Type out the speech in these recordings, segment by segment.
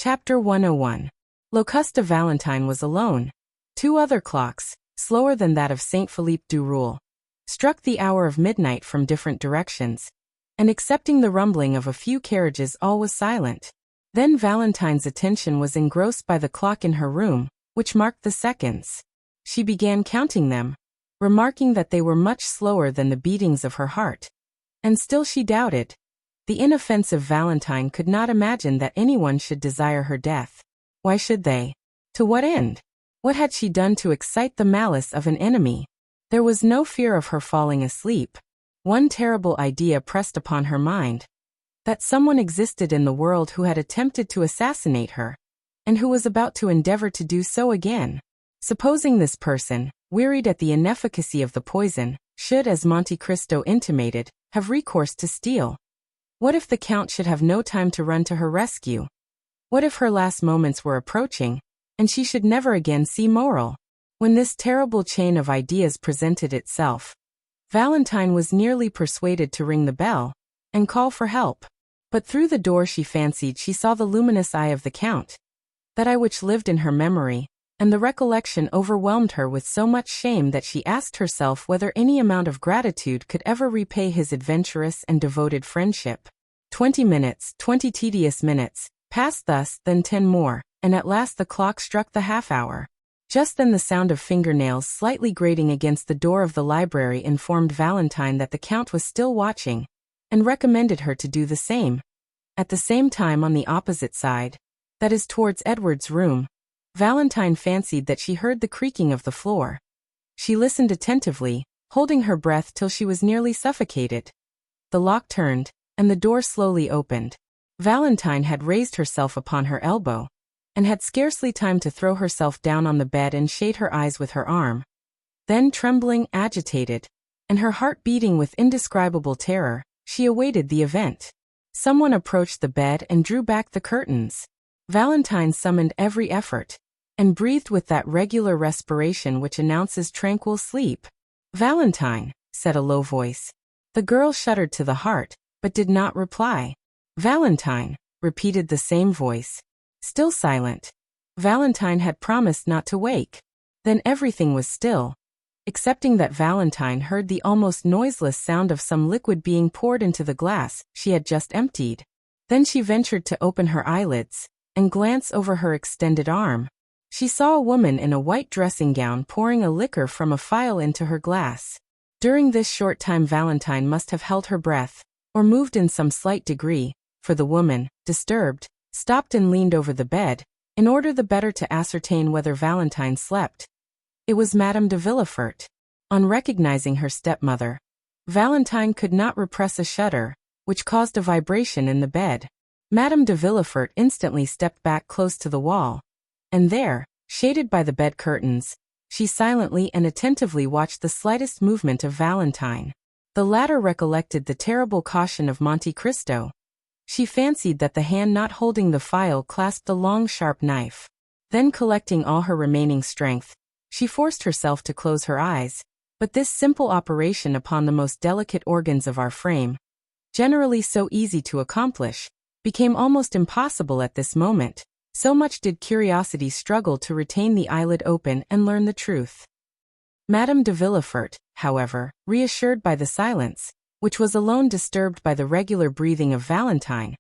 Chapter 101. Locusta Valentine was alone. Two other clocks, slower than that of Saint Philippe du Roule, struck the hour of midnight from different directions, and excepting the rumbling of a few carriages all was silent. Then Valentine's attention was engrossed by the clock in her room, which marked the seconds. She began counting them, remarking that they were much slower than the beatings of her heart. And still she doubted. The inoffensive Valentine could not imagine that anyone should desire her death. Why should they? To what end? What had she done to excite the malice of an enemy? There was no fear of her falling asleep. One terrible idea pressed upon her mind: that someone existed in the world who had attempted to assassinate her, and who was about to endeavor to do so again. Supposing this person, wearied at the inefficacy of the poison, should, as Monte Cristo intimated, have recourse to steel. What if the Count should have no time to run to her rescue? What if her last moments were approaching, and she should never again see Morel? When this terrible chain of ideas presented itself, Valentine was nearly persuaded to ring the bell and call for help. But through the door she fancied she saw the luminous eye of the Count, that eye which lived in her memory, and the recollection overwhelmed her with so much shame that she asked herself whether any amount of gratitude could ever repay his adventurous and devoted friendship. 20 minutes, 20 tedious minutes, passed thus, then 10 more, and at last the clock struck the half-hour. Just then the sound of fingernails slightly grating against the door of the library informed Valentine that the Count was still watching, and recommended her to do the same. At the same time, on the opposite side, that is towards Edward's room, Valentine fancied that she heard the creaking of the floor. She listened attentively, holding her breath till she was nearly suffocated. The lock turned, and the door slowly opened. Valentine had raised herself upon her elbow, and had scarcely time to throw herself down on the bed and shade her eyes with her arm. Then, trembling, agitated, and her heart beating with indescribable terror, she awaited the event. Someone approached the bed and drew back the curtains. Valentine summoned every effort, and breathed with that regular respiration which announces tranquil sleep. "Valentine," said a low voice. The girl shuddered to the heart, but did not reply. "Valentine," repeated the same voice. Still silent. Valentine had promised not to wake. Then everything was still, excepting that Valentine heard the almost noiseless sound of some liquid being poured into the glass she had just emptied. Then she ventured to open her eyelids, and glance over her extended arm. She saw a woman in a white dressing gown pouring a liquor from a phial into her glass. During this short time Valentine must have held her breath, or moved in some slight degree, for the woman, disturbed, stopped and leaned over the bed, in order the better to ascertain whether Valentine slept. It was Madame de Villefort. On recognizing her stepmother, Valentine could not repress a shudder, which caused a vibration in the bed. Madame de Villefort instantly stepped back close to the wall, and there, shaded by the bed curtains, she silently and attentively watched the slightest movement of Valentine. The latter recollected the terrible caution of Monte Cristo. She fancied that the hand not holding the phial clasped a long sharp knife. Then, collecting all her remaining strength, she forced herself to close her eyes. But this simple operation upon the most delicate organs of our frame, generally so easy to accomplish, became almost impossible at this moment. So much did curiosity struggle to retain the eyelid open and learn the truth. Madame de Villefort, however, reassured by the silence, which was alone disturbed by the regular breathing of Valentine,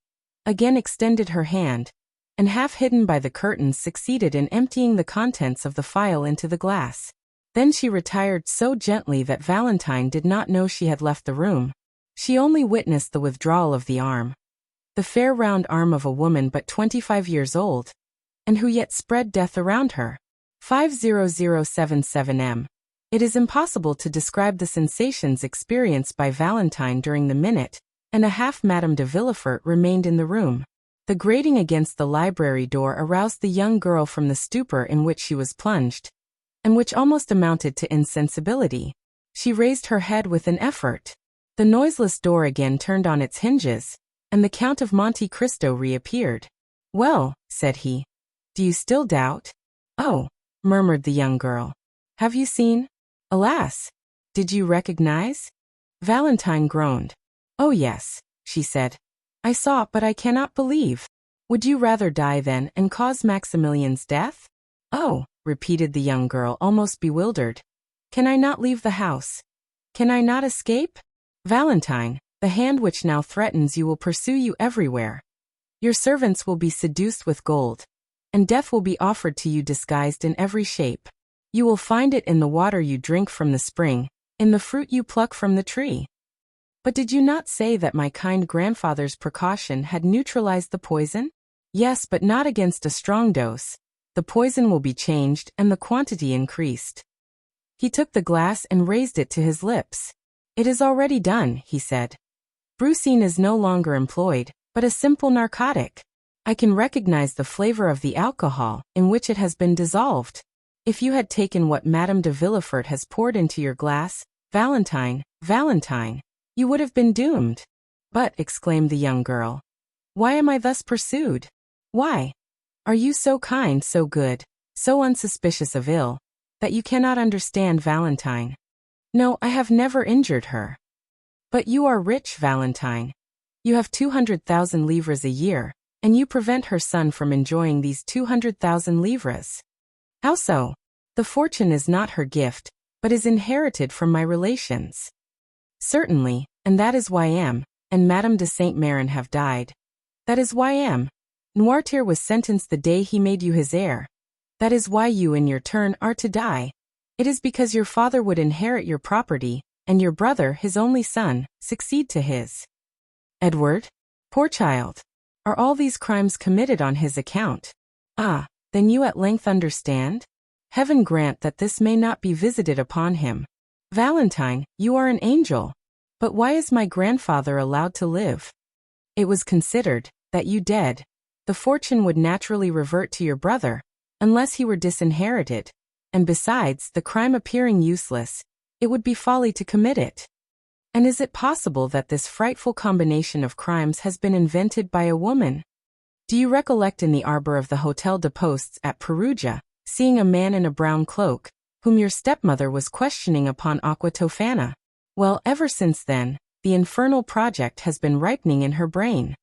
again extended her hand, and half hidden by the curtains succeeded in emptying the contents of the phial into the glass. Then she retired so gently that Valentine did not know she had left the room. She only witnessed the withdrawal of the arm. The fair round arm of a woman but 25 years old, and who yet spread death around her. 50077 m. It is impossible to describe the sensations experienced by Valentine during the minute and a half Madame de Villefort remained in the room. The grating against the library door aroused the young girl from the stupor in which she was plunged, and which almost amounted to insensibility. She raised her head with an effort. The noiseless door again turned on its hinges, and the Count of Monte Cristo reappeared. "Well," said he, "do you still doubt?" "Oh," murmured the young girl. "Have you seen?" "Alas! Did you recognize?" Valentine groaned. "Oh yes," she said. "I saw, but I cannot believe." Would you rather die then and cause Maximilian's death? Oh, repeated the young girl, almost bewildered. Can I not leave the house? Can I not escape? Valentine, the hand which now threatens you will pursue you everywhere. Your servants will be seduced with gold, and death will be offered to you disguised in every shape. You will find it in the water you drink from the spring, in the fruit you pluck from the tree. But did you not say that my kind grandfather's precaution had neutralized the poison? Yes, but not against a strong dose. The poison will be changed and the quantity increased. He took the glass and raised it to his lips. It is already done, he said. Brucine is no longer employed, but a simple narcotic. I can recognize the flavor of the alcohol in which it has been dissolved. If you had taken what Madame de Villefort has poured into your glass, Valentine, you would have been doomed. But, exclaimed the young girl, why am I thus pursued? Why? Are you so kind, so good, so unsuspicious of ill, that you cannot understand Valentine? No, I have never injured her. But you are rich, Valentine. You have 200,000 livres a year, and you prevent her son from enjoying these 200,000 livres. How so? The fortune is not her gift, but is inherited from my relations. Certainly, and that is why M. and Madame de Saint-Méran have died. That is why M. Noirtier was sentenced the day he made you his heir. That is why you in your turn are to die. It is because your father would inherit your property, and your brother, his only son, succeed to his. Edward? Poor child. Are all these crimes committed on his account? Ah, then you at length understand? Heaven grant that this may not be visited upon him. Valentine, you are an angel. But why is my grandfather allowed to live? It was considered that you dead, the fortune would naturally revert to your brother, unless he were disinherited, and besides, the crime appearing useless, it would be folly to commit it. And is it possible that this frightful combination of crimes has been invented by a woman? Do you recollect in the arbor of the Hotel de Postes at Perugia, seeing a man in a brown cloak, whom your stepmother was questioning upon Aqua Tofana? Well, ever since then, the infernal project has been ripening in her brain.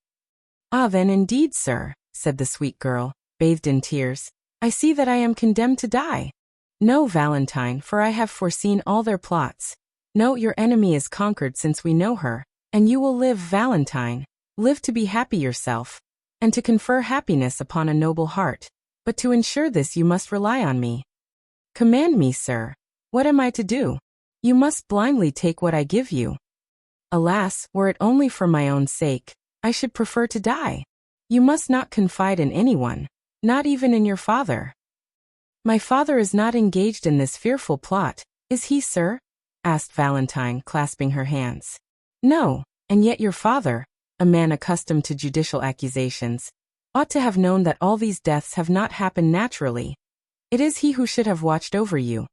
Ah, then indeed, sir, said the sweet girl, bathed in tears, I see that I am condemned to die. No, Valentine, for I have foreseen all their plots. No, your enemy is conquered since we know her, and you will live, Valentine, live to be happy yourself, and to confer happiness upon a noble heart. But to ensure this you must rely on me. Command me, sir. What am I to do? You must blindly take what I give you. Alas, were it only for my own sake, I should prefer to die. You must not confide in anyone, not even in your father. My father is not engaged in this fearful plot, is he, sir? Asked Valentine, clasping her hands. No, and yet your father, a man accustomed to judicial accusations, ought to have known that all these deaths have not happened naturally. It is he who should have watched over you.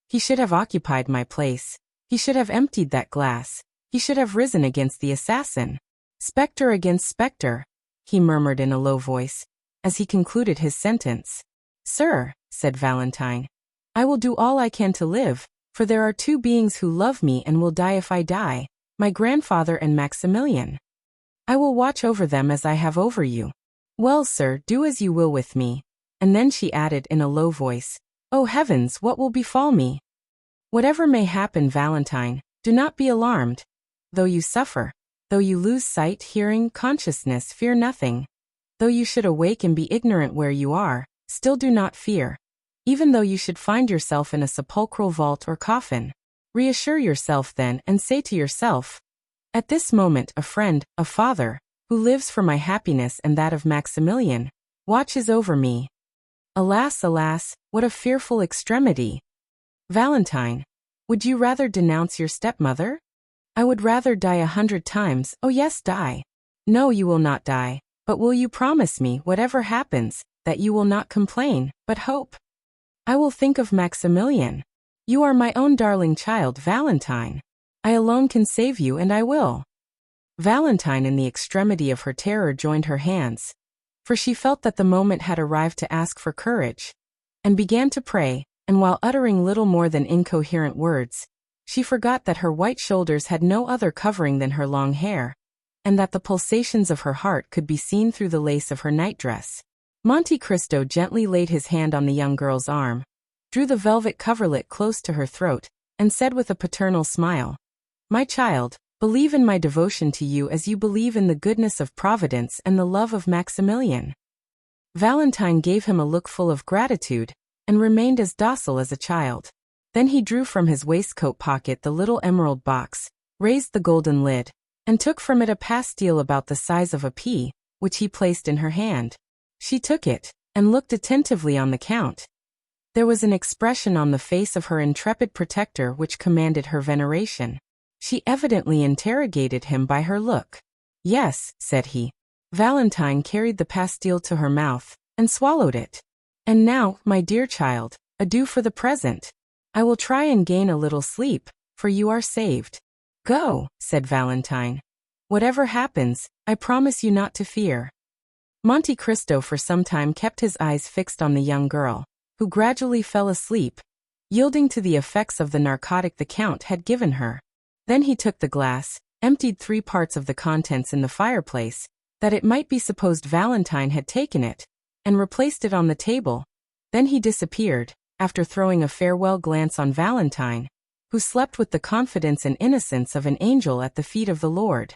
He should have occupied my place. He should have emptied that glass. He should have risen against the assassin. Spectre against spectre, he murmured in a low voice, as he concluded his sentence. Sir, said Valentine, I will do all I can to live, for there are two beings who love me and will die if I die, my grandfather and Maximilian. I will watch over them as I have over you. Well, sir, do as you will with me. And then she added in a low voice, Oh heavens, what will befall me? Whatever may happen, Valentine, do not be alarmed. Though you suffer, though you lose sight, hearing, consciousness, fear nothing. Though you should awake and be ignorant where you are, still do not fear. Even though you should find yourself in a sepulchral vault or coffin, reassure yourself then and say to yourself, At this moment a friend, a father, who lives for my happiness and that of Maximilian, watches over me. Alas, alas, what a fearful extremity! Valentine, would you rather denounce your stepmother? I would rather die 100 times, oh yes, die. No, you will not die, but will you promise me, whatever happens, that you will not complain, but hope? I will think of Maximilian. You are my own darling child, Valentine. I alone can save you and I will. Valentine in the extremity of her terror joined her hands, for she felt that the moment had arrived to ask for courage, and began to pray, and while uttering little more than incoherent words, she forgot that her white shoulders had no other covering than her long hair, and that the pulsations of her heart could be seen through the lace of her nightdress. Monte Cristo gently laid his hand on the young girl's arm, drew the velvet coverlet close to her throat, and said with a paternal smile, "My child, believe in my devotion to you as you believe in the goodness of Providence and the love of Maximilian." Valentine gave him a look full of gratitude, and remained as docile as a child. Then he drew from his waistcoat pocket the little emerald box, raised the golden lid, and took from it a pastille about the size of a pea, which he placed in her hand. She took it, and looked attentively on the Count. There was an expression on the face of her intrepid protector which commanded her veneration. She evidently interrogated him by her look. "Yes," said he. Valentine carried the pastille to her mouth, and swallowed it. "And now, my dear child, adieu for the present. I will try and gain a little sleep, for you are saved." "Go," said Valentine. "Whatever happens, I promise you not to fear." Monte Cristo for some time kept his eyes fixed on the young girl, who gradually fell asleep, yielding to the effects of the narcotic the Count had given her. Then he took the glass, emptied 3 parts of the contents in the fireplace, that it might be supposed Valentine had taken it, and replaced it on the table. Then he disappeared, after throwing a farewell glance on Valentine, who slept with the confidence and innocence of an angel at the feet of the Lord.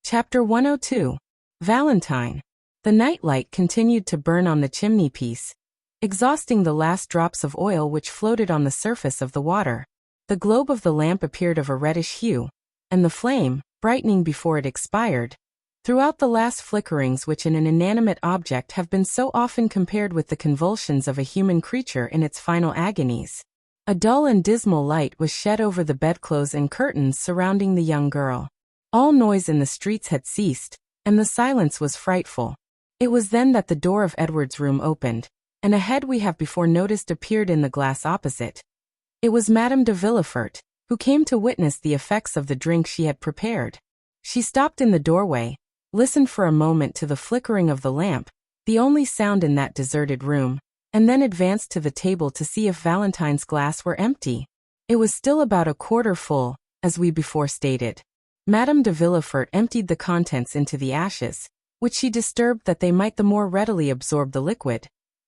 Chapter 102. Valentine. The night light continued to burn on the chimney-piece, exhausting the last drops of oil which floated on the surface of the water. The globe of the lamp appeared of a reddish hue, and the flame, brightening before it expired, threw out the last flickerings which in an inanimate object have been so often compared with the convulsions of a human creature in its final agonies. A dull and dismal light was shed over the bedclothes and curtains surrounding the young girl. All noise in the streets had ceased, and the silence was frightful. It was then that the door of Edward's room opened, and a head we have before noticed appeared in the glass opposite. It was Madame de Villefort, who came to witness the effects of the drink she had prepared. She stopped in the doorway, listened for a moment to the flickering of the lamp, the only sound in that deserted room, and then advanced to the table to see if Valentine's glass were empty. It was still about a quarter full, as we before stated. Madame de Villefort emptied the contents into the ashes, which she disturbed that they might the more readily absorb the liquid.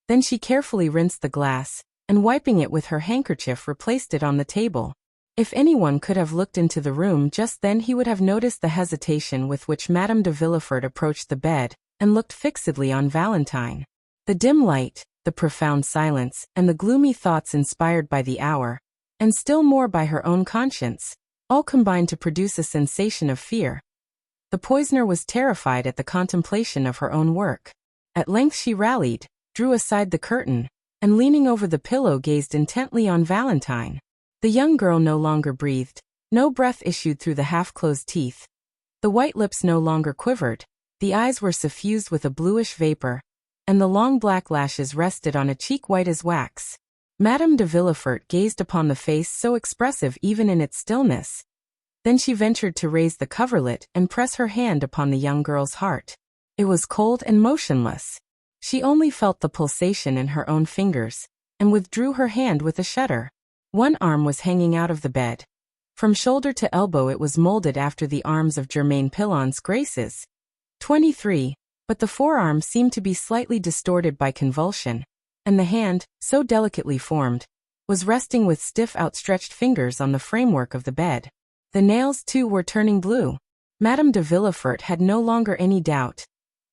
Then she carefully rinsed the glass, and wiping it with her handkerchief replaced it on the table. If anyone could have looked into the room just then he would have noticed the hesitation with which Madame de Villefort approached the bed, and looked fixedly on Valentine. The dim light, the profound silence, and the gloomy thoughts inspired by the hour, and still more by her own conscience, all combined to produce a sensation of fear. The poisoner was terrified at the contemplation of her own work. At length she rallied, drew aside the curtain, and leaning over the pillow gazed intently on Valentine. The young girl no longer breathed, no breath issued through the half-closed teeth. The white lips no longer quivered, the eyes were suffused with a bluish vapor, and the long black lashes rested on a cheek white as wax. Madame de Villefort gazed upon the face so expressive even in its stillness. Then she ventured to raise the coverlet and press her hand upon the young girl's heart. It was cold and motionless. She only felt the pulsation in her own fingers, and withdrew her hand with a shudder. One arm was hanging out of the bed. From shoulder to elbow it was molded after the arms of Germain Pilon's Graces. 23, but the forearm seemed to be slightly distorted by convulsion, and the hand, so delicately formed, was resting with stiff outstretched fingers on the framework of the bed. The nails too were turning blue. Madame de Villefort had no longer any doubt.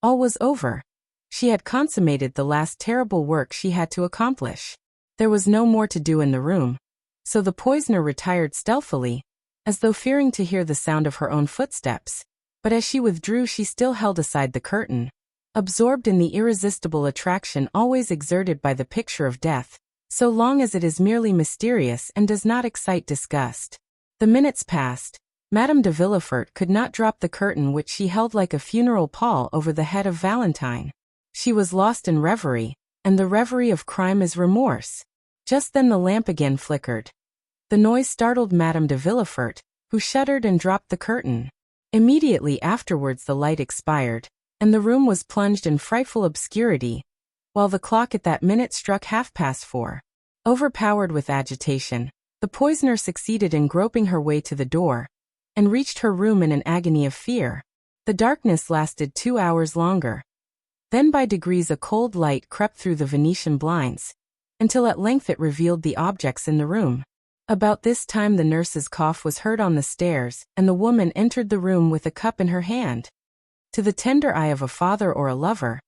All was over. She had consummated the last terrible work she had to accomplish. There was no more to do in the room, so the poisoner retired stealthily, as though fearing to hear the sound of her own footsteps, but as she withdrew she still held aside the curtain, absorbed in the irresistible attraction always exerted by the picture of death, so long as it is merely mysterious and does not excite disgust. The minutes passed. Madame de Villefort could not drop the curtain which she held like a funeral pall over the head of Valentine. She was lost in reverie, and the reverie of crime is remorse. Just then the lamp again flickered. The noise startled Madame de Villefort, who shuddered and dropped the curtain. Immediately afterwards the light expired, and the room was plunged in frightful obscurity, while the clock at that minute struck 4:30. Overpowered with agitation, the poisoner succeeded in groping her way to the door, and reached her room in an agony of fear. The darkness lasted 2 hours longer. Then by degrees a cold light crept through the Venetian blinds, until at length it revealed the objects in the room. About this time the nurse's cough was heard on the stairs, and the woman entered the room with a cup in her hand. To the tender eye of a father or a lover,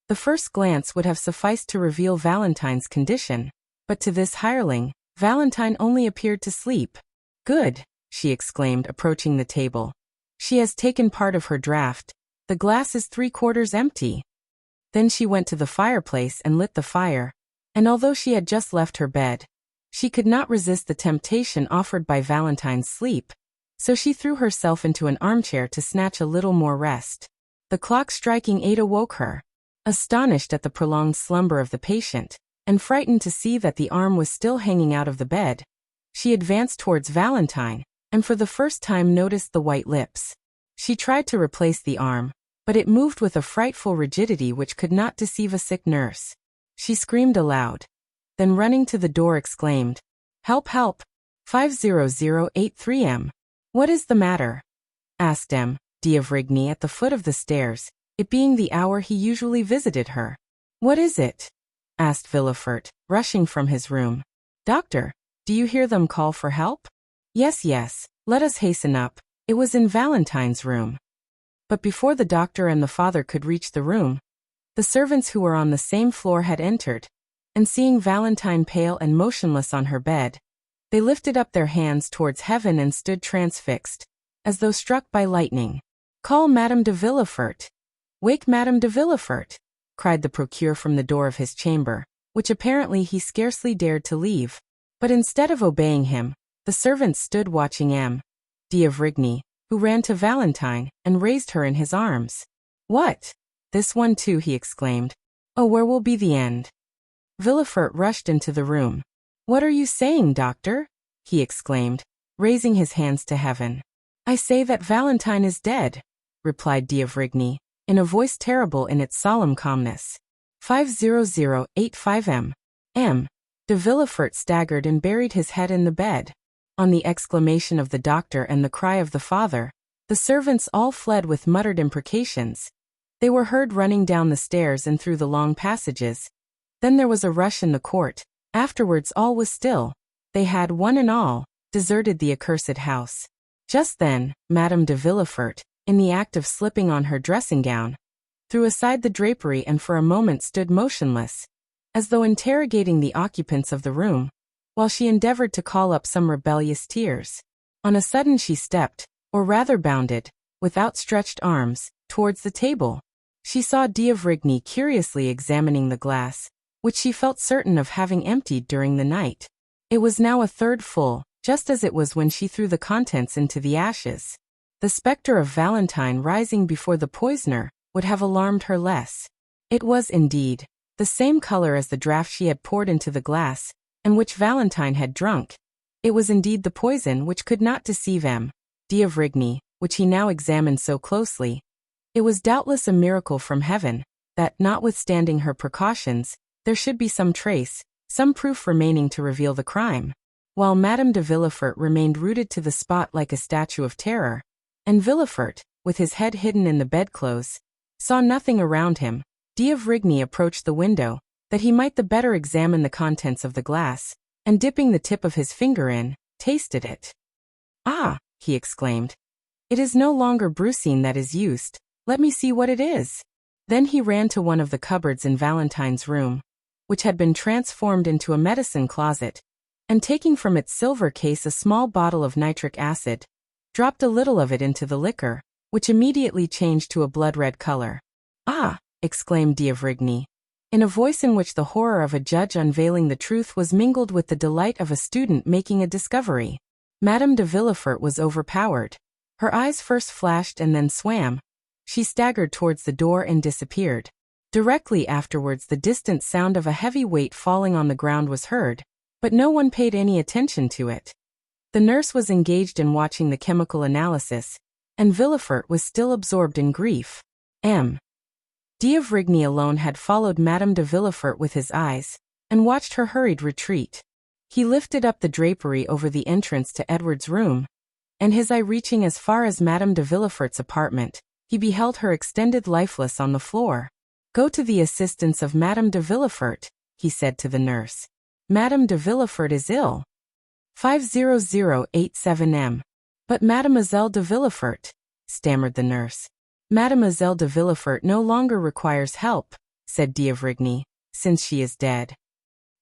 the first glance would have sufficed to reveal Valentine's condition, but to this hireling, Valentine only appeared to sleep. "Good," she exclaimed, approaching the table. "She has taken part of her draught. The glass is 3/4 empty." Then she went to the fireplace and lit the fire, and although she had just left her bed, she could not resist the temptation offered by Valentine's sleep, so she threw herself into an armchair to snatch a little more rest. The clock striking 8 awoke her. Astonished at the prolonged slumber of the patient, and frightened to see that the arm was still hanging out of the bed, she advanced towards Valentine, and for the first time noticed the white lips. She tried to replace the arm, but it moved with a frightful rigidity which could not deceive a sick nurse. She screamed aloud. Then running to the door exclaimed, "Help, help! 50083M. "What is the matter?" asked M. d'Avrigny at the foot of the stairs, it being the hour he usually visited her. "What is it?" asked Villefort, rushing from his room. "Doctor, do you hear them call for help?" "Yes, yes, let us hasten up." It was in Valentine's room. But before the doctor and the father could reach the room, the servants who were on the same floor had entered, and seeing Valentine pale and motionless on her bed, they lifted up their hands towards heaven and stood transfixed, as though struck by lightning. "Call Madame de Villefort! Wake Madame de Villefort!" cried the procureur from the door of his chamber, which apparently he scarcely dared to leave. But instead of obeying him, the servants stood watching M. d'Avrigny, who ran to Valentine and raised her in his arms. "What? This one too," he exclaimed. "Oh, where will be the end?" Villefort rushed into the room. "What are you saying, doctor?" he exclaimed, raising his hands to heaven. "I say that Valentine is dead," replied d'Avrigny, in a voice terrible in its solemn calmness. 50085M. M. de Villefort staggered and buried his head in the bed. On the exclamation of the doctor and the cry of the father, the servants all fled with muttered imprecations. They were heard running down the stairs and through the long passages. Then there was a rush in the court. Afterwards all was still. They had, one and all, deserted the accursed house. Just then, Madame de Villefort, in the act of slipping on her dressing gown, threw aside the drapery and for a moment stood motionless, as though interrogating the occupants of the room, while she endeavored to call up some rebellious tears. On a sudden she stepped, or rather bounded, with outstretched arms, towards the table. She saw d'Avrigny curiously examining the glass, which she felt certain of having emptied during the night. It was now a third full, just as it was when she threw the contents into the ashes. The spectre of Valentine rising before the poisoner would have alarmed her less. It was, indeed, the same color as the draught she had poured into the glass, and which Valentine had drunk. It was indeed the poison which could not deceive M. d'Avrigny, which he now examined so closely. It was doubtless a miracle from heaven, that, notwithstanding her precautions, there should be some trace, some proof remaining to reveal the crime. While Madame de Villefort remained rooted to the spot like a statue of terror, and Villefort, with his head hidden in the bedclothes, saw nothing around him, d'Avrigny approached the window, that he might the better examine the contents of the glass, and dipping the tip of his finger in, tasted it. "Ah," he exclaimed, "it is no longer brucine that is used. Let me see what it is." Then he ran to one of the cupboards in Valentine's room, which had been transformed into a medicine closet, and taking from its silver case a small bottle of nitric acid, dropped a little of it into the liquor, which immediately changed to a blood-red color. "Ah!" exclaimed d'Avrigny, in a voice in which the horror of a judge unveiling the truth was mingled with the delight of a student making a discovery. Madame de Villefort was overpowered. Her eyes first flashed and then swam. She staggered towards the door and disappeared. Directly afterwards the distant sound of a heavy weight falling on the ground was heard, but no one paid any attention to it. The nurse was engaged in watching the chemical analysis, and Villefort was still absorbed in grief. M. d'Avrigny alone had followed Madame de Villefort with his eyes, and watched her hurried retreat. He lifted up the drapery over the entrance to Edward's room, and his eye reaching as far as Madame de Villefort's apartment, he beheld her extended lifeless on the floor. "Go to the assistance of Madame de Villefort," he said to the nurse. "Madame de Villefort is ill." 50087M. "But Mademoiselle de Villefort," stammered the nurse. "Mademoiselle de Villefort no longer requires help," said d'Avrigny, "since she is dead."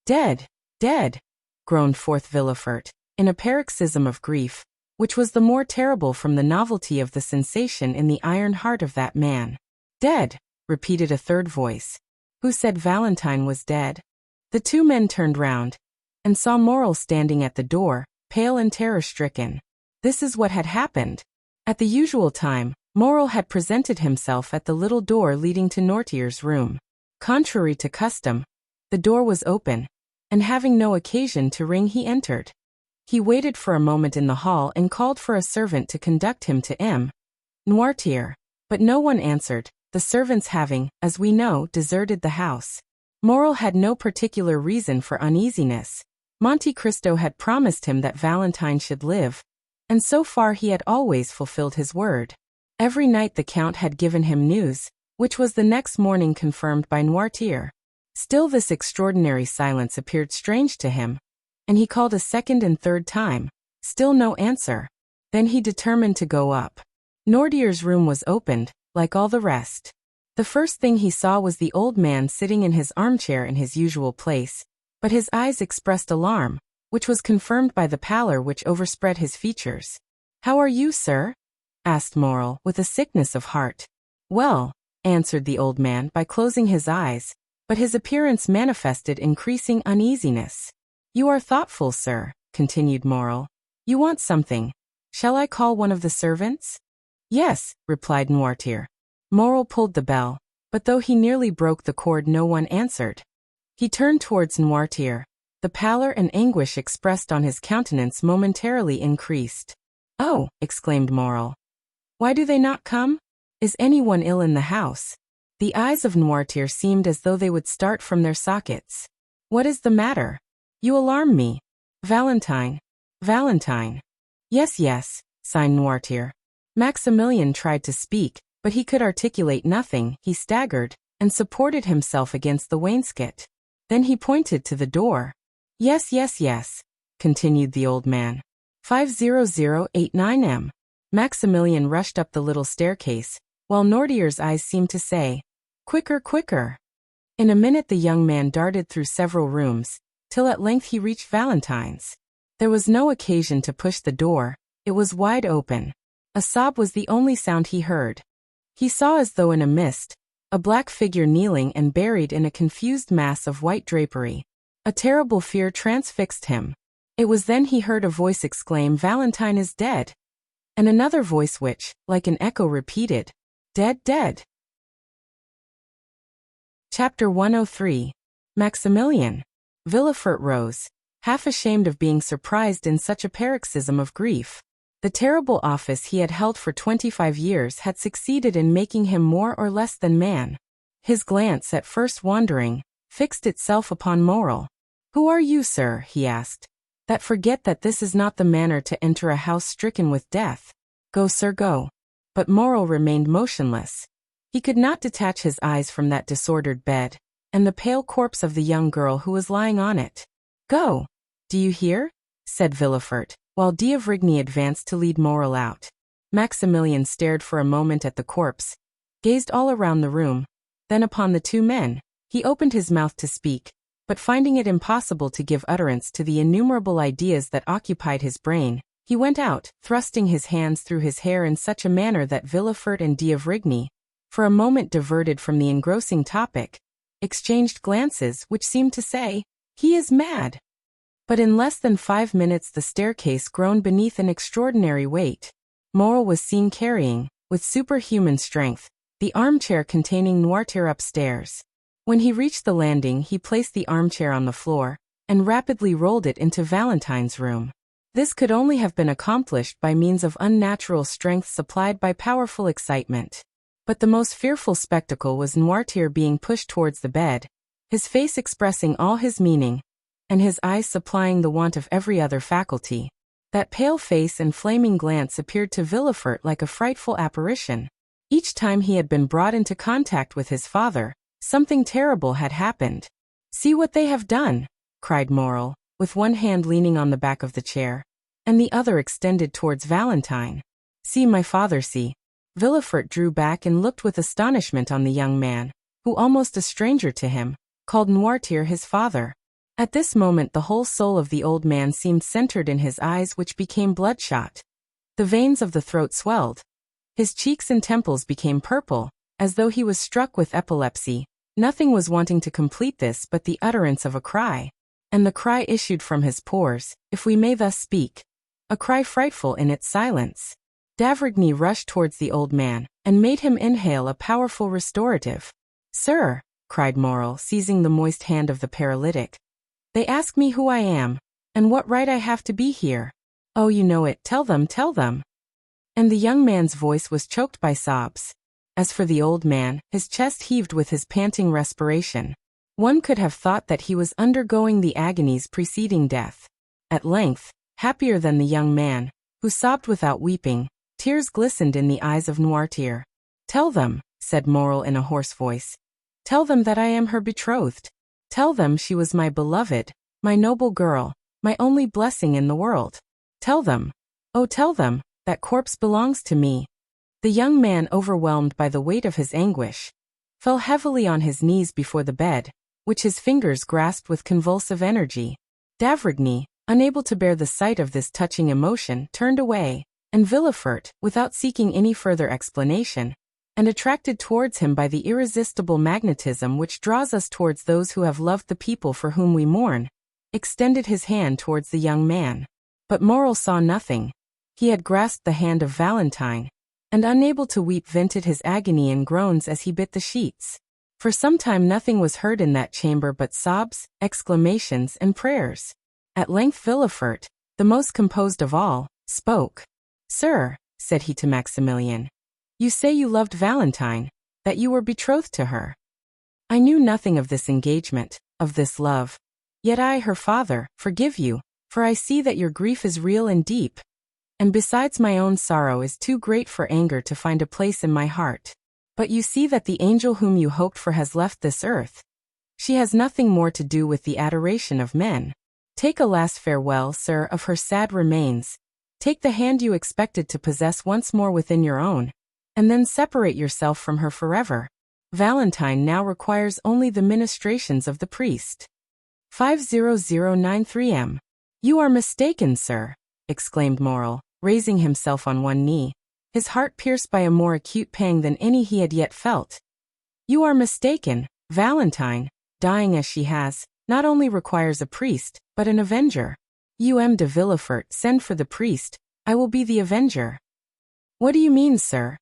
"Dead, dead," groaned forth Villefort, in a paroxysm of grief, which was the more terrible from the novelty of the sensation in the iron heart of that man. "Dead," repeated a third voice. "Who said Valentine was dead?" The two men turned round, and saw Morel standing at the door, pale and terror-stricken. This is what had happened. At the usual time, Morel had presented himself at the little door leading to Noirtier's room. Contrary to custom, the door was open, and having no occasion to ring, he entered. He waited for a moment in the hall and called for a servant to conduct him to M. Noirtier, but no one answered, the servants having, as we know, deserted the house. Morel had no particular reason for uneasiness. Monte Cristo had promised him that Valentine should live, and so far he had always fulfilled his word. Every night the Count had given him news, which was the next morning confirmed by Noirtier. Still this extraordinary silence appeared strange to him, and he called a second and third time. Still no answer. Then he determined to go up. Noirtier's room was opened, like all the rest. The first thing he saw was the old man sitting in his armchair in his usual place, but his eyes expressed alarm, which was confirmed by the pallor which overspread his features. "How are you, sir?" asked Morel, with a sickness of heart. "Well," answered the old man by closing his eyes, but his appearance manifested increasing uneasiness. "You are thoughtful, sir," continued Morel. "You want something. Shall I call one of the servants?" "Yes," replied Noirtier. Morel pulled the bell, but though he nearly broke the cord, no one answered. He turned towards Noirtier. The pallor and anguish expressed on his countenance momentarily increased. "Oh," exclaimed Morel. "Why do they not come? Is anyone ill in the house?" The eyes of Noirtier seemed as though they would start from their sockets. "What is the matter? You alarm me. Valentine. Valentine." "Yes, yes," sighed Noirtier. Maximilian tried to speak, but he could articulate nothing. He staggered, and supported himself against the wainscot. Then he pointed to the door. "Yes, yes, yes," continued the old man. 50089M. Maximilian rushed up the little staircase, while Noirtier's eyes seemed to say, "Quicker, quicker." In a minute the young man darted through several rooms, till at length he reached Valentine's. There was no occasion to push the door, it was wide open. A sob was the only sound he heard. He saw, as though in a mist, a black figure kneeling and buried in a confused mass of white drapery. A terrible fear transfixed him. It was then he heard a voice exclaim, "Valentine is dead," and another voice which, like an echo, repeated, "Dead, dead." Chapter 103. Maximilian. Villefort rose, half ashamed of being surprised in such a paroxysm of grief. The terrible office he had held for 25 years had succeeded in making him more or less than man. His glance, at first wandering, fixed itself upon Morel. "Who are you, sir?" he asked, "that forget that this is not the manner to enter a house stricken with death? Go, sir, go." But Morel remained motionless. He could not detach his eyes from that disordered bed, and the pale corpse of the young girl who was lying on it. "Go! Do you hear?" said Villefort, while d'Avrigny advanced to lead Morel out. Maximilian stared for a moment at the corpse, gazed all around the room, then upon the two men. He opened his mouth to speak, but finding it impossible to give utterance to the innumerable ideas that occupied his brain, he went out, thrusting his hands through his hair in such a manner that Villefort and d'Avrigny, for a moment diverted from the engrossing topic, exchanged glances which seemed to say, "He is mad." But in less than 5 minutes the staircase groaned beneath an extraordinary weight. Morel was seen carrying, with superhuman strength, the armchair containing Noirtier upstairs. When he reached the landing he placed the armchair on the floor, and rapidly rolled it into Valentine's room. This could only have been accomplished by means of unnatural strength supplied by powerful excitement. But the most fearful spectacle was Noirtier being pushed towards the bed, his face expressing all his meaning, and his eyes supplying the want of every other faculty. That pale face and flaming glance appeared to Villefort like a frightful apparition. Each time he had been brought into contact with his father, something terrible had happened. "See what they have done," cried Morel, with one hand leaning on the back of the chair, and the other extended towards Valentine. "See, my father, see." Villefort drew back and looked with astonishment on the young man, who, almost a stranger to him, called Noirtier his father. At this moment the whole soul of the old man seemed centered in his eyes, which became bloodshot. The veins of the throat swelled. His cheeks and temples became purple, as though he was struck with epilepsy. Nothing was wanting to complete this but the utterance of a cry. And the cry issued from his pores, if we may thus speak. A cry frightful in its silence. D'avrigny rushed towards the old man, and made him inhale a powerful restorative. "Sir," cried Morel, seizing the moist hand of the paralytic, "they ask me who I am, and what right I have to be here." "Oh, you know it, tell them, tell them." And the young man's voice was choked by sobs. As for the old man, his chest heaved with his panting respiration. One could have thought that he was undergoing the agonies preceding death. At length, happier than the young man, who sobbed without weeping, tears glistened in the eyes of Noirtier. "Tell them," said Morel in a hoarse voice. "Tell them that I am her betrothed. Tell them she was my beloved, my noble girl, my only blessing in the world. Tell them, oh tell them, that corpse belongs to me." The young man, overwhelmed by the weight of his anguish, fell heavily on his knees before the bed, which his fingers grasped with convulsive energy. D'avrigny, unable to bear the sight of this touching emotion, turned away, and Villefort, without seeking any further explanation, and attracted towards him by the irresistible magnetism which draws us towards those who have loved the people for whom we mourn, extended his hand towards the young man. But Morel saw nothing. He had grasped the hand of Valentine, and unable to weep vented his agony in groans as he bit the sheets. For some time nothing was heard in that chamber but sobs, exclamations, and prayers. At length Villefort, the most composed of all, spoke. "Sir," said he to Maximilian, "you say you loved Valentine, that you were betrothed to her. I knew nothing of this engagement, of this love. Yet I, her father, forgive you, for I see that your grief is real and deep. And besides, my own sorrow is too great for anger to find a place in my heart. But you see that the angel whom you hoped for has left this earth. She has nothing more to do with the adoration of men. Take a last farewell, sir, of her sad remains. Take the hand you expected to possess once more within your own, and then separate yourself from her forever. Valentine now requires only the ministrations of the priest." 50093 "You are mistaken, sir," exclaimed Morel, raising himself on one knee, his heart pierced by a more acute pang than any he had yet felt. "You are mistaken. Valentine, dying as she has, not only requires a priest, but an avenger. de Villefort, send for the priest, I will be the avenger." "What do you mean, sir?"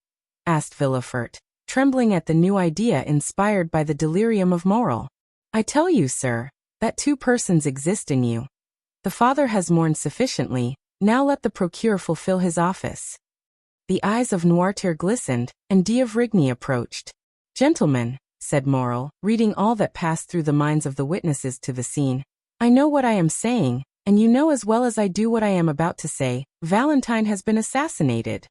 asked Villefort, trembling at the new idea inspired by the delirium of Morel. "I tell you, sir, that two persons exist in you. The father has mourned sufficiently, now let the procureur fulfill his office." The eyes of Noirtier glistened, and d'Avrigny approached. "Gentlemen," said Morel, reading all that passed through the minds of the witnesses to the scene, "I know what I am saying, and you know as well as I do what I am about to say. Valentine has been assassinated."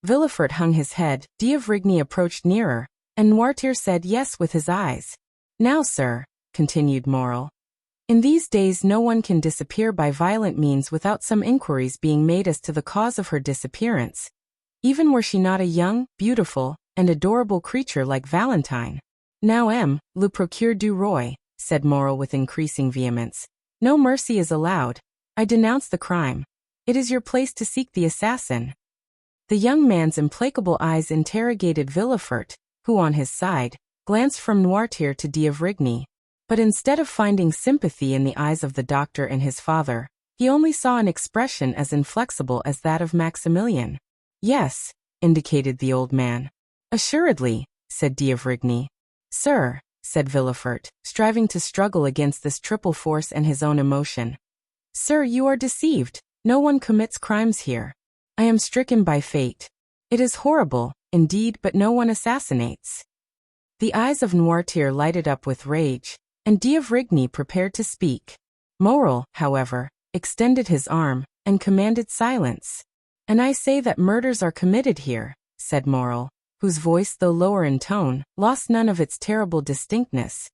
Villefort hung his head, d'Avrigny approached nearer, and Noirtier said yes with his eyes. "Now, sir," continued Morel, "in these days no one can disappear by violent means without some inquiries being made as to the cause of her disappearance, even were she not a young, beautiful, and adorable creature like Valentine. Now le procureur du roi," said Morel with increasing vehemence, "no mercy is allowed. I denounce the crime. It is your place to seek the assassin." The young man's implacable eyes interrogated Villefort, who on his side, glanced from Noirtier to d'Avrigny. But instead of finding sympathy in the eyes of the doctor and his father, he only saw an expression as inflexible as that of Maximilian. "Yes," indicated the old man. "Assuredly," said d'Avrigny. "Sir," said Villefort, striving to struggle against this triple force and his own emotion. "Sir, you are deceived. No one commits crimes here. I am stricken by fate. It is horrible, indeed, but no one assassinates." The eyes of Noirtier lighted up with rage, and d'Avrigny prepared to speak. Morel, however, extended his arm, and commanded silence. "And I say that murders are committed here," said Morel, whose voice, though lower in tone, lost none of its terrible distinctness.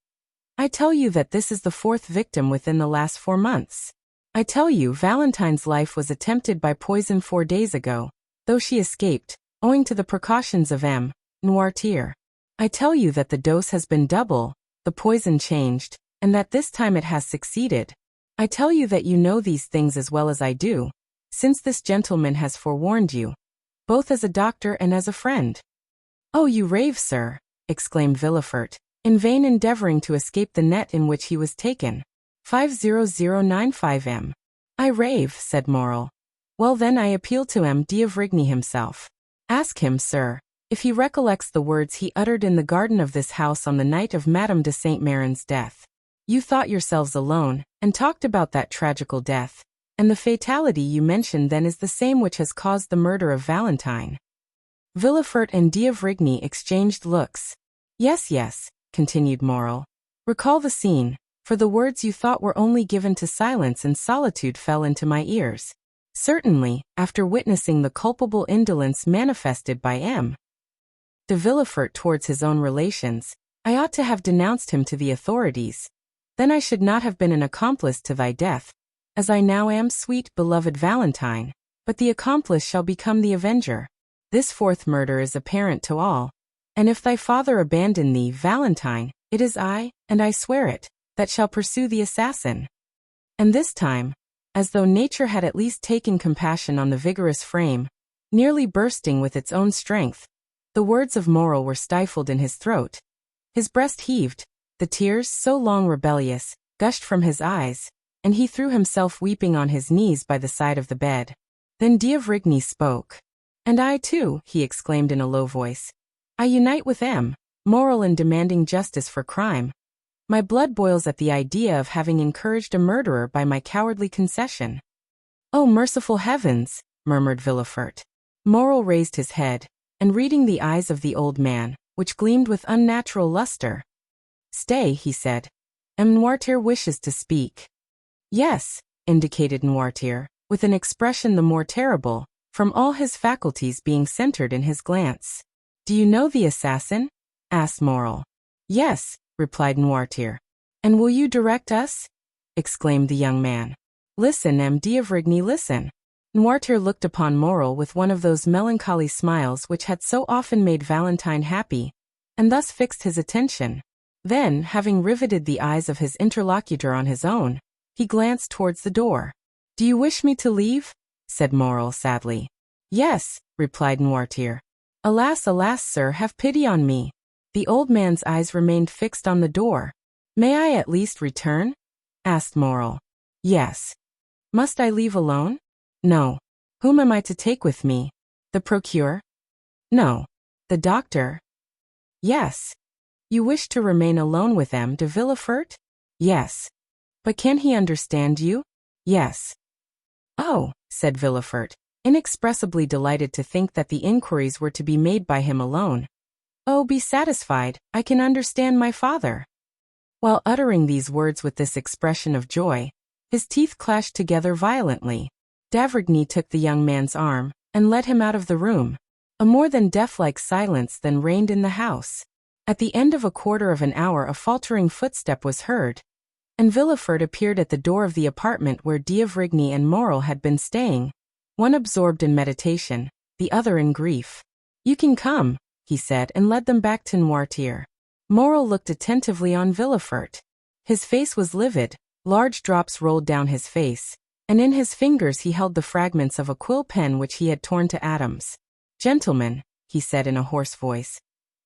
"I tell you that this is the 4th victim within the last 4 months. I tell you Valentine's life was attempted by poison 4 days ago, though she escaped, owing to the precautions of M. Noirtier. I tell you that the dose has been double, the poison changed, and that this time it has succeeded. I tell you that you know these things as well as I do, since this gentleman has forewarned you, both as a doctor and as a friend." "Oh, you rave, sir," exclaimed Villefort, in vain endeavoring to escape the net in which he was taken. 50095 M. "I rave," said Morel. "Well then I appeal to M. d'Avrigny himself. Ask him, sir, if he recollects the words he uttered in the garden of this house on the night of Madame de Saint-Méran's death. You thought yourselves alone, and talked about that tragical death, and the fatality you mentioned then is the same which has caused the murder of Valentine." Villefort and d'Avrigny exchanged looks. Yes, continued Morel. "Recall the scene, for the words you thought were only given to silence and solitude fell into my ears. Certainly, after witnessing the culpable indolence manifested by M. de Villefort towards his own relations, I ought to have denounced him to the authorities. Then I should not have been an accomplice to thy death, as I now am, sweet, beloved Valentine, but the accomplice shall become the avenger. This 4th murder is apparent to all, and if thy father abandon thee, Valentine, it is I, and I swear it, that shall pursue the assassin." And this time, as though nature had at least taken compassion on the vigorous frame, nearly bursting with its own strength, the words of Morel were stifled in his throat. His breast heaved, the tears, so long rebellious, gushed from his eyes, and he threw himself weeping on his knees by the side of the bed. Then d'Avrigny spoke. "And I too," he exclaimed in a low voice. "I unite with M. Morel in demanding justice for crime. My blood boils at the idea of having encouraged a murderer by my cowardly concession." "Oh, merciful heavens!" murmured Villefort. Morel raised his head, and reading the eyes of the old man, which gleamed with unnatural luster. "Stay," he said. "M. Noirtier wishes to speak." "Yes," indicated Noirtier, with an expression the more terrible, from all his faculties being centered in his glance. "Do you know the assassin?" asked Morel. "Yes," replied Noirtier. "And will you direct us?" exclaimed the young man. "Listen, M. d'Avrigny, listen." Noirtier looked upon Morel with one of those melancholy smiles which had so often made Valentine happy, and thus fixed his attention. Then, having riveted the eyes of his interlocutor on his own, he glanced towards the door. "Do you wish me to leave?" said Morel sadly. "Yes," replied Noirtier. "Alas, alas, sir, have pity on me." The old man's eyes remained fixed on the door. "May I at least return?" asked Morel. "Yes." "Must I leave alone?" "No." "Whom am I to take with me?" "The procureur?" "No." "The doctor?" "Yes." "You wish to remain alone with M. de Villefort?" "Yes." "But can he understand you?" "Yes." "Oh," said Villefort, inexpressibly delighted to think that the inquiries were to be made by him alone. "Oh, be satisfied, I can understand my father." While uttering these words with this expression of joy, his teeth clashed together violently. d'Avrigny took the young man's arm, and led him out of the room. A more than death-like silence then reigned in the house. At the end of a quarter of an hour a faltering footstep was heard, and Villefort appeared at the door of the apartment where d'Avrigny and Morel had been staying, one absorbed in meditation, the other in grief. "You can come," he said, and led them back to Noirtier. Morel looked attentively on Villefort. His face was livid, large drops rolled down his face, and in his fingers he held the fragments of a quill pen which he had torn to atoms. "Gentlemen," he said in a hoarse voice,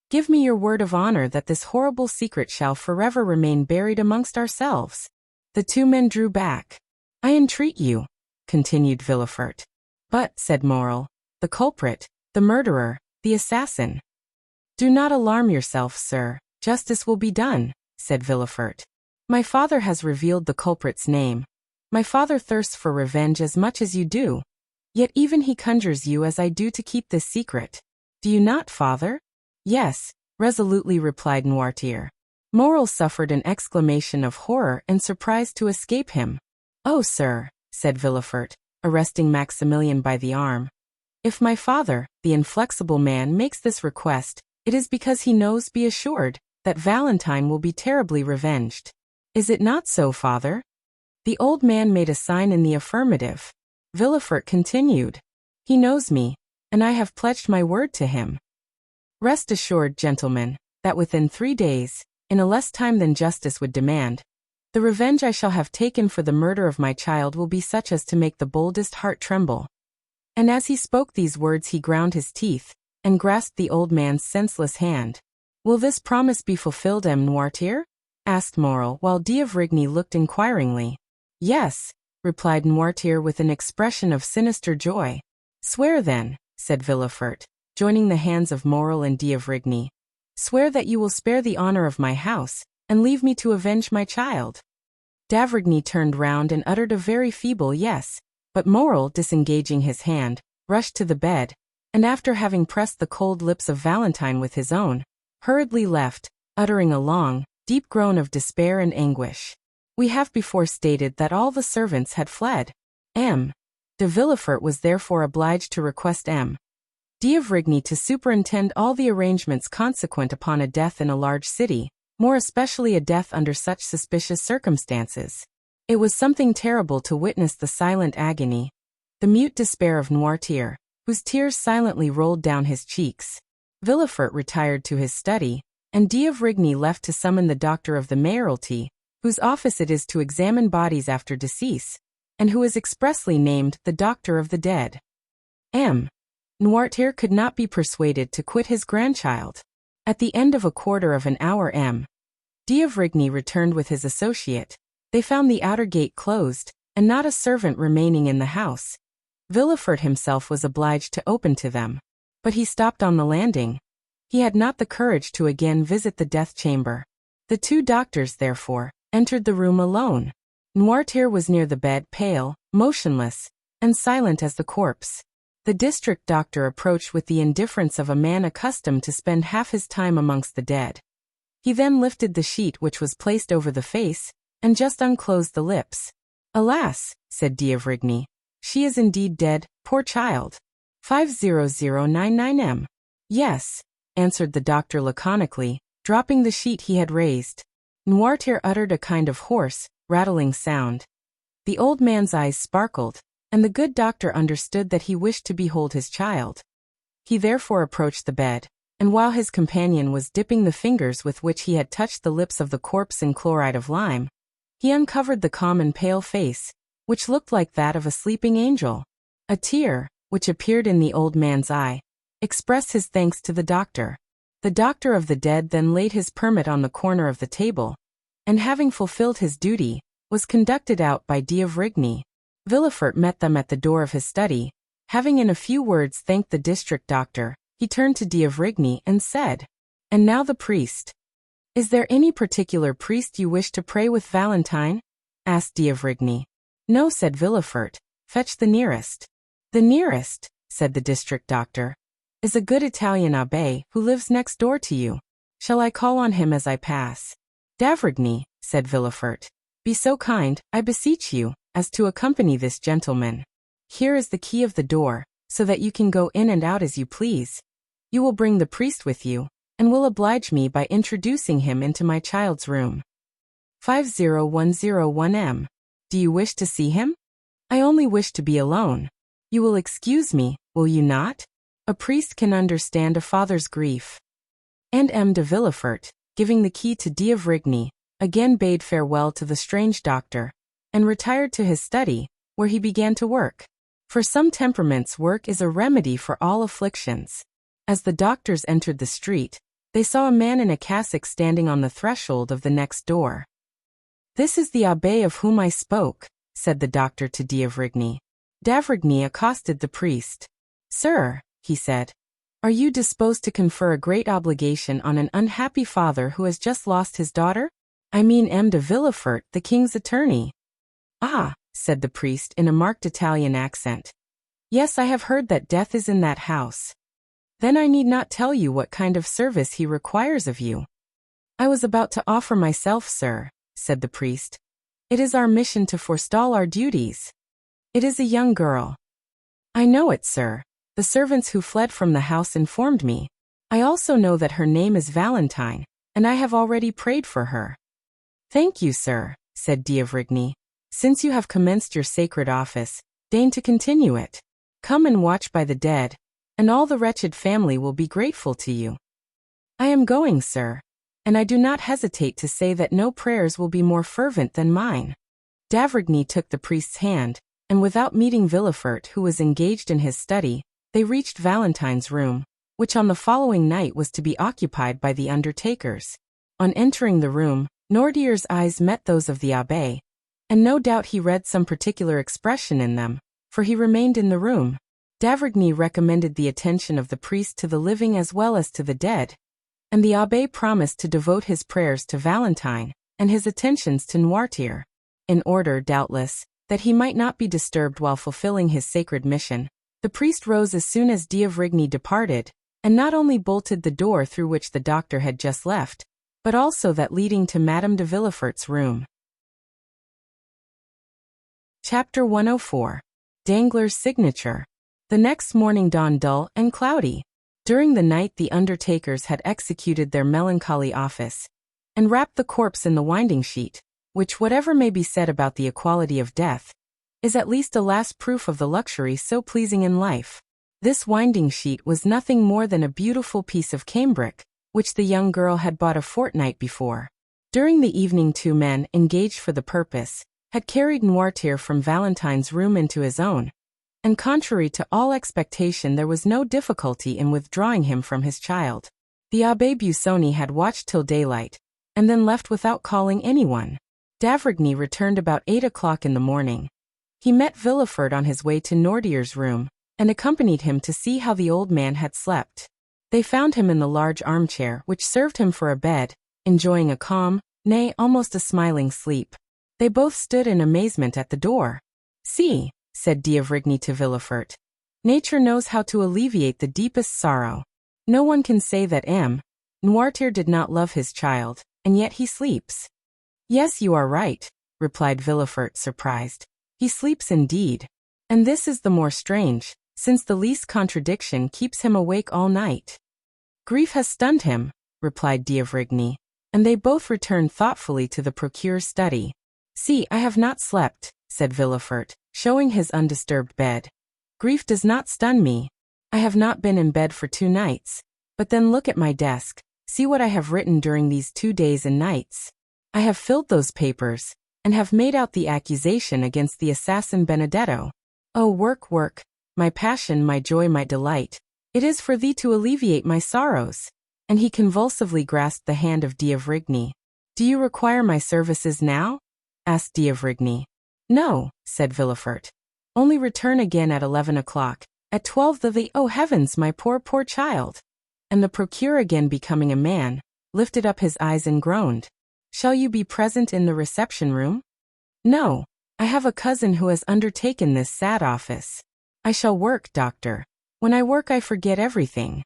"give me your word of honor that this horrible secret shall forever remain buried amongst ourselves." The two men drew back. "I entreat you," continued Villefort. "But," said Morel, "the culprit, the murderer, the assassin." "Do not alarm yourself, sir, justice will be done," said Villefort. "My father has revealed the culprit's name. My father thirsts for revenge as much as you do, yet even he conjures you as I do to keep this secret. Do you not, father?" "Yes," resolutely replied Noirtier. Morel suffered an exclamation of horror and surprise to escape him. "Oh, sir," said Villefort, arresting Maximilian by the arm. If my father, the inflexible man, makes this request, it is because he knows, be assured, that Valentine will be terribly revenged. Is it not so, father? The old man made a sign in the affirmative. Villefort continued. He knows me, and I have pledged my word to him. Rest assured, gentlemen, that within 3 days, in a less time than justice would demand, the revenge I shall have taken for the murder of my child will be such as to make the boldest heart tremble. And as he spoke these words he ground his teeth, and grasped the old man's senseless hand. Will this promise be fulfilled, M. Noirtier? Asked Morel, while D'Avrigny looked inquiringly. Yes, replied Noirtier with an expression of sinister joy. Swear then, said Villefort, joining the hands of Morel and D'Avrigny. Swear that you will spare the honor of my house, and leave me to avenge my child. D'Avrigny turned round and uttered a very feeble yes, but Morel, disengaging his hand, rushed to the bed, and after having pressed the cold lips of Valentine with his own, hurriedly left, uttering a long, deep groan of despair and anguish. We have before stated that all the servants had fled. M. de Villefort was therefore obliged to request M. D'Avrigny to superintend all the arrangements consequent upon a death in a large city, more especially a death under such suspicious circumstances. It was something terrible to witness the silent agony, the mute despair of Noirtier, whose tears silently rolled down his cheeks. Villefort retired to his study, and D'Avrigny left to summon the doctor of the mayoralty, whose office it is to examine bodies after decease, and who is expressly named the doctor of the dead. M. Noirtier could not be persuaded to quit his grandchild. At the end of a quarter of an hour M. D'Avrigny returned with his associate. They found the outer gate closed, and not a servant remaining in the house. Villefort himself was obliged to open to them. But he stopped on the landing. He had not the courage to again visit the death chamber. The two doctors, therefore, entered the room alone. Noirtier was near the bed, pale, motionless, and silent as the corpse. The district doctor approached with the indifference of a man accustomed to spend half his time amongst the dead. He then lifted the sheet which was placed over the face, and just unclosed the lips. Alas, said D'Avrigny, she is indeed dead, poor child. 50099 M. Yes, answered the doctor laconically, dropping the sheet he had raised. Noirtier uttered a kind of hoarse, rattling sound. The old man's eyes sparkled, and the good doctor understood that he wished to behold his child. He therefore approached the bed, and while his companion was dipping the fingers with which he had touched the lips of the corpse in chloride of lime, he uncovered the calm and pale face, which looked like that of a sleeping angel. A tear, which appeared in the old man's eye, expressed his thanks to the doctor. The doctor of the dead then laid his permit on the corner of the table, and having fulfilled his duty, was conducted out by D'Avrigny. Villefort met them at the door of his study. Having in a few words thanked the district doctor, he turned to D'Avrigny and said, "And now the priest. Is there any particular priest you wish to pray with Valentine?" asked D'Avrigny. "No," said Villefort. "Fetch the nearest." "The nearest," said the district doctor, "is a good Italian abbé who lives next door to you. Shall I call on him as I pass?" "D'Avrigny," said Villefort, "be so kind, I beseech you, as to accompany this gentleman. Here is the key of the door, so that you can go in and out as you please. You will bring the priest with you, and will oblige me by introducing him into my child's room. 50101 M. Do you wish to see him?" "I only wish to be alone. You will excuse me, will you not? A priest can understand a father's grief." And M. de Villefort, giving the key to D'Avrigny, again bade farewell to the strange doctor, and retired to his study, where he began to work. For some temperaments work is a remedy for all afflictions. As the doctors entered the street, they saw a man in a cassock standing on the threshold of the next door. "This is the abbé of whom I spoke," said the doctor to D'Avrigny. D'Avrigny accosted the priest. "Sir," he said, "are you disposed to confer a great obligation on an unhappy father who has just lost his daughter? I mean M. de Villefort, the king's attorney." "Ah," said the priest in a marked Italian accent. "Yes, I have heard that death is in that house. Then I need not tell you what kind of service he requires of you." "I was about to offer myself, sir," said the priest. "It is our mission to forestall our duties." It is a young girl. I know it, sir. The servants who fled from the house informed me. I also know that her name is Valentine, and I have already prayed for her. Thank you, sir, said D'Avrigny. Since you have commenced your sacred office, deign to continue it. Come and watch by the dead, and all the wretched family will be grateful to you. I am going, sir, and I do not hesitate to say that no prayers will be more fervent than mine. D'Avrigny took the priest's hand, and without meeting Villefort, who was engaged in his study, they reached Valentine's room, which on the following night was to be occupied by the undertakers. On entering the room, Noirtier's eyes met those of the abbé, and no doubt he read some particular expression in them, for he remained in the room. D'Avrigny recommended the attention of the priest to the living as well as to the dead, and the abbé promised to devote his prayers to Valentine, and his attentions to Noirtier. In order, doubtless, that he might not be disturbed while fulfilling his sacred mission, the priest rose as soon as D'Avrigny departed, and not only bolted the door through which the doctor had just left, but also that leading to Madame de Villefort's room. Chapter 104. Danglars' signature. The next morning dawned dull and cloudy. During the night the undertakers had executed their melancholy office, and wrapped the corpse in the winding sheet, which, whatever may be said about the equality of death, is at least a last proof of the luxury so pleasing in life. This winding sheet was nothing more than a beautiful piece of cambric, which the young girl had bought a fortnight before. During the evening 2 men, engaged for the purpose, had carried Noirtier from Valentine's room into his own, and contrary to all expectation there was no difficulty in withdrawing him from his child. The Abbé Busoni had watched till daylight, and then left without calling anyone. D'Avrigny returned about 8 o'clock in the morning. He met Villefort on his way to Noirtier's room, and accompanied him to see how the old man had slept. They found him in the large armchair which served him for a bed, enjoying a calm, nay, almost a smiling sleep. They both stood in amazement at the door. See, said D'Avrigny to Villefort, nature knows how to alleviate the deepest sorrow. No one can say that Noirtier did not love his child, and yet he sleeps. Yes, you are right, replied Villefort, surprised. He sleeps indeed. And this is the more strange, since the least contradiction keeps him awake all night. Grief has stunned him, replied D'Avrigny, and they both returned thoughtfully to the procureur's study. See, I have not slept, said Villefort, showing his undisturbed bed. Grief does not stun me. I have not been in bed for 2 nights. But then look at my desk, see what I have written during these 2 days and nights. I have filled those papers, and have made out the accusation against the assassin Benedetto. Oh, work, work, my passion, my joy, my delight. It is for thee to alleviate my sorrows. And he convulsively grasped the hand of D'Avrigny. Do you require my services now? asked D'Avrigny. No, said Villefort. Only return again at 11 o'clock. At 12 oh heavens, my poor, poor child. And the procureur, again becoming a man, lifted up his eyes and groaned. Shall you be present in the reception room? No, I have a cousin who has undertaken this sad office. I shall work, doctor. When I work I forget everything.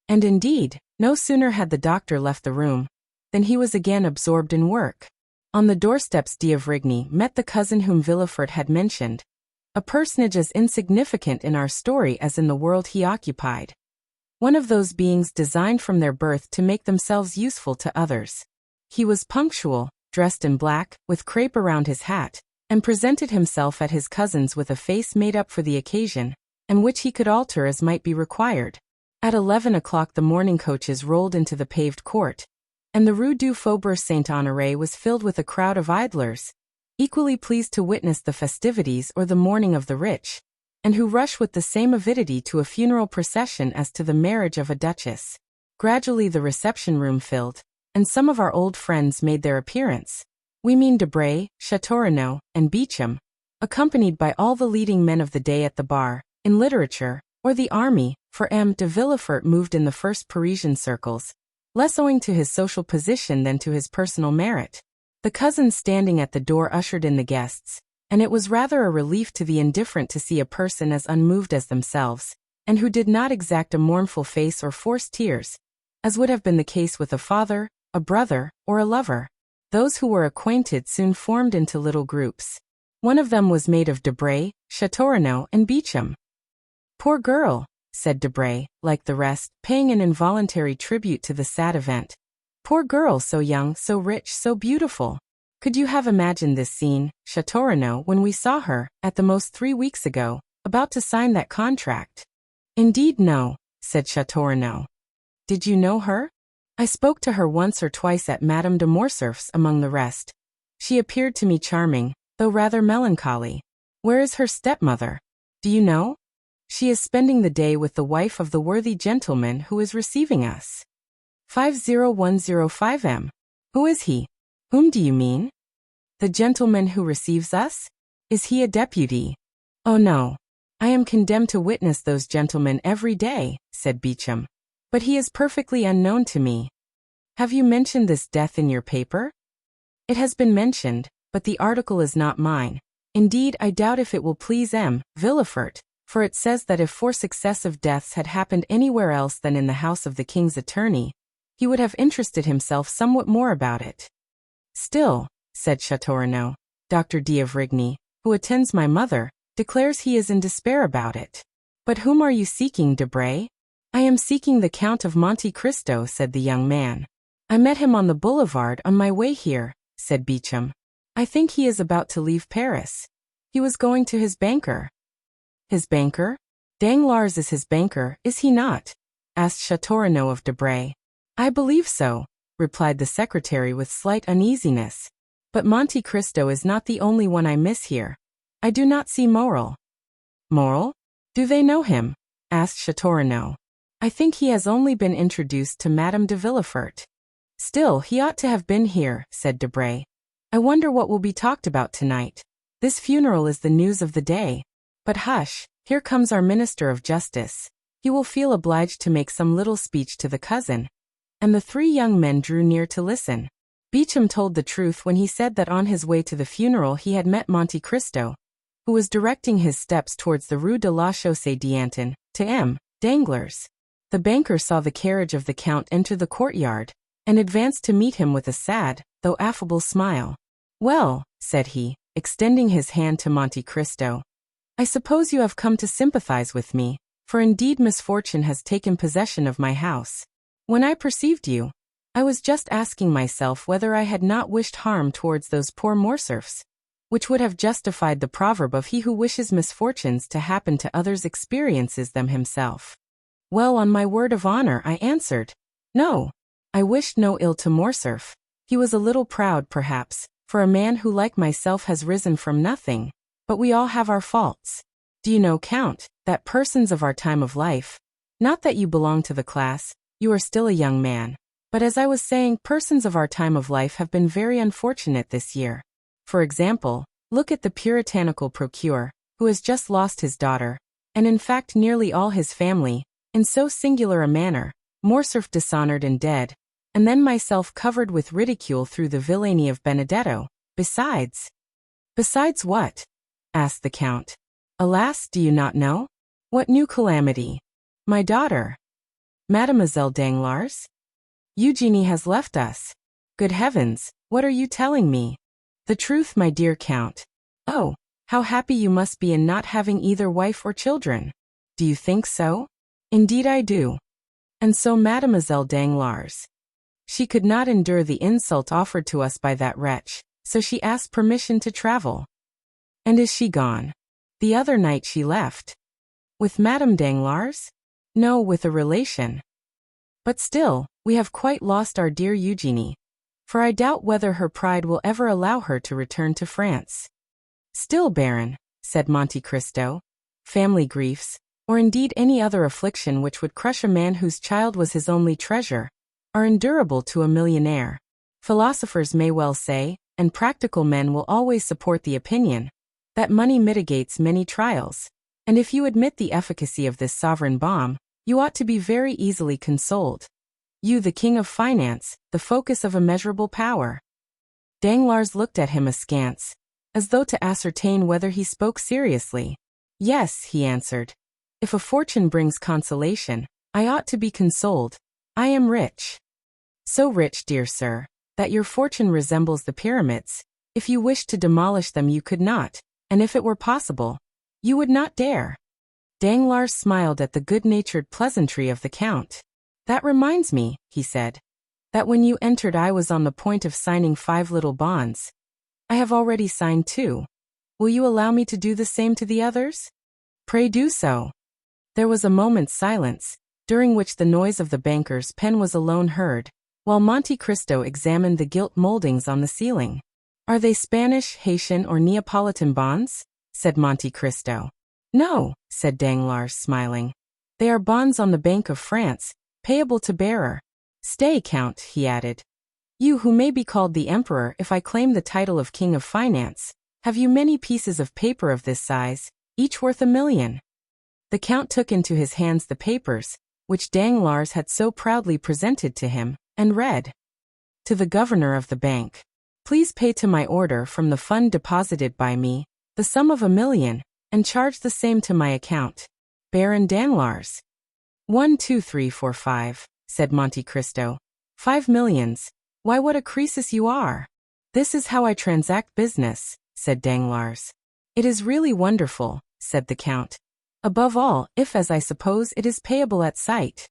And indeed, no sooner had the doctor left the room, than he was again absorbed in work. On the doorsteps D'Avrigny met the cousin whom Villefort had mentioned, a personage as insignificant in our story as in the world he occupied. One of those beings designed from their birth to make themselves useful to others. He was punctual, dressed in black, with crape around his hat, and presented himself at his cousin's with a face made up for the occasion, and which he could alter as might be required. At 11 o'clock the morning coaches rolled into the paved court, and the Rue du Faubourg Saint-Honoré was filled with a crowd of idlers, equally pleased to witness the festivities or the mourning of the rich, and who rush with the same avidity to a funeral procession as to the marriage of a duchess. Gradually the reception-room filled, and some of our old friends made their appearance. We mean Debray, Châteaurenaud, and Beauchamp, accompanied by all the leading men of the day at the bar, in literature, or the army, for M. de Villefort moved in the first Parisian circles, less owing to his social position than to his personal merit. The cousins standing at the door ushered in the guests, and it was rather a relief to the indifferent to see a person as unmoved as themselves, and who did not exact a mournful face or force tears, as would have been the case with a father, a brother, or a lover. Those who were acquainted soon formed into little groups. One of them was made of Debray, Châteaurenaud, and Beauchamp. Poor girl, said Debray, like the rest, paying an involuntary tribute to the sad event. Poor girl, so young, so rich, so beautiful. Could you have imagined this scene, Châteaurenaud, when we saw her, at the most 3 weeks ago, about to sign that contract? Indeed no, said Châteaurenaud. Did you know her? I spoke to her once or twice at Madame de Morcerf's among the rest. She appeared to me charming, though rather melancholy. Where is her stepmother? Do you know? She is spending the day with the wife of the worthy gentleman who is receiving us. 50105M. Who is he? Whom do you mean? The gentleman who receives us? Is he a deputy? Oh no. I am condemned to witness those gentlemen every day, said Beauchamp. But he is perfectly unknown to me. Have you mentioned this death in your paper? It has been mentioned, but the article is not mine. Indeed, I doubt if it will please M. Villefort, for it says that if 4 successive deaths had happened anywhere else than in the house of the king's attorney, he would have interested himself somewhat more about it. Still, said Châteaurenaud, Dr. d'Avrigny, who attends my mother, declares he is in despair about it. But whom are you seeking, Debray? I am seeking the Count of Monte Cristo, said the young man. I met him on the boulevard on my way here, said Beauchamp. I think he is about to leave Paris. He was going to his banker. His banker? Danglars is his banker, is he not? Asked Châteaurenaud of Debray. I believe so, replied the secretary with slight uneasiness. But Monte Cristo is not the only one I miss here. I do not see Morel. Morel? Do they know him? Asked Châteaurenaud. I think he has only been introduced to Madame de Villefort. Still, he ought to have been here, said Debray. I wonder what will be talked about tonight. This funeral is the news of the day. But hush, here comes our Minister of Justice. He will feel obliged to make some little speech to the cousin. And the 3 young men drew near to listen. Beauchamp told the truth when he said that on his way to the funeral he had met Monte Cristo, who was directing his steps towards the Rue de la Chaussée-d'Antin, to M. Danglars. The banker saw the carriage of the Count enter the courtyard, and advanced to meet him with a sad, though affable smile. Well, said he, extending his hand to Monte Cristo, I suppose you have come to sympathize with me, for indeed misfortune has taken possession of my house. When I perceived you, I was just asking myself whether I had not wished harm towards those poor Morcerfs, which would have justified the proverb of he who wishes misfortunes to happen to others experiences them himself. Well, on my word of honor, I answered. No, I wished no ill to Morcerf. He was a little proud, perhaps, for a man who like myself has risen from nothing, but we all have our faults. Do you know, Count, that persons of our time of life, not that you belong to the class, you are still a young man, but as I was saying, persons of our time of life have been very unfortunate this year. For example, look at the puritanical procureur, who has just lost his daughter, and in fact nearly all his family, in so singular a manner, Morcerf dishonored and dead, and then myself covered with ridicule through the villainy of Benedetto. Besides what? Asked the Count. Alas, do you not know? What new calamity? My daughter. Mademoiselle Danglars? Eugenie has left us. Good heavens, what are you telling me? The truth, my dear Count. Oh, how happy you must be in not having either wife or children. Do you think so? Indeed I do. And so Mademoiselle Danglars. She could not endure the insult offered to us by that wretch, so she asked permission to travel. And is she gone? The other night she left. With Madame Danglars? No, with a relation. But still, we have quite lost our dear Eugenie, for I doubt whether her pride will ever allow her to return to France. Still, Baron, said Monte Cristo, family griefs, or indeed any other affliction which would crush a man whose child was his only treasure, are endurable to a millionaire. Philosophers may well say, and practical men will always support the opinion, that money mitigates many trials, and if you admit the efficacy of this sovereign balm, you ought to be very easily consoled. You, the king of finance, the focus of immeasurable power. Danglars looked at him askance, as though to ascertain whether he spoke seriously. Yes, he answered. If a fortune brings consolation, I ought to be consoled. I am rich. So rich, dear sir, that your fortune resembles the pyramids. If you wished to demolish them you could not, And if it were possible, you would not dare. Danglars smiled at the good-natured pleasantry of the Count. That reminds me, he said, that when you entered I was on the point of signing 5 little bonds. I have already signed 2. Will you allow me to do the same to the others? Pray do so. There was a moment's silence, during which the noise of the banker's pen was alone heard, while Monte Cristo examined the gilt moldings on the ceiling. Are they Spanish, Haitian, or Neapolitan bonds? Said Monte Cristo. No, said Danglars, smiling. They are bonds on the Bank of France, payable to bearer. Stay, Count, he added. You who may be called the Emperor if I claim the title of King of Finance, have you many pieces of paper of this size, each worth 1,000,000? The Count took into his hands the papers, which Danglars had so proudly presented to him, and read. To the Governor of the Bank. Please pay to my order from the fund deposited by me, the sum of 1,000,000, and charge the same to my account. Baron Danglars. 1, 2, 3, 4, 5, said Monte Cristo. 5 millions. Why, what a Croesus you are! This is how I transact business, said Danglars. It is really wonderful, said the Count. Above all, if, as I suppose, it is payable at sight.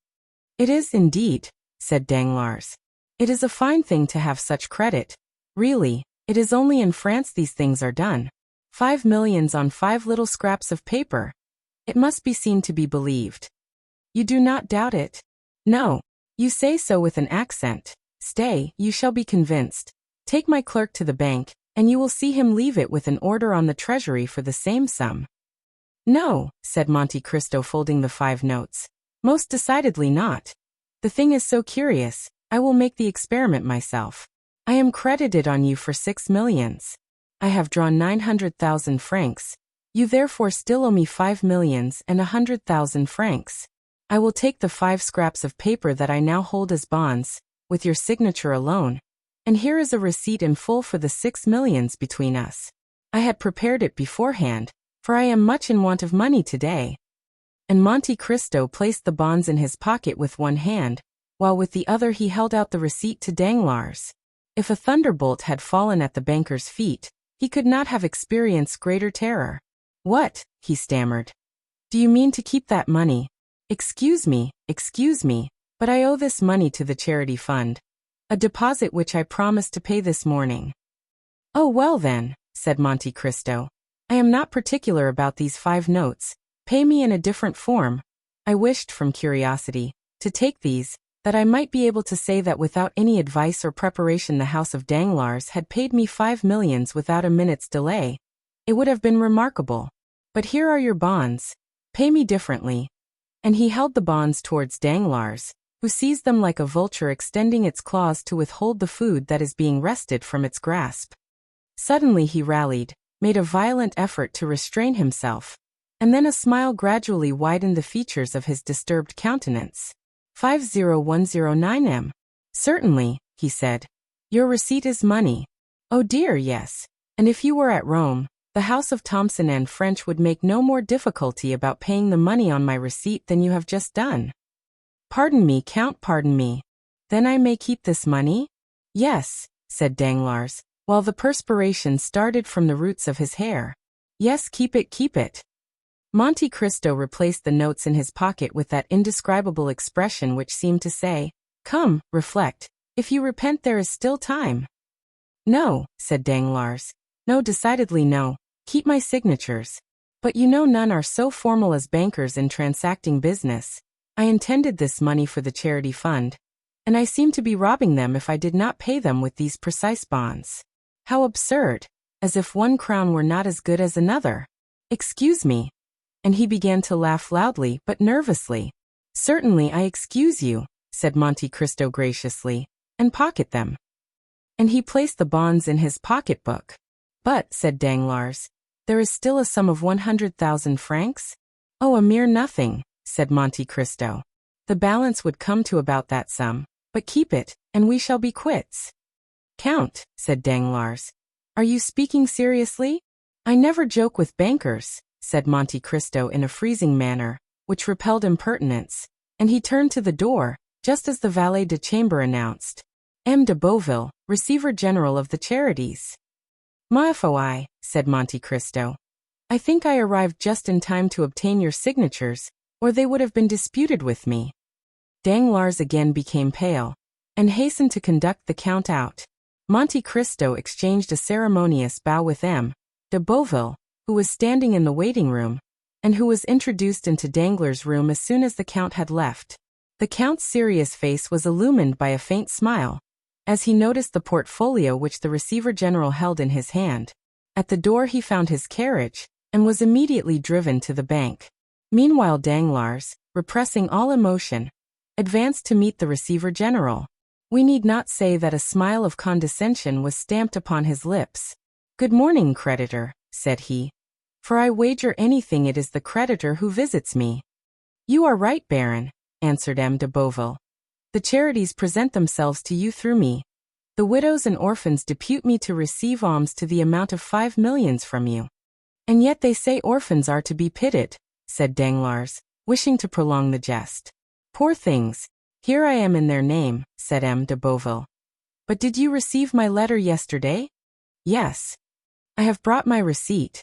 It is indeed, said Danglars. It is a fine thing to have such credit. Really, it is only in France these things are done. 5 millions on 5 little scraps of paper. It must be seen to be believed. You do not doubt it? No. You say so with an accent. Stay, you shall be convinced. Take my clerk to the bank, and you will see him leave it with an order on the treasury for the same sum. No, said Monte Cristo, folding the 5 notes. Most decidedly not. The thing is so curious, I will make the experiment myself. I am credited on you for 6 millions. I have drawn 900,000 francs. You therefore still owe me 5 millions and 100,000 francs. I will take the 5 scraps of paper that I now hold as bonds, with your signature alone, and here is a receipt in full for the 6 millions between us. I had prepared it beforehand, for I am much in want of money today. And Monte Cristo placed the bonds in his pocket with one hand, while with the other he held out the receipt to Danglars. If a thunderbolt had fallen at the banker's feet, he could not have experienced greater terror. What? He stammered. Do you mean to keep that money? Excuse me, but I owe this money to the charity fund. A deposit which I promised to pay this morning. Oh well then, said Monte Cristo. I am not particular about these 5 notes. Pay me in a different form. I wished, from curiosity, to take these, that I might be able to say that without any advice or preparation the house of Danglars had paid me 5 millions without a minute's delay. It would have been remarkable. But here are your bonds. Pay me differently. And he held the bonds towards Danglars, who seized them like a vulture extending its claws to withhold the food that is being wrested from its grasp. Suddenly he rallied, made a violent effort to restrain himself, and then a smile gradually widened the features of his disturbed countenance. 50109M. Certainly, he said. Your receipt is money. Oh dear, yes. And if you were at Rome, the house of Thomson and French would make no more difficulty about paying the money on my receipt than you have just done. Pardon me, Count, pardon me. Then I may keep this money? Yes, said Danglars, while the perspiration started from the roots of his hair. Yes, keep it, keep it. Monte Cristo replaced the notes in his pocket with that indescribable expression which seemed to say, Come, reflect. If you repent there is still time. No, said Danglars. No, decidedly no. Keep my signatures. But you know none are so formal as bankers in transacting business. I intended this money for the charity fund, and I seem to be robbing them if I did not pay them with these precise bonds. How absurd! As if one crown were not as good as another. Excuse me. And he began to laugh loudly but nervously. Certainly I excuse you, said Monte Cristo graciously, and pocket them. And he placed the bonds in his pocketbook. But, said Danglars, there is still a sum of 100,000 francs? Oh, a mere nothing, said Monte Cristo. The balance would come to about that sum, but keep it, and we shall be quits. Count, said Danglars, are you speaking seriously? I never joke with bankers, said Monte Cristo in a freezing manner, which repelled impertinence, and he turned to the door, just as the valet de chambre announced, M. de Beauville, Receiver General of the Charities. Ma foi, said Monte Cristo, I think I arrived just in time to obtain your signatures, or they would have been disputed with me." Danglars again became pale, and hastened to conduct the Count out. Monte Cristo exchanged a ceremonious bow with M. de Beauville, who was standing in the waiting room, and who was introduced into Danglars' room as soon as the Count had left. The Count's serious face was illumined by a faint smile, as he noticed the portfolio which the Receiver General held in his hand. At the door he found his carriage, and was immediately driven to the bank. Meanwhile Danglars, repressing all emotion, advanced to meet the Receiver General. We need not say that a smile of condescension was stamped upon his lips. "Good morning, creditor," said he. "For I wager anything it is the creditor who visits me." "You are right, Baron," answered M. de Beauville. "The charities present themselves to you through me. The widows and orphans depute me to receive alms to the amount of 5 millions from you." "And yet they say orphans are to be pitied," said Danglars, wishing to prolong the jest. "Poor things! Here I am in their name," said M. de Beauville. "But did you receive my letter yesterday?" "Yes. I have brought my receipt.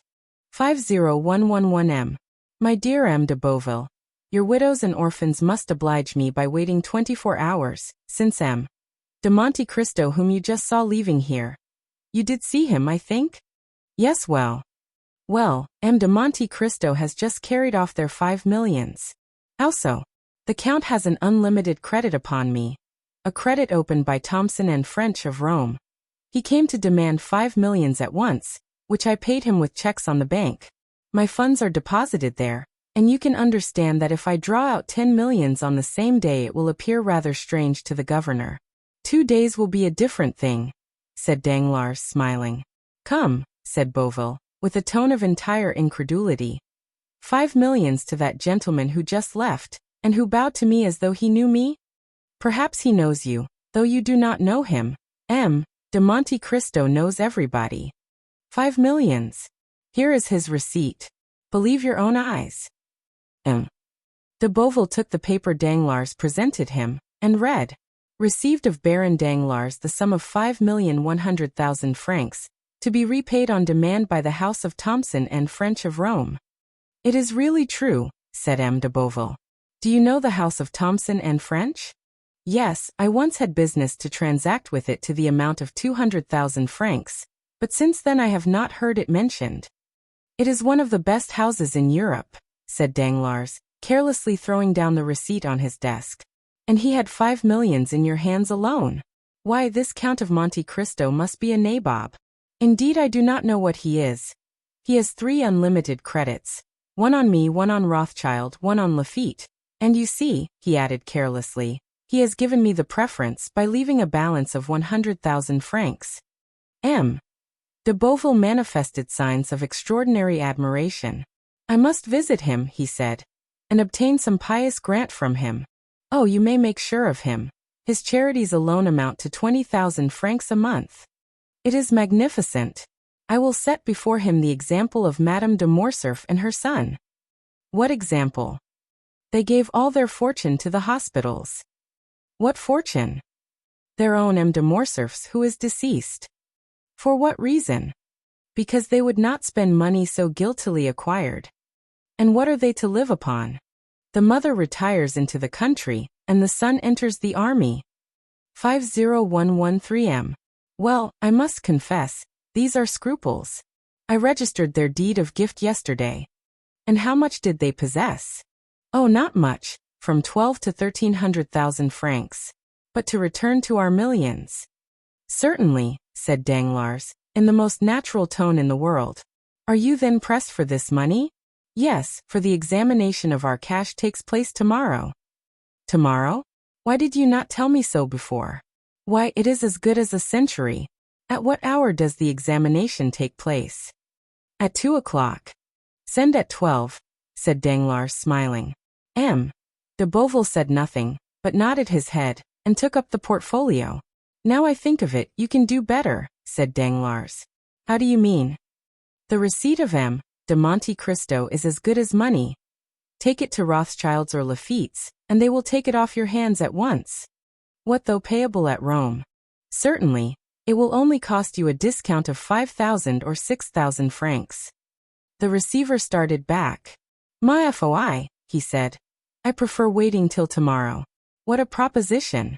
50111 M. My dear M. de Beauville, your widows and orphans must oblige me by waiting 24 hours, since M. de Monte Cristo, whom you just saw leaving here. You did see him, I think?" "Yes, well, M. de Monte Cristo has just carried off their 5 millions. How so?" "The Count has an unlimited credit upon me, a credit opened by Thomson and French of Rome. He came to demand 5 millions at once, which I paid him with checks on the bank. My funds are deposited there, and you can understand that if I draw out 10 millions on the same day it will appear rather strange to the governor." "2 days will be a different thing," said Danglars, smiling. "Come," said Beauville, with a tone of entire incredulity. 5 millions to that gentleman who just left, and who bowed to me as though he knew me? Perhaps he knows you, though you do not know him. M. de Monte Cristo knows everybody. 5 millions. Here is his receipt. Believe your own eyes." M. de Beauville took the paper Danglars presented him, and read, "Received of Baron Danglars the sum of 5,100,000 francs, to be repaid on demand by the House of Thomson and French of Rome." "It is really true," said M. de Beauville. "Do you know the House of Thomson and French?" "Yes, I once had business to transact with it to the amount of 200,000 francs, but since then I have not heard it mentioned." "It is one of the best houses in Europe," said Danglars, carelessly throwing down the receipt on his desk. "And he had 5 millions in your hands alone. Why, this Count of Monte Cristo must be a nabob. Indeed, I do not know what he is. He has 3 unlimited credits, one on me, one on Rothschild, one on Lafitte. And you see," he added carelessly, "he has given me the preference by leaving a balance of 100,000 francs. M. de Beauville manifested signs of extraordinary admiration. "I must visit him," he said, "and obtain some pious grant from him." "Oh, you may make sure of him. His charities alone amount to 20,000 francs a month. It is magnificent. I will set before him the example of Madame de Morcerf and her son." "What example?" "They gave all their fortune to the hospitals." "What fortune?" "Their own, M. de Morcerf's, who is deceased." "For what reason?" "Because they would not spend money so guiltily acquired." "And what are they to live upon?" "The mother retires into the country, and the son enters the army." 50113 M. Well, I must confess, these are scruples. I registered their deed of gift yesterday. And how much did they possess? Oh, not much, from 12 to 1,300,000 francs. But to return to our millions. Certainly, said Danglars, in the most natural tone in the world. Are you then pressed for this money? Yes, for the examination of our cash takes place tomorrow. Tomorrow? Why did you not tell me so before? Why, it is as good as a century. At what hour does the examination take place? At 2 o'clock. Send at 12, said Danglars, smiling. M. de Beauville said nothing, but nodded his head, and took up the portfolio. Now I think of it, you can do better, said Danglars. How do you mean? The receipt of M. de Monte Cristo is as good as money. Take it to Rothschild's or Lafitte's, and they will take it off your hands at once. What though payable at Rome? Certainly, it will only cost you a discount of 5,000 or 6,000 francs. The receiver started back. "My FOI," he said. "I prefer waiting till tomorrow. What a proposition."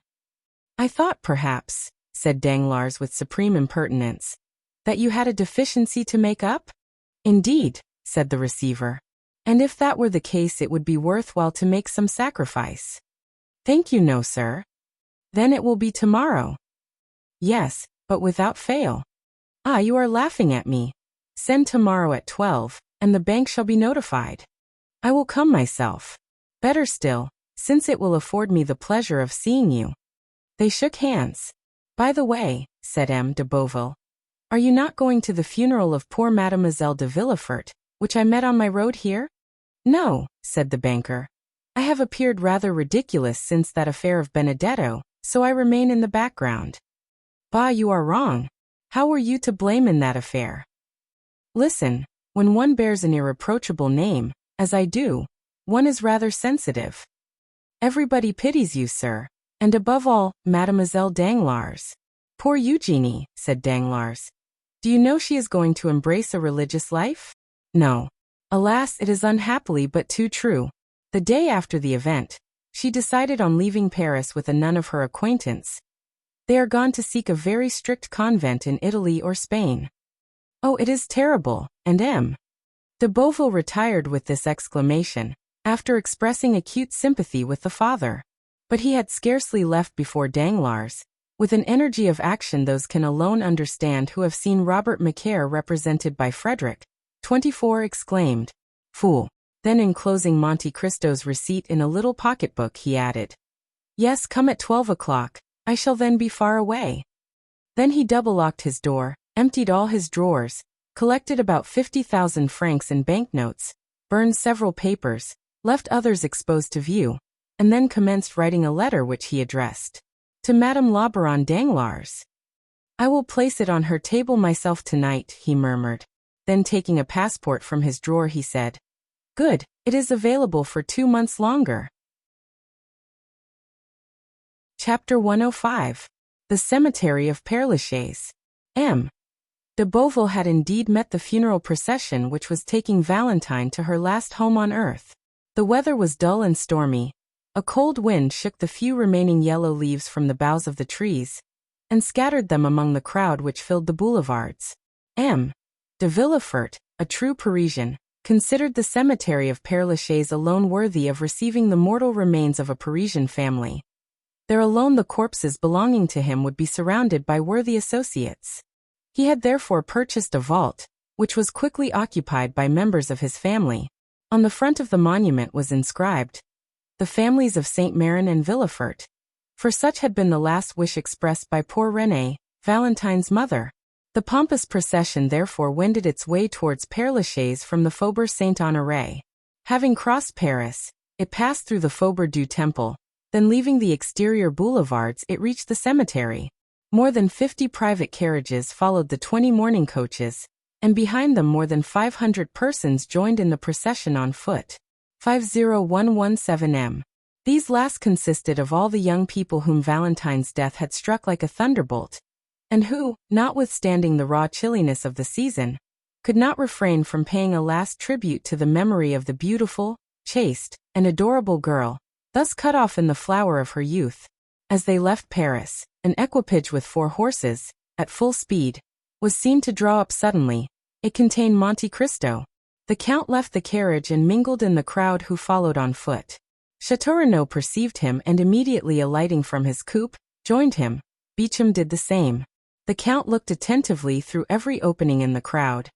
"I thought perhaps," said Danglars with supreme impertinence, "that you had a deficiency to make up?" "Indeed," said the receiver. "And if that were the case it would be worthwhile to make some sacrifice." "Thank you, no, sir." "Then it will be tomorrow." "Yes, but without fail." "Ah, you are laughing at me. Send tomorrow at 12, and the bank shall be notified." "I will come myself." "Better still, since it will afford me the pleasure of seeing you." They shook hands. "By the way," said M. de Beauville, "are you not going to the funeral of poor Mademoiselle de Villefort, which I met on my road here?" "No," said the banker. "I have appeared rather ridiculous since that affair of Benedetto, so I remain in the background." "Bah, you are wrong. How were you to blame in that affair?" "Listen, when one bears an irreproachable name, as I do, one is rather sensitive. Everybody pities you, sir, and above all, Mademoiselle Danglars." "Poor Eugenie," said Danglars. "Do you know she is going to embrace a religious life?" "No. Alas, it is unhappily but too true. The day after the event, she decided on leaving Paris with a nun of her acquaintance. They are gone to seek a very strict convent in Italy or Spain." "Oh, it is terrible," and M. de Beauville retired with this exclamation, after expressing acute sympathy with the father. But he had scarcely left before Danglars, with an energy of action those can alone understand who have seen Robert Macaire represented by Frederick, 24, exclaimed, "Fool!" Then enclosing Monte Cristo's receipt in a little pocketbook, he added, "Yes, come at 12 o'clock, I shall then be far away." Then he double-locked his door, emptied all his drawers, collected about 50,000 francs in banknotes, burned several papers, left others exposed to view, and then commenced writing a letter which he addressed to Madame la Baronne Danglars. "I will place it on her table myself tonight," he murmured. Then taking a passport from his drawer he said, "Good, it is available for 2 months longer." Chapter 105. The Cemetery of Père Lachaise. M. de Beauville had indeed met the funeral procession which was taking Valentine to her last home on earth. The weather was dull and stormy. A cold wind shook the few remaining yellow leaves from the boughs of the trees, and scattered them among the crowd which filled the boulevards. M. de Villefort, a true Parisian, considered the cemetery of Père Lachaise alone worthy of receiving the mortal remains of a Parisian family. There alone the corpses belonging to him would be surrounded by worthy associates. He had therefore purchased a vault, which was quickly occupied by members of his family. On the front of the monument was inscribed, "The families of Saint Marin and Villefort," for such had been the last wish expressed by poor Renée, Valentine's mother. The pompous procession therefore wended its way towards Père Lachaise from the Faubourg Saint-Honoré. Having crossed Paris, it passed through the Faubourg du Temple, then leaving the exterior boulevards it reached the cemetery. More than 50 private carriages followed the 20 mourning coaches, and behind them more than 500 persons joined in the procession on foot. 50117 M. These last consisted of all the young people whom Valentine's death had struck like a thunderbolt, and who, notwithstanding the raw chilliness of the season, could not refrain from paying a last tribute to the memory of the beautiful, chaste, and adorable girl, thus cut off in the flower of her youth. As they left Paris, an equipage with 4 horses, at full speed, was seen to draw up suddenly. It contained Monte Cristo. The Count left the carriage and mingled in the crowd who followed on foot. Château Renaud perceived him and immediately alighting from his coupe, joined him. Beauchamp did the same. The Count looked attentively through every opening in the crowd.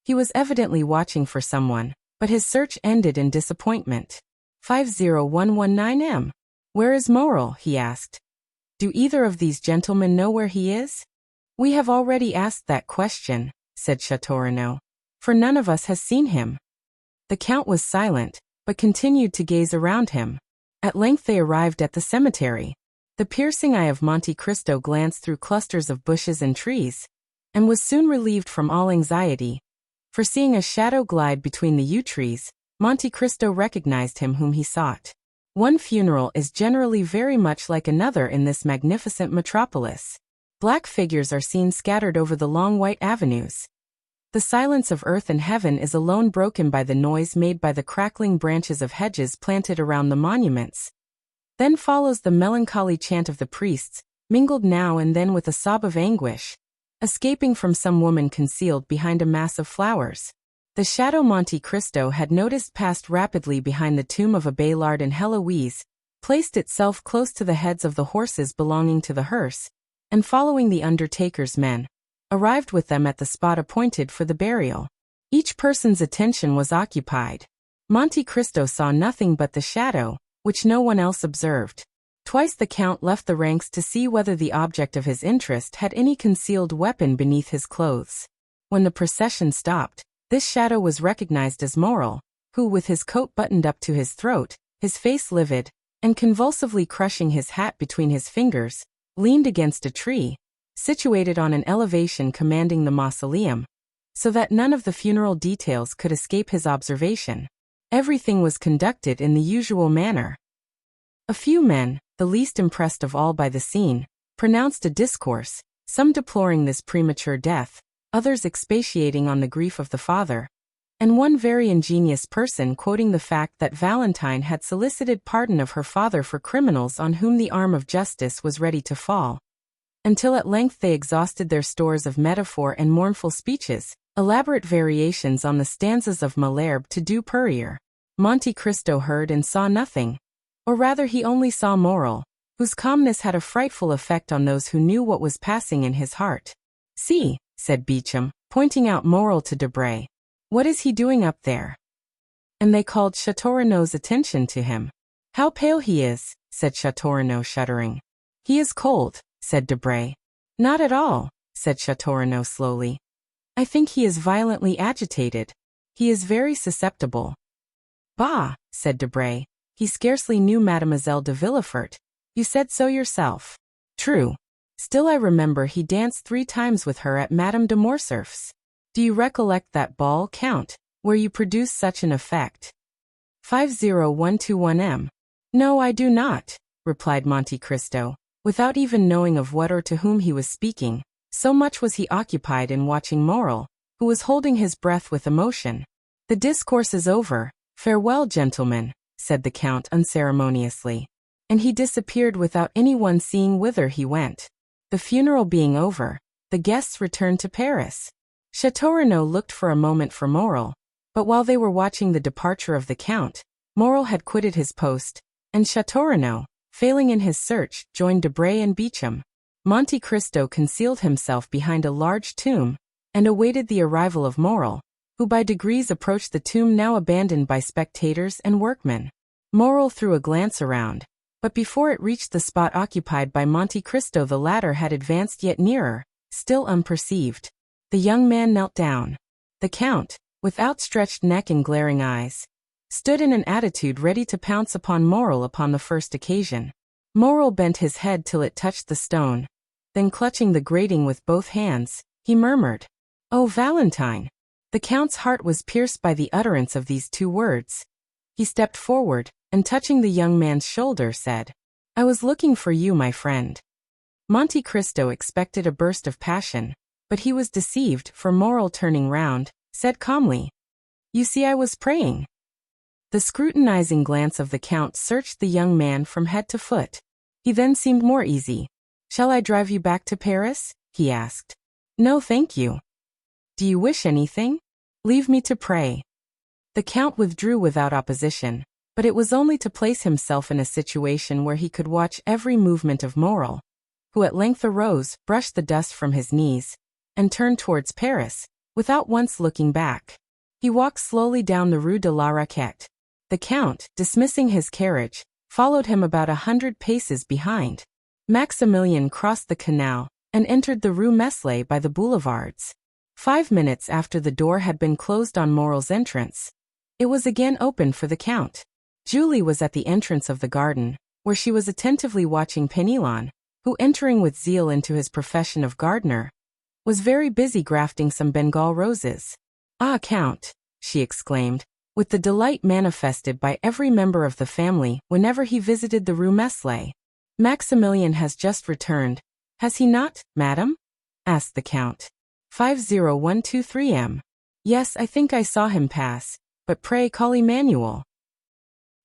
He was evidently watching for someone, but his search ended in disappointment. 50119 M. "Where is Morel?" he asked. "Do either of these gentlemen know where he is?" "We have already asked that question," said Château Renaud, "for none of us has seen him." The Count was silent, but continued to gaze around him. At length they arrived at the cemetery. The piercing eye of Monte Cristo glanced through clusters of bushes and trees, and was soon relieved from all anxiety, for seeing a shadow glide between the yew trees, Monte Cristo recognized him whom he sought. One funeral is generally very much like another in this magnificent metropolis. Black figures are seen scattered over the long white avenues. The silence of earth and heaven is alone broken by the noise made by the crackling branches of hedges planted around the monuments. Then follows the melancholy chant of the priests, mingled now and then with a sob of anguish, escaping from some woman concealed behind a mass of flowers. The shadow Monte Cristo had noticed passed rapidly behind the tomb of Abélard and Héloïse, placed itself close to the heads of the horses belonging to the hearse, and following the undertaker's men, arrived with them at the spot appointed for the burial. Each person's attention was occupied. Monte Cristo saw nothing but the shadow, which no one else observed. Twice the Count left the ranks to see whether the object of his interest had any concealed weapon beneath his clothes. When the procession stopped, this shadow was recognized as Morrel, who, with his coat buttoned up to his throat, his face livid, and convulsively crushing his hat between his fingers, leaned against a tree, situated on an elevation commanding the mausoleum, so that none of the funeral details could escape his observation. Everything was conducted in the usual manner. A few men, the least impressed of all by the scene, pronounced a discourse, some deploring this premature death, others expatiating on the grief of the father, and one very ingenious person quoting the fact that Valentine had solicited pardon of her father for criminals on whom the arm of justice was ready to fall, until at length they exhausted their stores of metaphor and mournful speeches, elaborate variations on the stanzas of Malherbe to Du Perrier. Monte Cristo heard and saw nothing, or rather he only saw Morrel, whose calmness had a frightful effect on those who knew what was passing in his heart. "See," said Beauchamp, pointing out Morrel to Debray. "What is he doing up there?" And they called Châteaurenaud's attention to him. "How pale he is," said Châteaurenaud, shuddering. "He is cold," said Debray. "Not at all," said Châteaurenaud slowly. "I think he is violently agitated. He is very susceptible." "Bah," said Debray. "He scarcely knew Mademoiselle de Villefort. You said so yourself." "True. Still I remember he danced 3 times with her at Madame de Morcerf's. Do you recollect that ball, Count, where you produced such an effect?" 50121M. "No, I do not," replied Monte Cristo, without even knowing of what or to whom he was speaking, so much was he occupied in watching Morrel, who was holding his breath with emotion. "The discourse is over. Farewell, gentlemen," said the Count unceremoniously. And he disappeared without anyone seeing whither he went. The funeral being over, the guests returned to Paris. Châteaurenaud looked for a moment for Morrel, but while they were watching the departure of the Count, Morrel had quitted his post, and Châteaurenaud, failing in his search, joined Debray and Beauchamp. Monte Cristo concealed himself behind a large tomb, and awaited the arrival of Morrel, who by degrees approached the tomb now abandoned by spectators and workmen. Morrel threw a glance around, but before it reached the spot occupied by Monte Cristo the latter had advanced yet nearer, still unperceived. The young man knelt down. The Count, with outstretched neck and glaring eyes, stood in an attitude ready to pounce upon Morrel upon the first occasion. Morrel bent his head till it touched the stone, then clutching the grating with both hands, he murmured, "Oh, Valentine!" The Count's heart was pierced by the utterance of these 2 words. He stepped forward, and touching the young man's shoulder said, "I was looking for you, my friend." Monte Cristo expected a burst of passion, but he was deceived, for Morrel, turning round, said calmly, "You see, I was praying." The scrutinizing glance of the Count searched the young man from head to foot. He then seemed more easy. "Shall I drive you back to Paris?" he asked. "No, thank you." "Do you wish anything?" "Leave me to pray." The Count withdrew without opposition, but it was only to place himself in a situation where he could watch every movement of Morrel, who at length arose, brushed the dust from his knees, and turned towards Paris, without once looking back. He walked slowly down the Rue de la Raquette. The Count, dismissing his carriage, followed him about 100 paces behind. Maximilian crossed the canal, and entered the Rue Meslay by the boulevards. 5 minutes after the door had been closed on Morrel's entrance, it was again opened for the Count. Julie was at the entrance of the garden, where she was attentively watching Penelon, who, entering with zeal into his profession of gardener, was very busy grafting some Bengal roses. "Ah, Count," she exclaimed, with the delight manifested by every member of the family whenever he visited the Rue Meslay. "Maximilian has just returned, has he not, madam?" asked the Count. 50123M. Yes, I think I saw him pass, but pray call Emmanuel.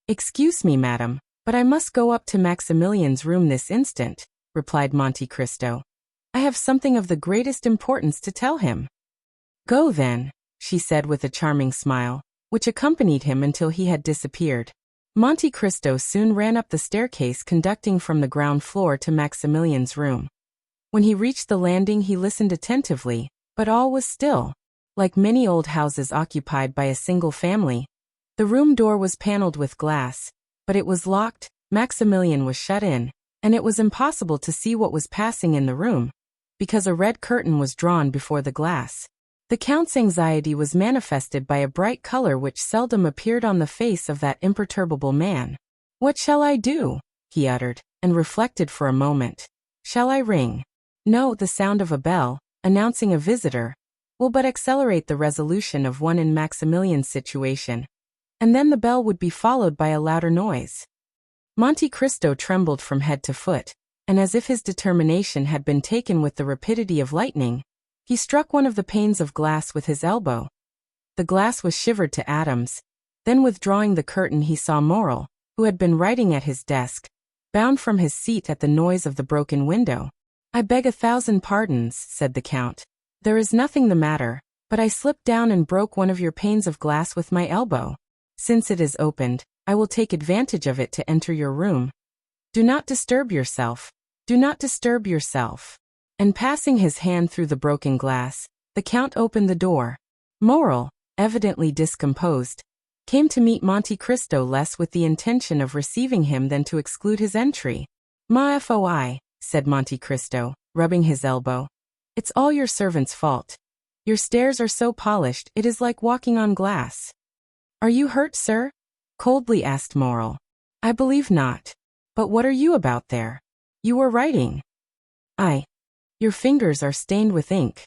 Excuse me, madam, but I must go up to Maximilian's room this instant, replied Monte Cristo. I have something of the greatest importance to tell him. Go then, she said with a charming smile, which accompanied him until he had disappeared. Monte Cristo soon ran up the staircase conducting from the ground floor to Maximilian's room. When he reached the landing he listened attentively, but all was still. Like many old houses occupied by a single family, the room door was paneled with glass, but it was locked. Maximilian was shut in, and it was impossible to see what was passing in the room, because a red curtain was drawn before the glass. The Count's anxiety was manifested by a bright color which seldom appeared on the face of that imperturbable man. What shall I do? He uttered, and reflected for a moment. Shall I ring? No, the sound of a bell, announcing a visitor, will but accelerate the resolution of one in Maximilian's situation, and then the bell would be followed by a louder noise. Monte Cristo trembled from head to foot, and as if his determination had been taken with the rapidity of lightning, he struck one of the panes of glass with his elbow. The glass was shivered to atoms. Then withdrawing the curtain he saw Morrel, who had been writing at his desk, bound from his seat at the noise of the broken window. I beg 1,000 pardons, said the Count. There is nothing the matter, but I slipped down and broke one of your panes of glass with my elbow. Since it is opened, I will take advantage of it to enter your room. Do not disturb yourself. Do not disturb yourself. And passing his hand through the broken glass, the Count opened the door. Morrel, evidently discomposed, came to meet Monte Cristo less with the intention of receiving him than to exclude his entry. Ma foi, said Monte Cristo, rubbing his elbow. It's all your servant's fault. Your stairs are so polished it is like walking on glass. Are you hurt, sir? Coldly asked Morrel. I believe not. But what are you about there? You were writing. Your fingers are stained with ink.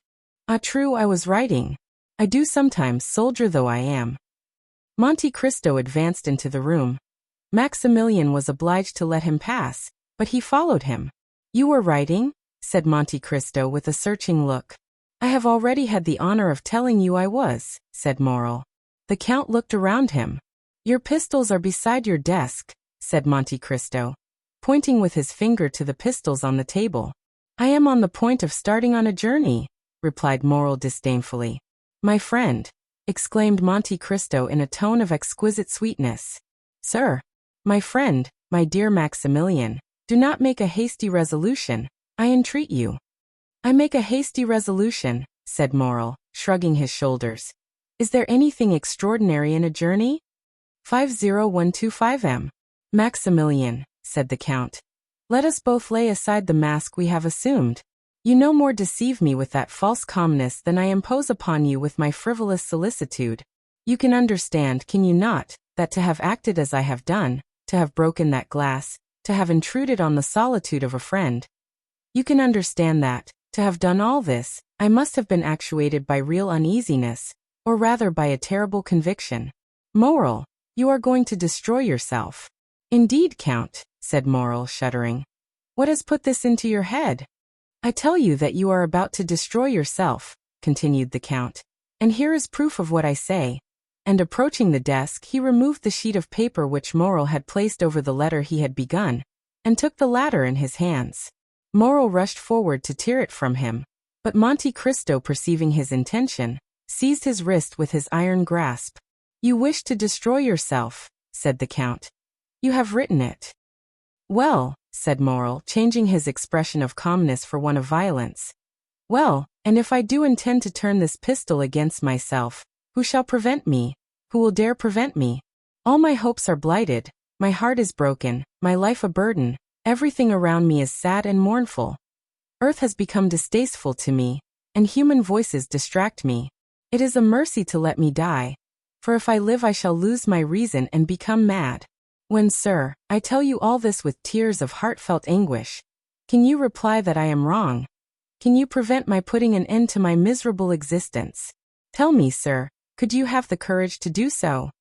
Ah, true, I was writing. I do sometimes, soldier though I am. Monte Cristo advanced into the room. Maximilian was obliged to let him pass, but he followed him. You were writing? Said Monte Cristo with a searching look. I have already had the honor of telling you I was, said Morrel. The Count looked around him. Your pistols are beside your desk, said Monte Cristo, pointing with his finger to the pistols on the table. I am on the point of starting on a journey, replied Morrel disdainfully. My friend, exclaimed Monte Cristo in a tone of exquisite sweetness. Sir, my friend, my dear Maximilian, do not make a hasty resolution, I entreat you. I make a hasty resolution, said Morrel, shrugging his shoulders. Is there anything extraordinary in a journey? 50125 Maximilian, said the Count. Let us both lay aside the mask we have assumed. You no more deceive me with that false calmness than I impose upon you with my frivolous solicitude. You can understand, can you not, that to have acted as I have done, to have broken that glass, to have intruded on the solitude of a friend, you can understand that, to have done all this, I must have been actuated by real uneasiness, or rather by a terrible conviction. Morrel, you are going to destroy yourself. Indeed, Count, said Morrel, shuddering. What has put this into your head? I tell you that you are about to destroy yourself, continued the Count, and here is proof of what I say. And approaching the desk he removed the sheet of paper which Morrel had placed over the letter he had begun, and took the latter in his hands. Morrel rushed forward to tear it from him, but Monte Cristo, perceiving his intention, seized his wrist with his iron grasp. You wish to destroy yourself, said the Count. You have written it. Well, said Morrel, changing his expression of calmness for one of violence. Well, and if I do intend to turn this pistol against myself, who shall prevent me? Who will dare prevent me? All my hopes are blighted, my heart is broken, my life a burden, everything around me is sad and mournful. Earth has become distasteful to me, and human voices distract me. It is a mercy to let me die, for if I live I shall lose my reason and become mad. When, sir, I tell you all this with tears of heartfelt anguish, can you reply that I am wrong? Can you prevent my putting an end to my miserable existence? Tell me, sir, could you have the courage to do so?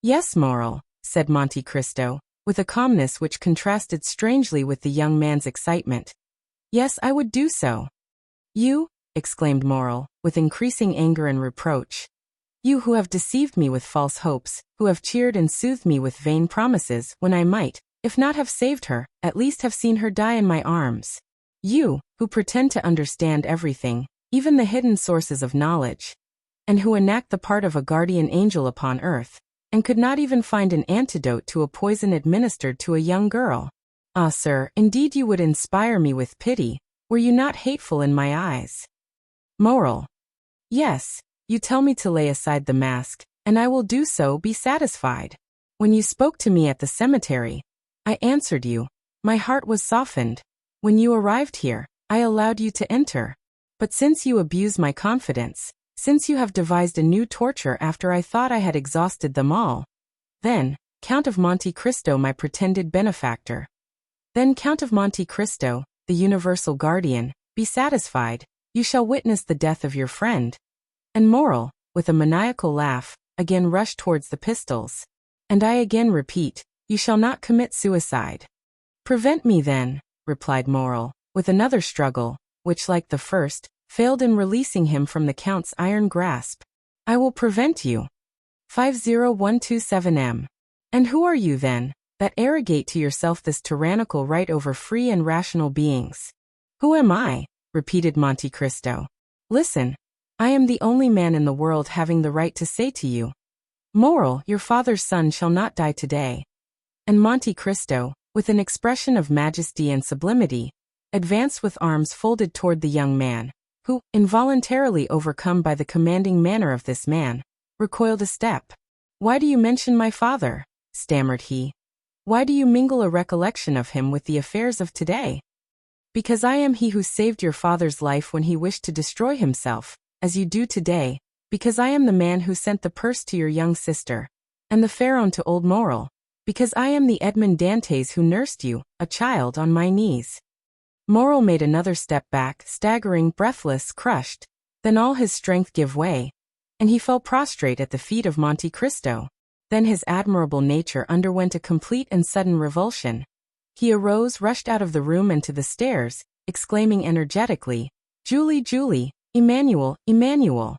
Yes, Morrel, said Monte Cristo, with a calmness which contrasted strangely with the young man's excitement. Yes, I would do so. You? Exclaimed Morrel, with increasing anger and reproach. You who have deceived me with false hopes, who have cheered and soothed me with vain promises, when I might, if not have saved her, at least have seen her die in my arms. You, who pretend to understand everything, even the hidden sources of knowledge, and who enact the part of a guardian angel upon earth, and could not even find an antidote to a poison administered to a young girl. Ah, sir, indeed you would inspire me with pity, were you not hateful in my eyes. Moral. Yes, you tell me to lay aside the mask, and I will do so, be satisfied. When you spoke to me at the cemetery, I answered you. My heart was softened. When you arrived here, I allowed you to enter. But since you abuse my confidence, since you have devised a new torture after I thought I had exhausted them all, then, Count of Monte Cristo, my pretended benefactor. Then, Count of Monte Cristo, the universal guardian, be satisfied, you shall witness the death of your friend. And Moral, with a maniacal laugh, again rushed towards the pistols. And I again repeat, you shall not commit suicide. Prevent me then, replied Moral, with another struggle, which, like the first, failed in releasing him from the Count's iron grasp. I will prevent you. 50127M. And who are you then, that arrogate to yourself this tyrannical right over free and rational beings? Who am I? Repeated Monte Cristo. Listen, I am the only man in the world having the right to say to you, Moral, your father's son shall not die today. And Monte Cristo, with an expression of majesty and sublimity, advanced with arms folded toward the young man, who, involuntarily overcome by the commanding manner of this man, recoiled a step. Why do you mention my father? Stammered he. Why do you mingle a recollection of him with the affairs of today? Because I am he who saved your father's life when he wished to destroy himself, as you do today, because I am the man who sent the purse to your young sister, and the pharaoh to old Moral, because I am the Edmond Dantès who nursed you, a child, on my knees. Moral made another step back, staggering, breathless, crushed, then all his strength gave way, and he fell prostrate at the feet of Monte Cristo. Then his admirable nature underwent a complete and sudden revulsion. He arose, rushed out of the room and to the stairs, exclaiming energetically, Julie, Julie, Emmanuel, Emmanuel.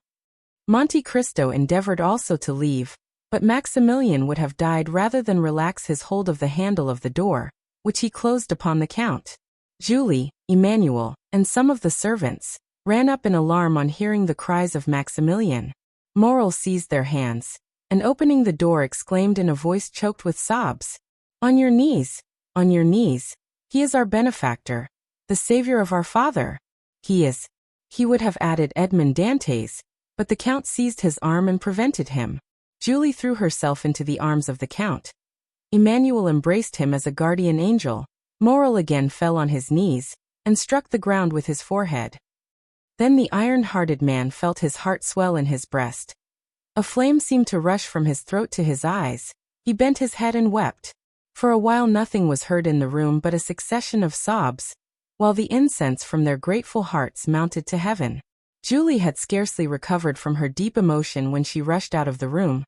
Monte Cristo endeavored also to leave, but Maximilian would have died rather than relax his hold of the handle of the door, which he closed upon the Count. Julie, Emmanuel, and some of the servants ran up in alarm on hearing the cries of Maximilian. Moral seized their hands, and opening the door exclaimed in a voice choked with sobs, On your knees, on your knees. He is our benefactor, the savior of our father. He is. He would have added Edmond Dantès, but the Count seized his arm and prevented him. Julie threw herself into the arms of the Count. Emmanuel embraced him as a guardian angel. Moral again fell on his knees, and struck the ground with his forehead. Then the iron-hearted man felt his heart swell in his breast. A flame seemed to rush from his throat to his eyes. He bent his head and wept. For a while nothing was heard in the room but a succession of sobs, while the incense from their grateful hearts mounted to heaven. Julie had scarcely recovered from her deep emotion when she rushed out of the room,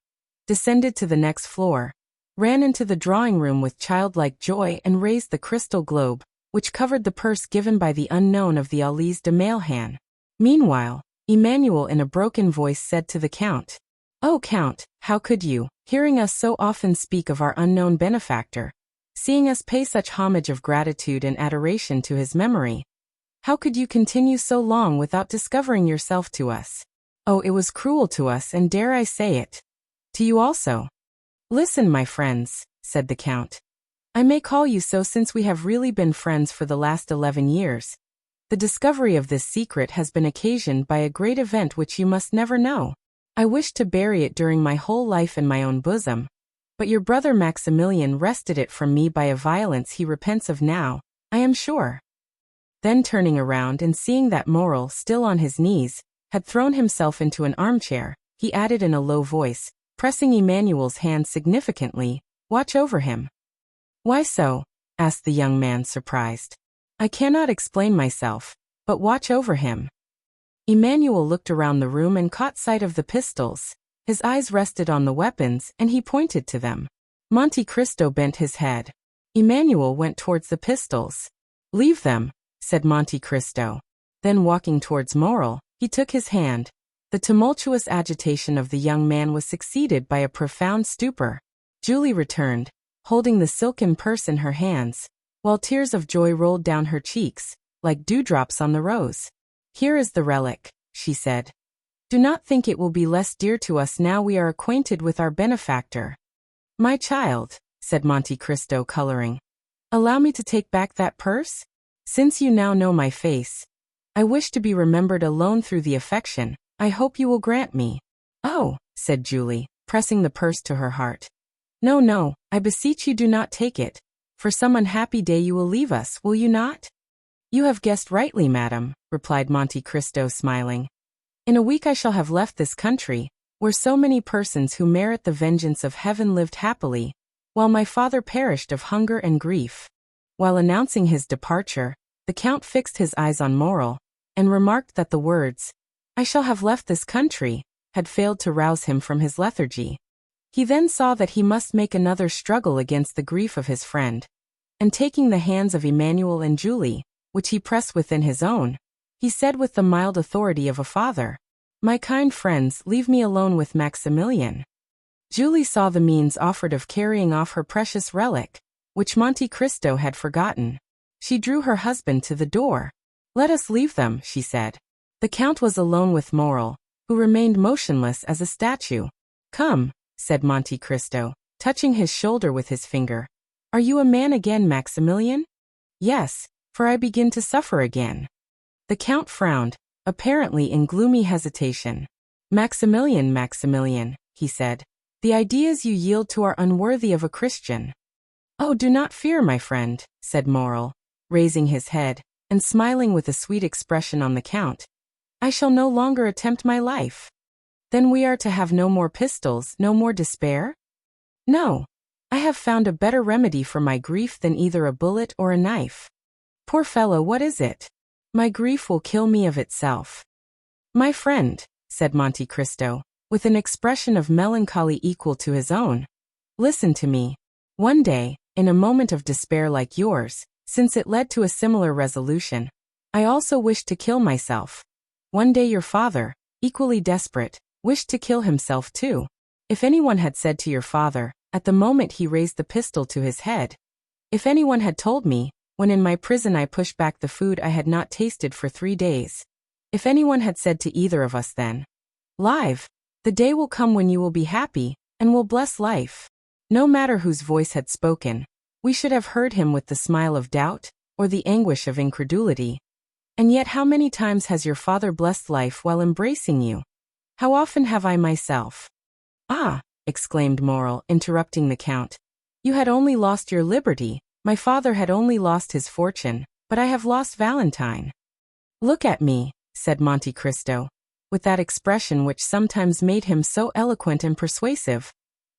descended to the next floor, ran into the drawing-room with childlike joy and raised the crystal globe, which covered the purse given by the unknown of the Alise de Mailhan. Meanwhile, Emmanuel in a broken voice said to the Count, "Oh, Count, how could you, hearing us so often speak of our unknown benefactor, seeing us pay such homage of gratitude and adoration to his memory, how could you continue so long without discovering yourself to us? Oh, it was cruel to us, and dare I say it, to you also." "Listen, my friends," said the Count. "I may call you so since we have really been friends for the last 11 years. The discovery of this secret has been occasioned by a great event which you must never know. I wished to bury it during my whole life in my own bosom, but your brother Maximilian wrested it from me by a violence he repents of now, I am sure." Then turning around and seeing that Moral, still on his knees, had thrown himself into an armchair, he added in a low voice, pressing Emmanuel's hand significantly, "Watch over him." "Why so?" asked the young man, surprised. "I cannot explain myself, but watch over him." Emmanuel looked around the room and caught sight of the pistols. His eyes rested on the weapons, and he pointed to them. Monte Cristo bent his head. Emmanuel went towards the pistols. "Leave them," said Monte Cristo. Then walking towards Moral, he took his hand, The tumultuous agitation of the young man was succeeded by a profound stupor. Julie returned, holding the silken purse in her hands, while tears of joy rolled down her cheeks, like dewdrops on the rose. "Here is the relic," she said. "Do not think it will be less dear to us now we are acquainted with our benefactor." "My child," said Monte Cristo, coloring, "allow me to take back that purse? Since you now know my face, I wish to be remembered alone through the affection I hope you will grant me." "Oh," said Julie, pressing the purse to her heart. "No, no, I beseech you do not take it. For some unhappy day you will leave us, will you not?" "You have guessed rightly, madam," replied Monte Cristo, smiling. "In a week I shall have left this country, where so many persons who merit the vengeance of heaven lived happily, while my father perished of hunger and grief." While announcing his departure, the Count fixed his eyes on Morrel, and remarked that the words, "I shall have left this country," had failed to rouse him from his lethargy. He then saw that he must make another struggle against the grief of his friend, and taking the hands of Emmanuel and Julie, which he pressed within his own, he said with the mild authority of a father, "My kind friends, leave me alone with Maximilian." Julie saw the means offered of carrying off her precious relic, which Monte Cristo had forgotten. She drew her husband to the door. "Let us leave them," she said. The Count was alone with Morrel, who remained motionless as a statue. "Come," said Monte Cristo, touching his shoulder with his finger. "Are you a man again, Maximilian?" "Yes, for I begin to suffer again." The Count frowned, apparently in gloomy hesitation. "Maximilian, Maximilian," he said, "the ideas you yield to are unworthy of a Christian." "Oh, do not fear, my friend," said Morrel, raising his head, and smiling with a sweet expression on the Count. "I shall no longer attempt my life." "Then we are to have no more pistols, no more despair?" "No. I have found a better remedy for my grief than either a bullet or a knife." "Poor fellow, what is it?" "My grief will kill me of itself." "My friend," said Monte Cristo, with an expression of melancholy equal to his own, "listen to me. One day, in a moment of despair like yours, since it led to a similar resolution, I also wished to kill myself. One day your father, equally desperate, wished to kill himself too. If anyone had said to your father, at the moment he raised the pistol to his head, if anyone had told me, when in my prison I pushed back the food I had not tasted for 3 days, if anyone had said to either of us then, 'Live, the day will come when you will be happy, and will bless life,' no matter whose voice had spoken, we should have heard him with the smile of doubt, or the anguish of incredulity. And yet how many times has your father blessed life while embracing you? How often have I myself—" "Ah," exclaimed Morrel, interrupting the Count, "you had only lost your liberty, my father had only lost his fortune, but I have lost Valentine." "Look at me," said Monte Cristo, with that expression which sometimes made him so eloquent and persuasive.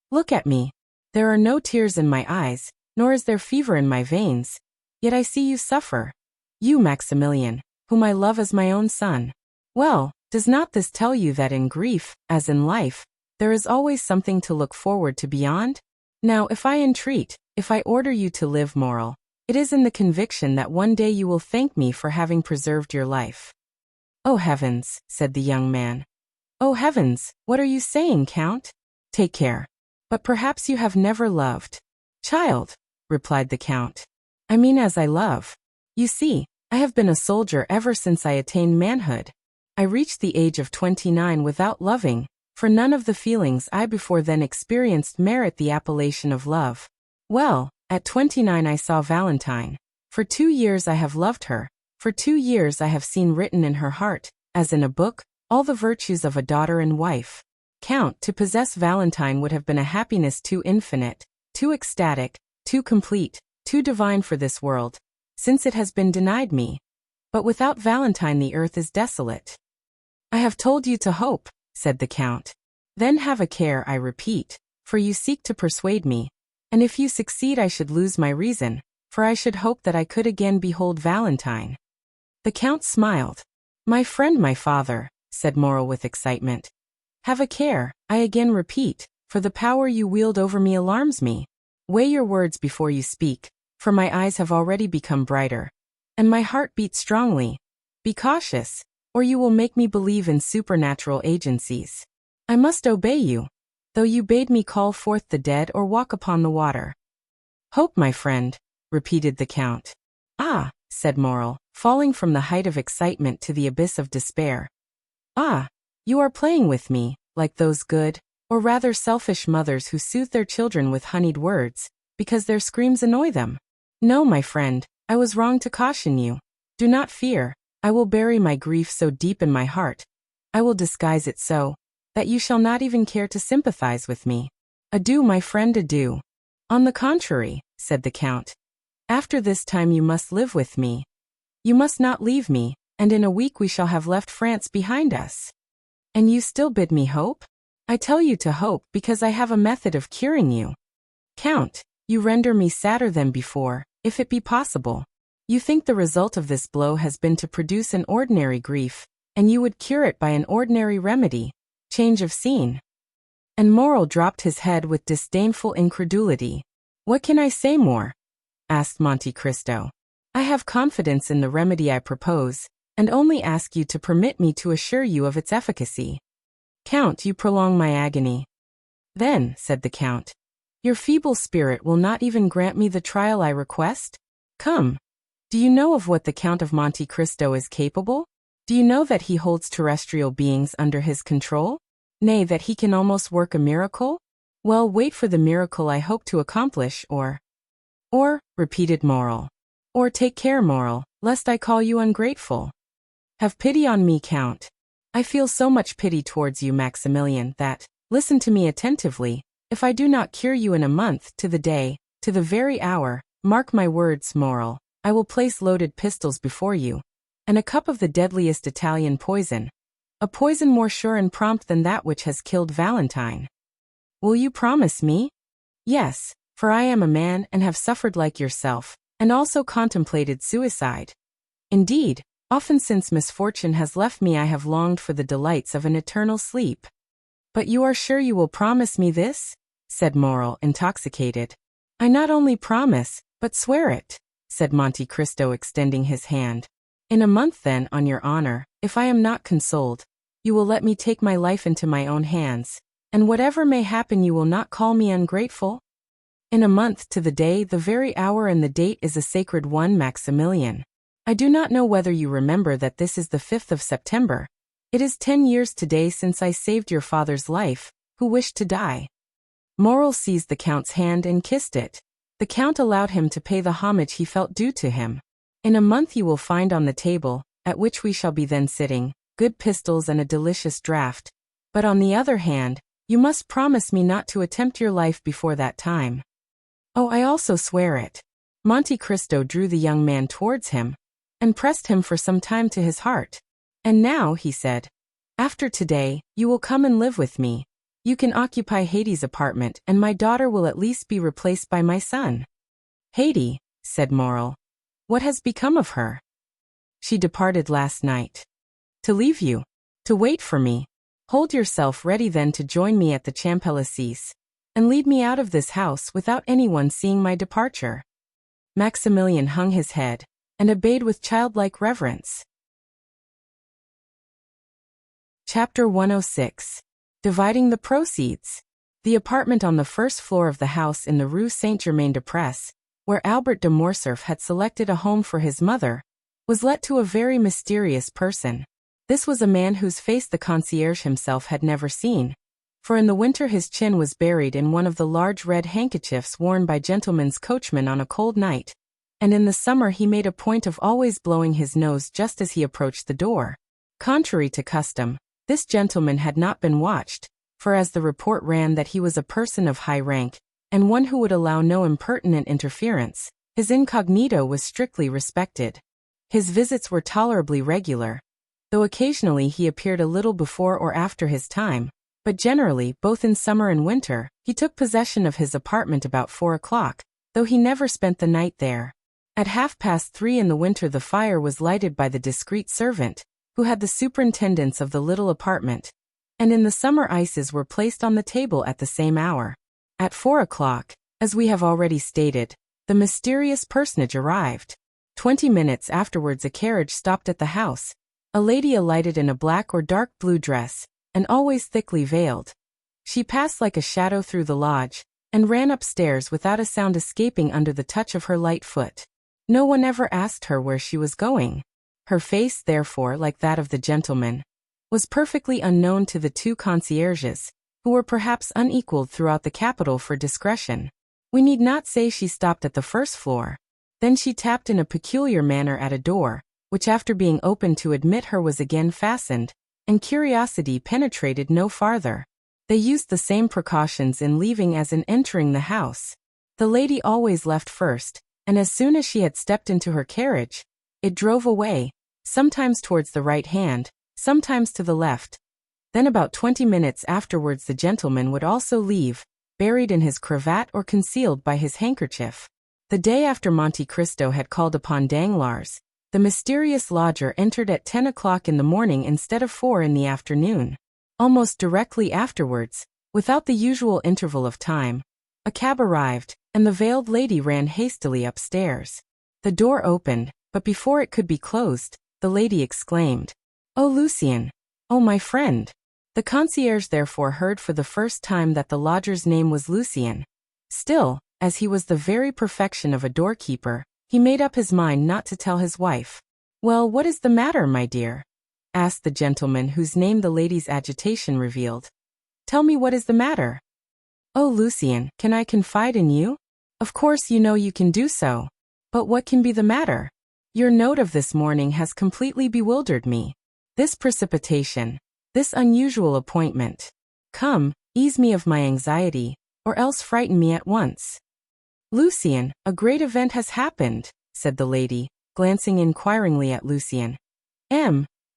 "Look at me. There are no tears in my eyes, nor is there fever in my veins, yet I see you suffer. You, Maximilian, whom I love as my own son. Well, does not this tell you that in grief, as in life, there is always something to look forward to beyond? Now, if I entreat, if I order you to live, Morrel, it is in the conviction that one day you will thank me for having preserved your life." "Oh heavens," said the young man. "Oh heavens, what are you saying, Count? Take care. But perhaps you have never loved." "Child," replied the Count, "I mean as I love. You see, I have been a soldier ever since I attained manhood. I reached the age of 29 without loving, for none of the feelings I before then experienced merit the appellation of love. Well, at 29 I saw Valentine. For 2 years I have loved her. For 2 years I have seen written in her heart, as in a book, all the virtues of a daughter and wife. Count, to possess Valentine would have been a happiness too infinite, too ecstatic, too complete, too divine for this world, since it has been denied me. But without Valentine the earth is desolate." "I have told you to hope," said the Count. "Then have a care, I repeat, for you seek to persuade me, and if you succeed I should lose my reason, for I should hope that I could again behold Valentine." The Count smiled. "My friend, my father," said Morrel with excitement, "have a care, I again repeat, for the power you wield over me alarms me. Weigh your words before you speak, for my eyes have already become brighter, and my heart beats strongly. Be cautious, or you will make me believe in supernatural agencies. I must obey you, though you bade me call forth the dead or walk upon the water." "Hope, my friend," repeated the Count. "Ah," said Morel, falling from the height of excitement to the abyss of despair. "Ah, you are playing with me, like those good, or rather selfish mothers who soothe their children with honeyed words, because their screams annoy them. No, my friend, I was wrong to caution you. Do not fear, I will bury my grief so deep in my heart. I will disguise it so that you shall not even care to sympathize with me. Adieu, my friend, adieu." "On the contrary," said the Count, "after this time you must live with me. You must not leave me, and in a week we shall have left France behind us." "And you still bid me hope?" "I tell you to hope because I have a method of curing you." "Count, you render me sadder than before, if it be possible. You think the result of this blow has been to produce an ordinary grief, and you would cure it by an ordinary remedy, change of scene." And Morel dropped his head with disdainful incredulity. "What can I say more?" asked Monte Cristo. "I have confidence in the remedy I propose, and only ask you to permit me to assure you of its efficacy." "Count, you prolong my agony." "Then," said the Count, "your feeble spirit will not even grant me the trial I request? Come. Do you know of what the Count of Monte Cristo is capable? Do you know that he holds terrestrial beings under his control? Nay, that he can almost work a miracle? Well, wait for the miracle I hope to accomplish, or, repeated Morel. "Or take care, Morel, lest I call you ungrateful. Have pity on me, Count. I feel so much pity towards you, Maximilian, that, listen to me attentively, if I do not cure you in a month, to the day, to the very hour, mark my words, Morel, I will place loaded pistols before you, and a cup of the deadliest Italian poison, a poison more sure and prompt than that which has killed Valentine. Will you promise me?" "Yes, for I am a man and have suffered like yourself, and also contemplated suicide. Indeed, often since misfortune has left me I have longed for the delights of an eternal sleep." "But you are sure you will promise me this?" said Morel, intoxicated. "I not only promise, but swear it," said Monte Cristo, extending his hand. "In a month then, on your honor, if I am not consoled, you will let me take my life into my own hands, and whatever may happen you will not call me ungrateful?" "In a month to the day, the very hour, and the date is a sacred one, Maximilian. I do not know whether you remember that this is the 5th of September. It is 10 years today since I saved your father's life, who wished to die." Morel seized the Count's hand and kissed it. The Count allowed him to pay the homage he felt due to him. "In a month you will find on the table, at which we shall be then sitting, good pistols and a delicious draught. But on the other hand, you must promise me not to attempt your life before that time." "Oh, I also swear it." Monte Cristo drew the young man towards him, and pressed him for some time to his heart. "And now," he said, "after today, you will come and live with me. You can occupy Haydée's apartment, and my daughter will at least be replaced by my son." "Haydée," said Morel. "What has become of her?" "She departed last night." "To leave you? To wait for me? Hold yourself ready then to join me at the Champs-Élysées, and lead me out of this house without anyone seeing my departure." Maximilian hung his head, and obeyed with childlike reverence. Chapter 106. Dividing the proceeds. The apartment on the first floor of the house in the Rue Saint-Germain-des-Prés, where Albert de Morcerf had selected a home for his mother, was let to a very mysterious person. This was a man whose face the concierge himself had never seen, for in the winter his chin was buried in one of the large red handkerchiefs worn by gentlemen's coachmen on a cold night, and in the summer he made a point of always blowing his nose just as he approached the door. Contrary to custom, this gentleman had not been watched, for as the report ran that he was a person of high rank, and one who would allow no impertinent interference, his incognito was strictly respected. His visits were tolerably regular, though occasionally he appeared a little before or after his time, but generally, both in summer and winter, he took possession of his apartment about 4 o'clock, though he never spent the night there. At 3:30 in the winter the fire was lighted by the discreet servant, who had the superintendence of the little apartment, and in the summer ices were placed on the table at the same hour. At 4 o'clock, as we have already stated, the mysterious personage arrived. 20 minutes afterwards a carriage stopped at the house. A lady alighted in a black or dark blue dress, and always thickly veiled. She passed like a shadow through the lodge, and ran upstairs without a sound escaping under the touch of her light foot. No one ever asked her where she was going. Her face, therefore, like that of the gentleman, was perfectly unknown to the two concierges, who were perhaps unequaled throughout the capital for discretion. We need not say she stopped at the first floor. Then she tapped in a peculiar manner at a door, which after being opened to admit her was again fastened, and curiosity penetrated no farther. They used the same precautions in leaving as in entering the house. The lady always left first, and as soon as she had stepped into her carriage, it drove away, sometimes towards the right hand, sometimes to the left. Then about 20 minutes afterwards the gentleman would also leave, buried in his cravat or concealed by his handkerchief. The day after Monte Cristo had called upon Danglars, the mysterious lodger entered at 10 o'clock in the morning instead of 4 in the afternoon. Almost directly afterwards, without the usual interval of time, a cab arrived, and the veiled lady ran hastily upstairs. The door opened, but before it could be closed, the lady exclaimed, "Oh, Lucien! Oh, my friend!" The concierge therefore heard for the first time that the lodger's name was Lucien. Still, as he was the very perfection of a doorkeeper, he made up his mind not to tell his wife. "Well, what is the matter, my dear?" asked the gentleman whose name the lady's agitation revealed. "Tell me what is the matter." "Oh, Lucien, can I confide in you? Of course you know you can do so. But what can be the matter? Your note of this morning has completely bewildered me. This precipitation, this unusual appointment. Come, ease me of my anxiety, or else frighten me at once." "Lucien, a great event has happened," said the lady, glancing inquiringly at Lucien.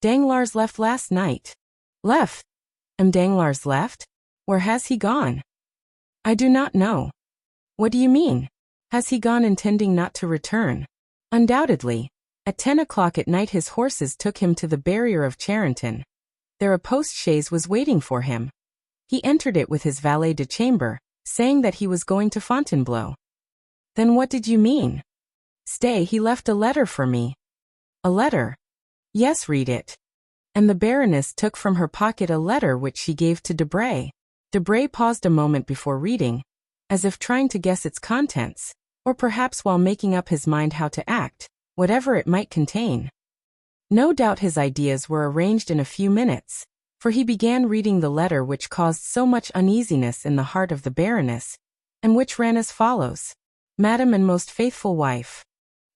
Danglars left last night." "Left? Danglars left? Where has he gone?" "I do not know." "What do you mean? Has he gone intending not to return?" "Undoubtedly. At 10 o'clock at night his horses took him to the barrier of Charenton. There a post-chaise was waiting for him. He entered it with his valet de chambre, saying that he was going to Fontainebleau." "Then what did you mean?" "Stay, he left a letter for me." "A letter?" "Yes, read it." And the Baroness took from her pocket a letter which she gave to Debray. Debray paused a moment before reading, as if trying to guess its contents, or perhaps while making up his mind how to act, whatever it might contain. No doubt his ideas were arranged in a few minutes, for he began reading the letter which caused so much uneasiness in the heart of the Baroness, and which ran as follows: "Madam and most faithful wife."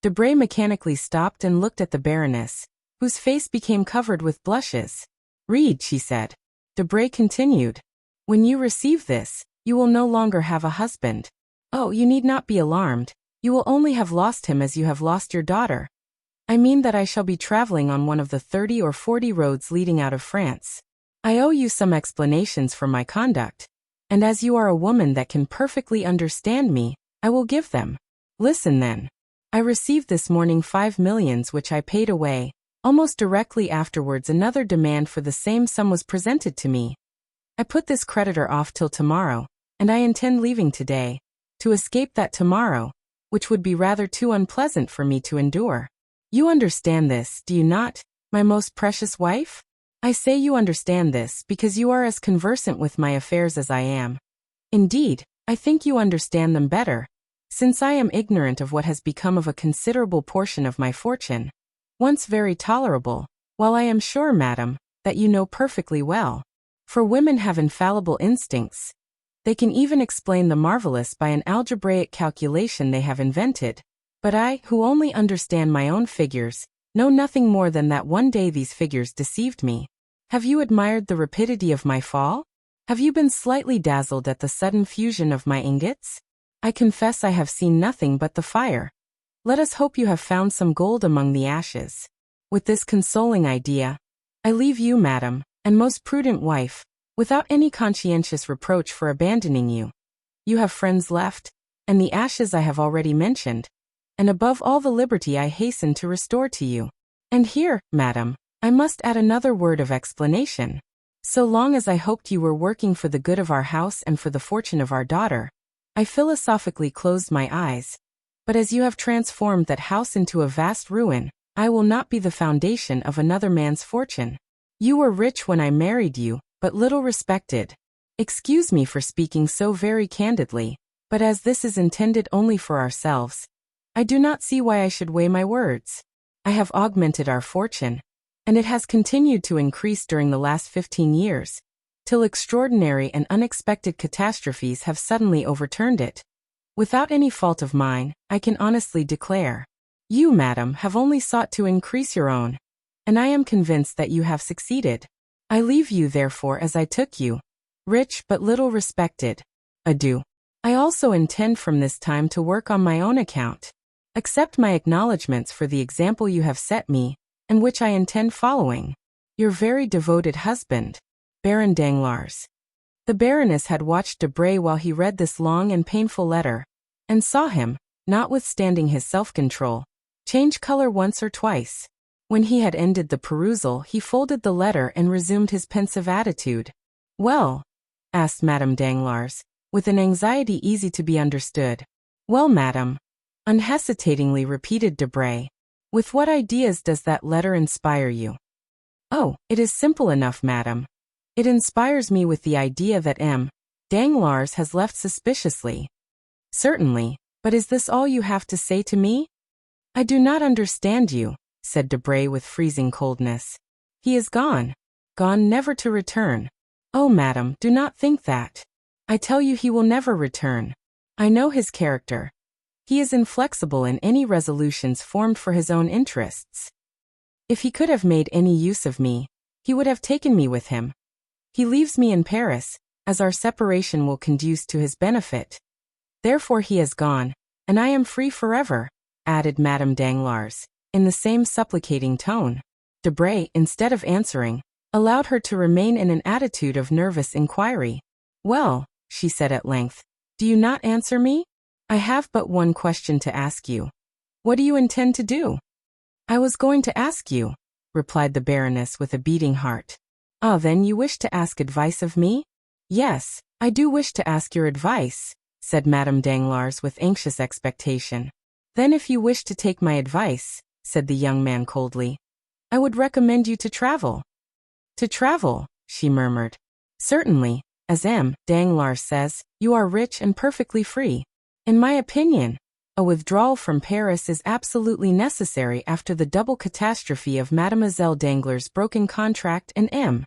Debray mechanically stopped and looked at the Baroness, whose face became covered with blushes. "Read," she said. Debray continued, "When you receive this, you will no longer have a husband. Oh, you need not be alarmed. You will only have lost him as you have lost your daughter. I mean that I shall be traveling on one of the 30 or 40 roads leading out of France. I owe you some explanations for my conduct, and as you are a woman that can perfectly understand me, I will give them. Listen then. I received this morning 5 millions which I paid away. Almost directly afterwards another demand for the same sum was presented to me. I put this creditor off till tomorrow, and I intend leaving today, to escape that tomorrow, which would be rather too unpleasant for me to endure. You understand this, do you not, my most precious wife? I say you understand this because you are as conversant with my affairs as I am. Indeed, I think you understand them better, since I am ignorant of what has become of a considerable portion of my fortune, once very tolerable, while I am sure, madam, that you know perfectly well. For women have infallible instincts. They can even explain the marvelous by an algebraic calculation they have invented. But I, who only understand my own figures, know nothing more than that one day these figures deceived me. Have you admired the rapidity of my fall? Have you been slightly dazzled at the sudden fusion of my ingots? I confess I have seen nothing but the fire. Let us hope you have found some gold among the ashes. With this consoling idea, I leave you, madam, and most prudent wife, without any conscientious reproach for abandoning you. You have friends left, and the ashes I have already mentioned, and above all the liberty I hasten to restore to you. And here, madam, I must add another word of explanation. So long as I hoped you were working for the good of our house and for the fortune of our daughter, I philosophically closed my eyes. But as you have transformed that house into a vast ruin, I will not be the foundation of another man's fortune. You were rich when I married you, but little respected. Excuse me for speaking so very candidly, but as this is intended only for ourselves, I do not see why I should weigh my words. I have augmented our fortune, and it has continued to increase during the last 15 years, till extraordinary and unexpected catastrophes have suddenly overturned it. Without any fault of mine, I can honestly declare. You, madam, have only sought to increase your own, and I am convinced that you have succeeded. I leave you therefore as I took you, rich but little respected. Adieu. I also intend from this time to work on my own account. Accept my acknowledgments for the example you have set me, and which I intend following. Your very devoted husband, Baron Danglars. The Baroness had watched Debray while he read this long and painful letter, and saw him, notwithstanding his self-control, change color once or twice. When he had ended the perusal, he folded the letter and resumed his pensive attitude. Well? Asked Madame Danglars, with an anxiety easy to be understood. Well, madame, unhesitatingly repeated Debray. With what ideas does that letter inspire you? Oh, it is simple enough, madame. It inspires me with the idea that M. Danglars has left suspiciously. Certainly, but is this all you have to say to me? I do not understand you, said Debray with freezing coldness. He is gone. Gone never to return. Oh, madame, do not think that. I tell you he will never return. I know his character. He is inflexible in any resolutions formed for his own interests. If he could have made any use of me, he would have taken me with him. He leaves me in Paris, as our separation will conduce to his benefit. Therefore he has gone, and I am free forever, added Madame Danglars, in the same supplicating tone. Debray, instead of answering, allowed her to remain in an attitude of nervous inquiry. Well, she said at length, do you not answer me? I have but one question to ask you. What do you intend to do? I was going to ask you, replied the Baroness with a beating heart. Ah, then you wish to ask advice of me? Yes, I do wish to ask your advice, said Madame Danglars with anxious expectation. Then if you wish to take my advice, said the young man coldly, I would recommend you to travel. To travel, she murmured. Certainly, as M. Danglars says, you are rich and perfectly free. In my opinion, a withdrawal from Paris is absolutely necessary after the double catastrophe of Mademoiselle Danglars' broken contract and M.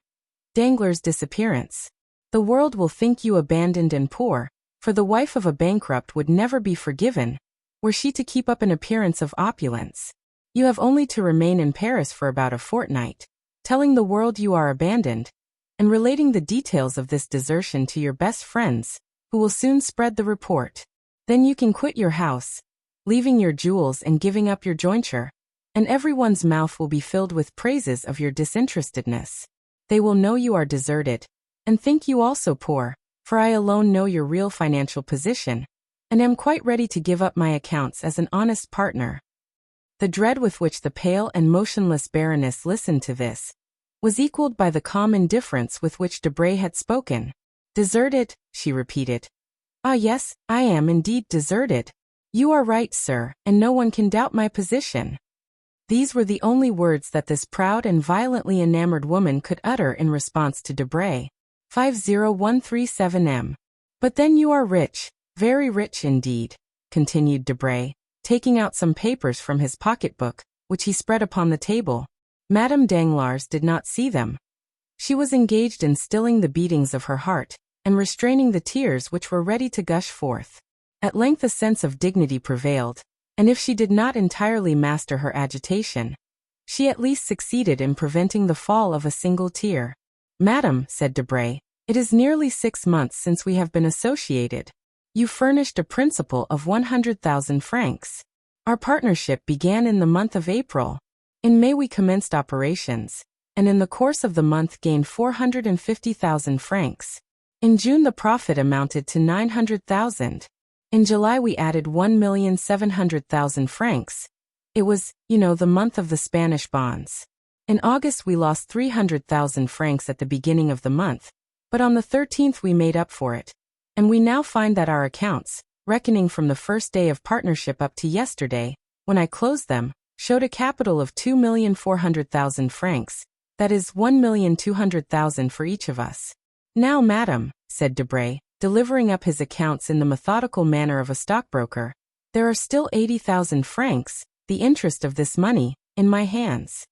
Danglars' disappearance. The world will think you abandoned and poor, for the wife of a bankrupt would never be forgiven, were she to keep up an appearance of opulence. You have only to remain in Paris for about a fortnight, telling the world you are abandoned, and relating the details of this desertion to your best friends, who will soon spread the report. Then you can quit your house, leaving your jewels and giving up your jointure, and everyone's mouth will be filled with praises of your disinterestedness. They will know you are deserted, and think you also poor, for I alone know your real financial position, and am quite ready to give up my accounts as an honest partner. The dread with which the pale and motionless Baroness listened to this was equaled by the calm indifference with which Debray had spoken. Deserted, she repeated. Ah yes, I am indeed deserted. You are right, sir, and no one can doubt my position. These were the only words that this proud and violently enamored woman could utter in response to Debray. 50137M. But then you are rich, very rich indeed, continued Debray, taking out some papers from his pocketbook, which he spread upon the table. Madame Danglars did not see them. She was engaged in stilling the beatings of her heart, and restraining the tears which were ready to gush forth. At length a sense of dignity prevailed, and if she did not entirely master her agitation, she at least succeeded in preventing the fall of a single tear. Madam, said Debray, it is nearly 6 months since we have been associated. You furnished a principal of 100,000 francs. Our partnership began in the month of April. In May we commenced operations, and in the course of the month gained 450,000 francs. In June the profit amounted to 900,000. In July we added 1,700,000 francs. It was, the month of the Spanish bonds. In August we lost 300,000 francs at the beginning of the month, but on the 13th we made up for it. And we now find that our accounts, reckoning from the first day of partnership up to yesterday, when I closed them, showed a capital of 2,400,000 francs, that is 1,200,000 for each of us. Now, madam, said Debray, delivering up his accounts in the methodical manner of a stockbroker, there are still 80,000 francs, the interest of this money, in my hands.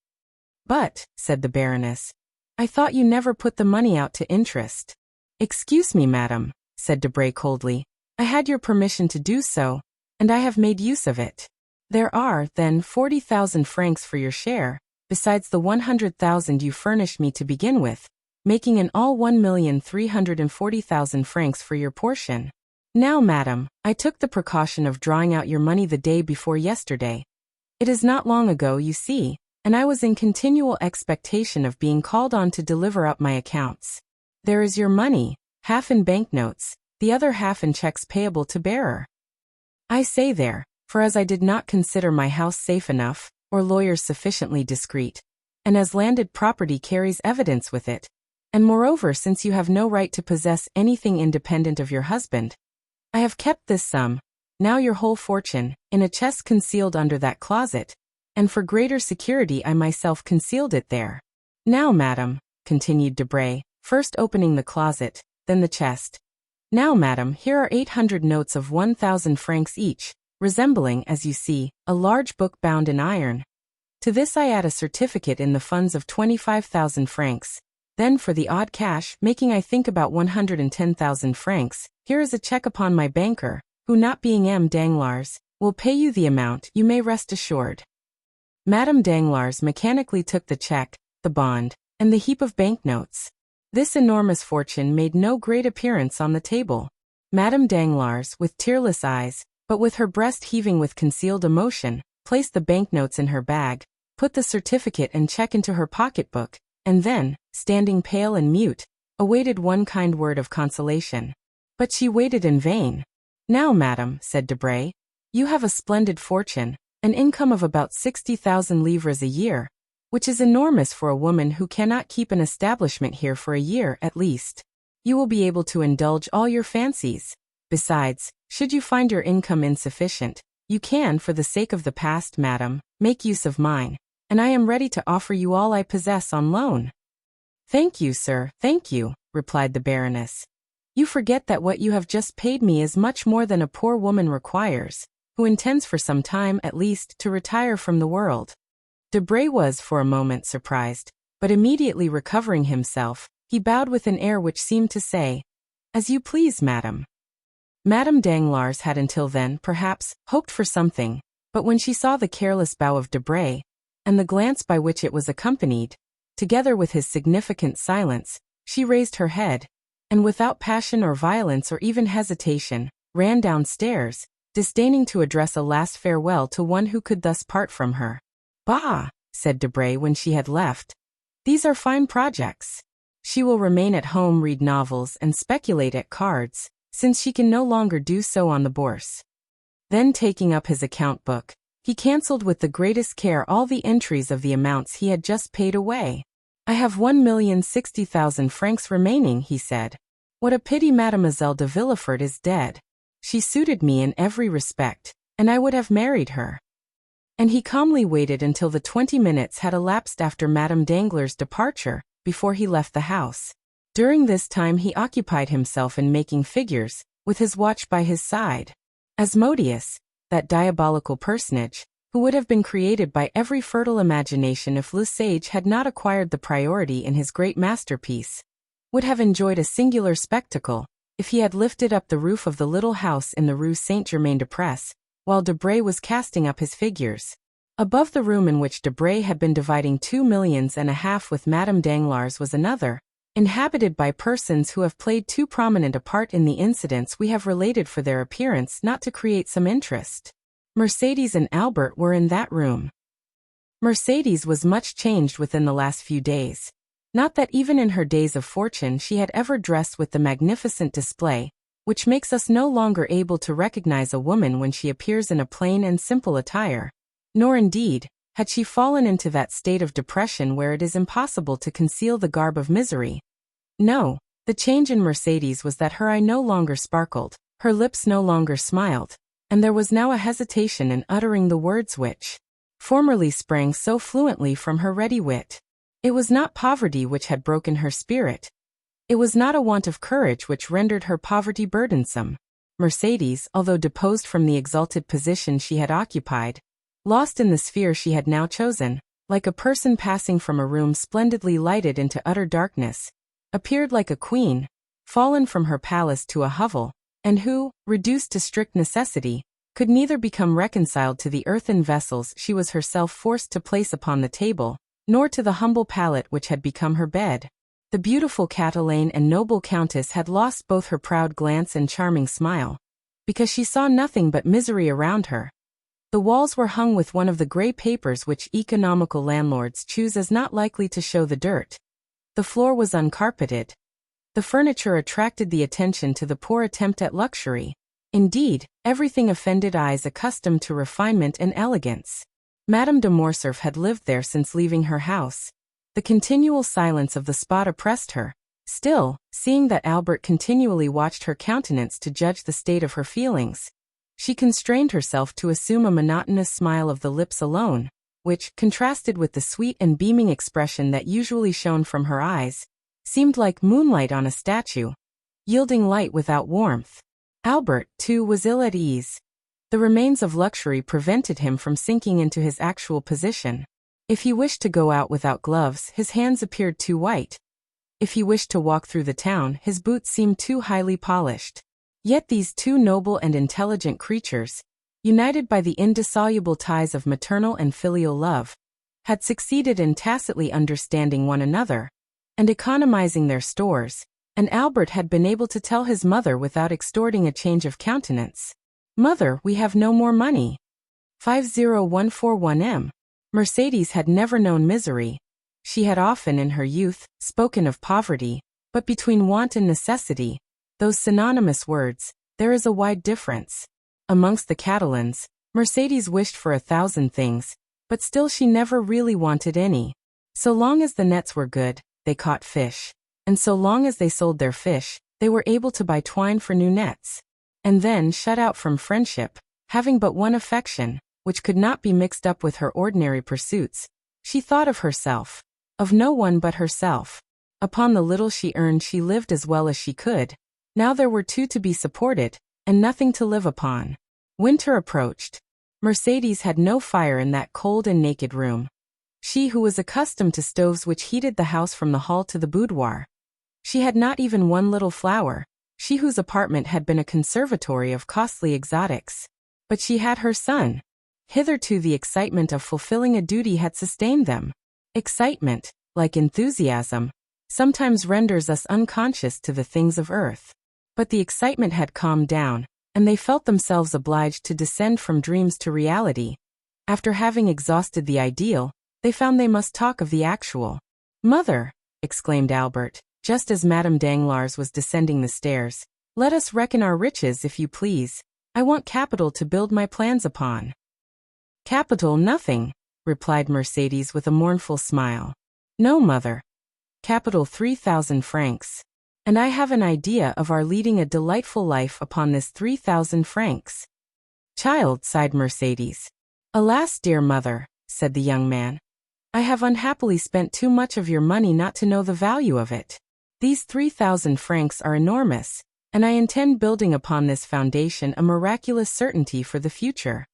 But, said the Baroness, I thought you never put the money out to interest. Excuse me, madam, said Debray coldly, I had your permission to do so, and I have made use of it. There are, then, 40,000 francs for your share, besides the 100,000 you furnished me to begin with, making in all 1,340,000 francs for your portion. Now, madam, I took the precaution of drawing out your money the day before yesterday. It is not long ago, you see, and I was in continual expectation of being called on to deliver up my accounts. There is your money, half in banknotes, the other half in checks payable to bearer. I say there, for as I did not consider my house safe enough, or lawyers sufficiently discreet, and as landed property carries evidence with it, and moreover since you have no right to possess anything independent of your husband, I have kept this sum, now your whole fortune, in a chest concealed under that closet, and for greater security I myself concealed it there. Now, madam, continued Debray, first opening the closet, then the chest. Now, madam, here are 800 notes of 1,000 francs each, resembling, as you see, a large book bound in iron. To this I add a certificate in the funds of 25,000 francs. Then for the odd cash, making I think about 110,000 francs, here is a check upon my banker, who not being M. Danglars, will pay you the amount, you may rest assured. Madame Danglars mechanically took the check, the bond, and the heap of banknotes. This enormous fortune made no great appearance on the table. Madame Danglars, with tearless eyes, but with her breast heaving with concealed emotion, placed the banknotes in her bag, put the certificate and check into her pocketbook, and then, standing pale and mute, awaited one kind word of consolation. But she waited in vain. Now, madam, said Debray, you have a splendid fortune, an income of about 60,000 livres a year, which is enormous for a woman who cannot keep an establishment here for a year at least. You will be able to indulge all your fancies. Besides, should you find your income insufficient, you can, for the sake of the past, madam, make use of mine, and I am ready to offer you all I possess on loan. Thank you, sir, thank you, replied the Baroness. You forget that what you have just paid me is much more than a poor woman requires, who intends for some time at least to retire from the world. Debray was for a moment surprised, but immediately recovering himself, he bowed with an air which seemed to say, As you please, madam. Madame Danglars had until then, perhaps, hoped for something, but when she saw the careless bow of Debray, and the glance by which it was accompanied, together with his significant silence, she raised her head, and without passion or violence or even hesitation, ran downstairs, disdaining to address a last farewell to one who could thus part from her. Bah, said Debray when she had left. These are fine projects. She will remain at home, read novels, and speculate at cards, since she can no longer do so on the bourse. Then taking up his account book, he cancelled with the greatest care all the entries of the amounts he had just paid away. I have 1,060,000 francs remaining, he said. What a pity Mademoiselle de Villefort is dead. She suited me in every respect, and I would have married her. And he calmly waited until the 20 minutes had elapsed after Madame Danglars' departure, before he left the house. During this time he occupied himself in making figures, with his watch by his side. Asmodeus, that diabolical personage, who would have been created by every fertile imagination if Le Sage had not acquired the priority in his great masterpiece, would have enjoyed a singular spectacle, if he had lifted up the roof of the little house in the Rue Saint-Germain-des-Prés, while Debray was casting up his figures. Above the room in which Debray had been dividing 2.5 millions with Madame Danglars was another, inhabited by persons who have played too prominent a part in the incidents we have related for their appearance not to create some interest. Mercédès and Albert were in that room. Mercédès was much changed within the last few days. Not that even in her days of fortune she had ever dressed with the magnificent display, which makes us no longer able to recognize a woman when she appears in a plain and simple attire. Nor indeed, had she fallen into that state of depression where it is impossible to conceal the garb of misery. No, the change in Mercédès was that her eye no longer sparkled, her lips no longer smiled, and there was now a hesitation in uttering the words which, formerly sprang so fluently from her ready wit. It was not poverty which had broken her spirit. It was not a want of courage which rendered her poverty burdensome. Mercedes, although deposed from the exalted position she had occupied, lost in the sphere she had now chosen, like a person passing from a room splendidly lighted into utter darkness, appeared like a queen, fallen from her palace to a hovel, and who, reduced to strict necessity, could neither become reconciled to the earthen vessels she was herself forced to place upon the table, nor to the humble pallet which had become her bed. The beautiful Catalane and noble countess had lost both her proud glance and charming smile, because she saw nothing but misery around her. The walls were hung with one of the grey papers which economical landlords choose as not likely to show the dirt. The floor was uncarpeted. The furniture attracted the attention to the poor attempt at luxury. Indeed, everything offended eyes accustomed to refinement and elegance. Madame de Morcerf had lived there since leaving her house. The continual silence of the spot oppressed her. Still, seeing that Albert continually watched her countenance to judge the state of her feelings, she constrained herself to assume a monotonous smile of the lips alone, which, contrasted with the sweet and beaming expression that usually shone from her eyes, seemed like moonlight on a statue, yielding light without warmth. Albert, too, was ill at ease. The remains of luxury prevented him from sinking into his actual position. If he wished to go out without gloves, his hands appeared too white. If he wished to walk through the town, his boots seemed too highly polished. Yet these two noble and intelligent creatures, united by the indissoluble ties of maternal and filial love, had succeeded in tacitly understanding one another, and economizing their stores, and Albert had been able to tell his mother without extorting a change of countenance, "Mother, we have no more money." 50141M. Mercedes had never known misery. She had often in her youth spoken of poverty, but between want and necessity, those synonymous words, there is a wide difference. Amongst the Catalans, Mercedes wished for 1,000 things, but still she never really wanted any. So long as the nets were good, they caught fish, and so long as they sold their fish, they were able to buy twine for new nets. And then, shut out from friendship, having but one affection, which could not be mixed up with her ordinary pursuits, she thought of herself, of no one but herself. Upon the little she earned she lived as well as she could. Now there were two to be supported, and nothing to live upon. Winter approached. Mercedes had no fire in that cold and naked room. She who was accustomed to stoves which heated the house from the hall to the boudoir. She had not even one little flower, she whose apartment had been a conservatory of costly exotics. But she had her son. Hitherto the excitement of fulfilling a duty had sustained them. Excitement, like enthusiasm, sometimes renders us unconscious to the things of earth. But the excitement had calmed down, and they felt themselves obliged to descend from dreams to reality. After having exhausted the ideal, they found they must talk of the actual. "Mother," exclaimed Albert, just as Madame Danglars was descending the stairs, "let us reckon our riches if you please. I want capital to build my plans upon." "Capital nothing," replied Mercedes with a mournful smile. "No, mother. Capital 3,000 francs. And I have an idea of our leading a delightful life upon this 3,000 francs. "Child," sighed Mercedes. "Alas, dear mother," said the young man, "I have unhappily spent too much of your money not to know the value of it. These 3,000 francs are enormous, and I intend building upon this foundation a miraculous certainty for the future."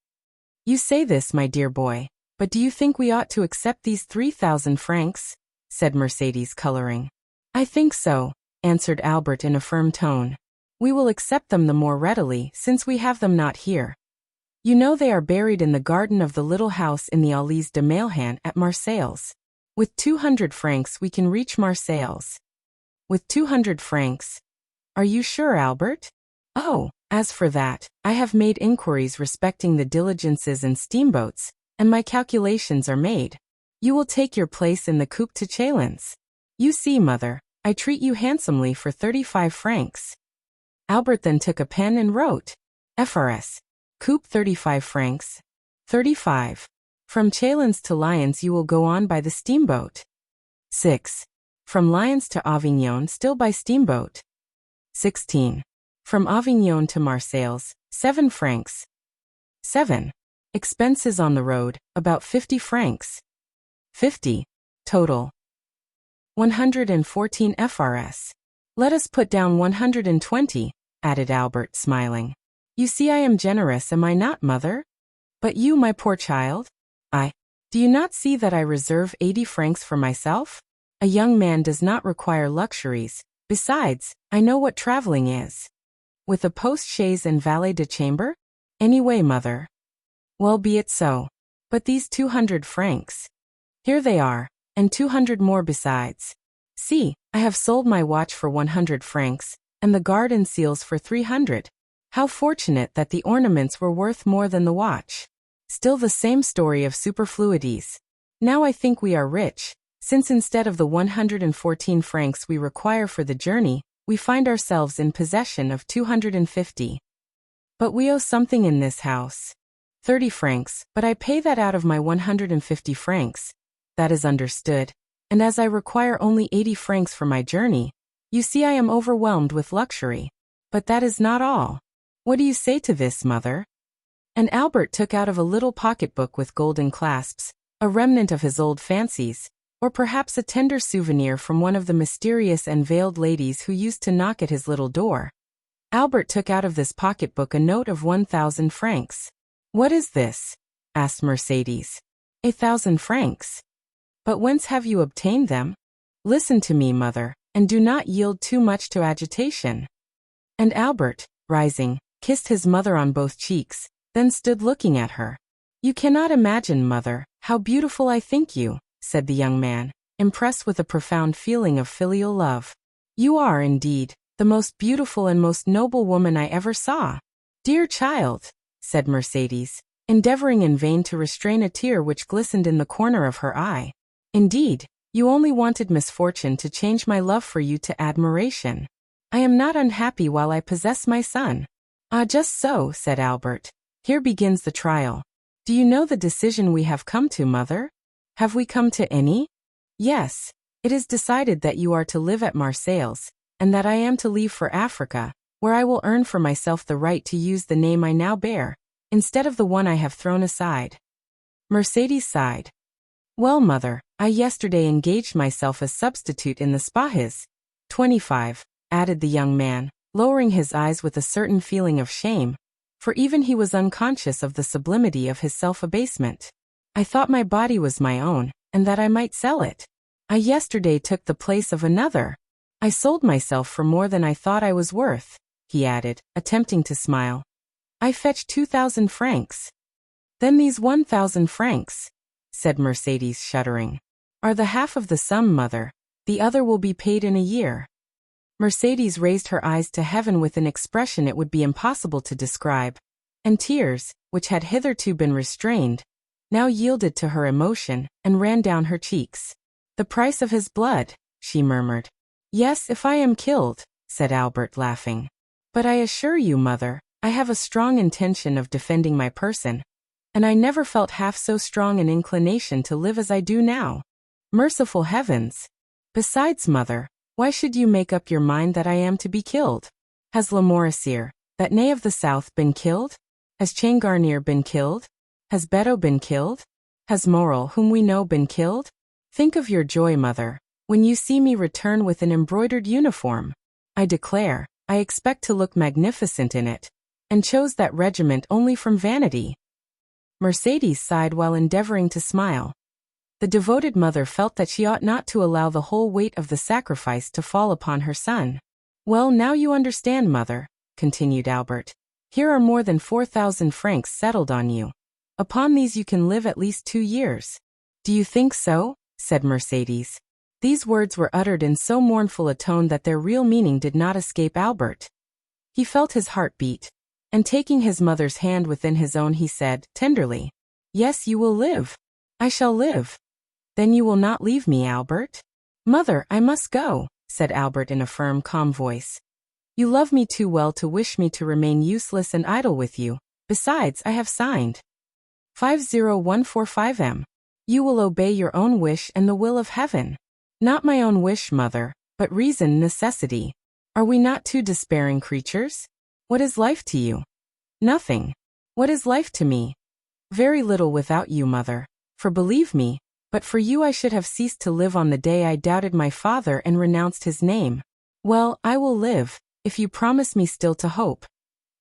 "You say this, my dear boy, but do you think we ought to accept these 3,000 francs? Said Mercedes, coloring. "I think so," answered Albert in a firm tone. "We will accept them the more readily, since we have them not here. You know they are buried in the garden of the little house in the Allées de Mailhan at Marseilles. With 200 francs we can reach Marseilles." "With 200 francs? Are you sure, Albert?" "Oh, as for that, I have made inquiries respecting the diligences and steamboats, and my calculations are made. You will take your place in the coupe to Chalons. You see, mother, I treat you handsomely for 35 francs. Albert then took a pen and wrote, "FRS. Coupe 35 francs. 35. From Chalons to Lyons you will go on by the steamboat. 6. From Lyons to Avignon still by steamboat. 16. From Avignon to Marseilles, 7 francs. 7. Expenses on the road, about 50 francs. 50. Total. 114 FRS. Let us put down 120, added Albert, smiling. You see I am generous, am I not, mother? But you, my poor child? Do you not see that I reserve 80 francs for myself? A young man does not require luxuries. Besides, I know what traveling is. With a post-chaise and valet de chambre? Anyway, mother. Well, be it so. But these 200 francs. Here they are, and 200 more besides. See, I have sold my watch for 100 francs, and the garden seals for 300. How fortunate that the ornaments were worth more than the watch. Still the same story of superfluities. Now I think we are rich, since instead of the 114 francs we require for the journey, we find ourselves in possession of 250. But we owe something in this house. 30 francs, but I pay that out of my 150 francs. That is understood. And as I require only 80 francs for my journey, you see I am overwhelmed with luxury. But that is not all. What do you say to this, mother? And Albert took out of a little pocketbook with golden clasps, a remnant of his old fancies, or perhaps a tender souvenir from one of the mysterious and veiled ladies who used to knock at his little door. Albert took out of this pocketbook a note of 1,000 francs. What is this? Asked Mercedes. 1,000 francs. But whence have you obtained them? Listen to me, mother, and do not yield too much to agitation. And Albert, rising, kissed his mother on both cheeks, then stood looking at her. You cannot imagine, mother, how beautiful I think you, said the young man, impressed with a profound feeling of filial love. You are, indeed, the most beautiful and most noble woman I ever saw. Dear child, said Mercedes, endeavoring in vain to restrain a tear which glistened in the corner of her eye. Indeed, you only wanted misfortune to change my love for you to admiration. I am not unhappy while I possess my son. Ah, just so, said Albert. Here begins the trial. Do you know the decision we have come to, mother? Have we come to any? Yes. It is decided that you are to live at Marseilles, and that I am to leave for Africa, where I will earn for myself the right to use the name I now bear, instead of the one I have thrown aside. Mercedes sighed. Well, mother, I yesterday engaged myself as substitute in the Spahis. 25, added the young man, lowering his eyes with a certain feeling of shame, for even he was unconscious of the sublimity of his self-abasement. I thought my body was my own, and that I might sell it. I yesterday took the place of another. I sold myself for more than I thought I was worth, he added, attempting to smile. I fetched 2,000 francs. Then these 1,000 francs, said Mercedes, shuddering, are the half of the sum, mother. The other will be paid in a year. Mercedes raised her eyes to heaven with an expression it would be impossible to describe, and tears, which had hitherto been restrained, now yielded to her emotion and ran down her cheeks. The price of his blood, she murmured. Yes, if I am killed, said Albert, laughing. But I assure you, mother, I have a strong intention of defending my person, and I never felt half so strong an inclination to live as I do now. Merciful heavens! Besides, mother, why should you make up your mind that I am to be killed? Has Lamoricier, that nay of the South, been killed? Has Changarnier been killed? Has Beto been killed? Has Morel, whom we know, been killed? Think of your joy, mother, when you see me return with an embroidered uniform. I declare, I expect to look magnificent in it, and chose that regiment only from vanity. Mercedes sighed while endeavoring to smile. The devoted mother felt that she ought not to allow the whole weight of the sacrifice to fall upon her son. Well, now you understand, mother, continued Albert. Here are more than 4,000 francs settled on you. Upon these you can live at least 2 years. Do you think so? Said Mercedes. These words were uttered in so mournful a tone that their real meaning did not escape Albert. He felt his heart beat, and taking his mother's hand within his own, he said, tenderly, Yes, you will live. I shall live. Then you will not leave me, Albert? Mother, I must go, said Albert in a firm, calm voice. You love me too well to wish me to remain useless and idle with you. Besides, I have signed 50145M. You will obey your own wish and the will of heaven. Not my own wish, mother, but reason, necessity. Are we not two despairing creatures? What is life to you? Nothing. What is life to me? Very little without you, mother. For believe me, but for you I should have ceased to live on the day I doubted my father and renounced his name. Well, I will live, if you promise me still to hope.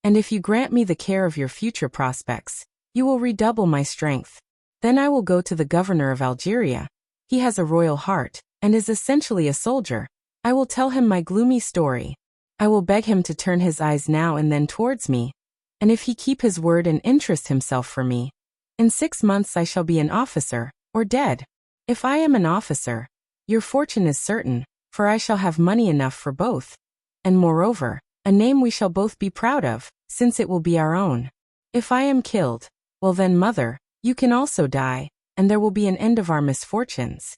And if you grant me the care of your future prospects, you will redouble my strength. Then I will go to the governor of Algeria. He has a royal heart, and is essentially a soldier. I will tell him my gloomy story. I will beg him to turn his eyes now and then towards me, and if he keep his word and interest himself for me, in 6 months I shall be an officer, or dead. If I am an officer, your fortune is certain, for I shall have money enough for both. And moreover, a name we shall both be proud of, since it will be our own. If I am killed, well then, mother, you can also die, and there will be an end of our misfortunes.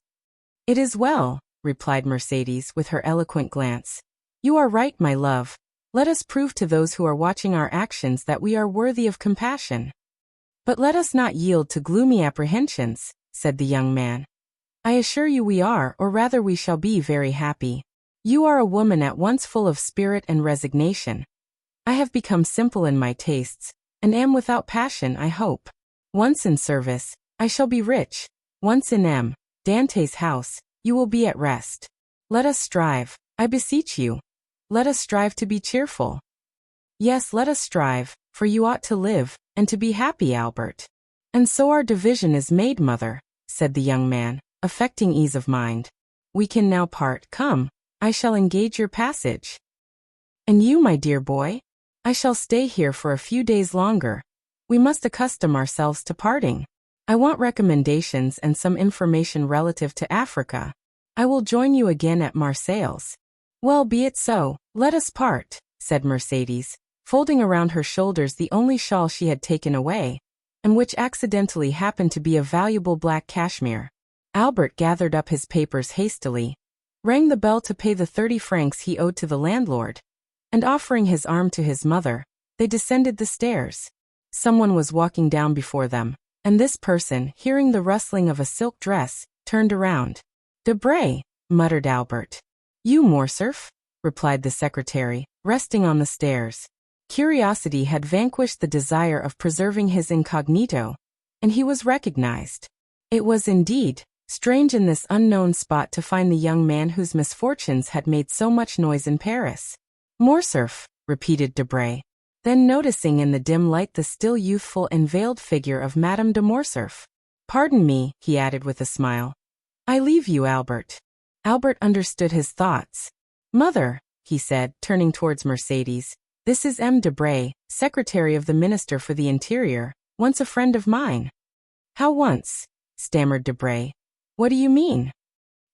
It is well, replied Mercedes with her eloquent glance. You are right, my love. Let us prove to those who are watching our actions that we are worthy of compassion. But let us not yield to gloomy apprehensions, said the young man. I assure you we are, or rather we shall be, very happy. You are a woman at once full of spirit and resignation. I have become simple in my tastes, and am without passion, I hope. Once in service, I shall be rich. Once in M. Dantès' house, you will be at rest. Let us strive, I beseech you. Let us strive to be cheerful. Yes, let us strive, for you ought to live, and to be happy, Albert. And so our division is made, mother, said the young man, affecting ease of mind. We can now part. Come, I shall engage your passage. And you, my dear boy? I shall stay here for a few days longer. We must accustom ourselves to parting. I want recommendations and some information relative to Africa. I will join you again at Marseilles. Well, be it so, let us part, said Mercedes, folding around her shoulders the only shawl she had taken away, and which accidentally happened to be of valuable black cashmere. Albert gathered up his papers hastily, rang the bell to pay the 30 francs he owed to the landlord, and offering his arm to his mother, they descended the stairs. Someone was walking down before them, and this person, hearing the rustling of a silk dress, turned around. Debray, muttered Albert. You, Morcerf? Replied the secretary, resting on the stairs. Curiosity had vanquished the desire of preserving his incognito, and he was recognized. It was indeed strange in this unknown spot to find the young man whose misfortunes had made so much noise in Paris. Morcerf, repeated Debray. Then noticing in the dim light the still youthful and veiled figure of Madame de Morcerf. Pardon me, he added with a smile. I leave you, Albert. Albert understood his thoughts. Mother, he said, turning towards Mercedes, this is M. Debray, secretary of the Minister for the Interior, once a friend of mine. How once? Stammered Debray. What do you mean?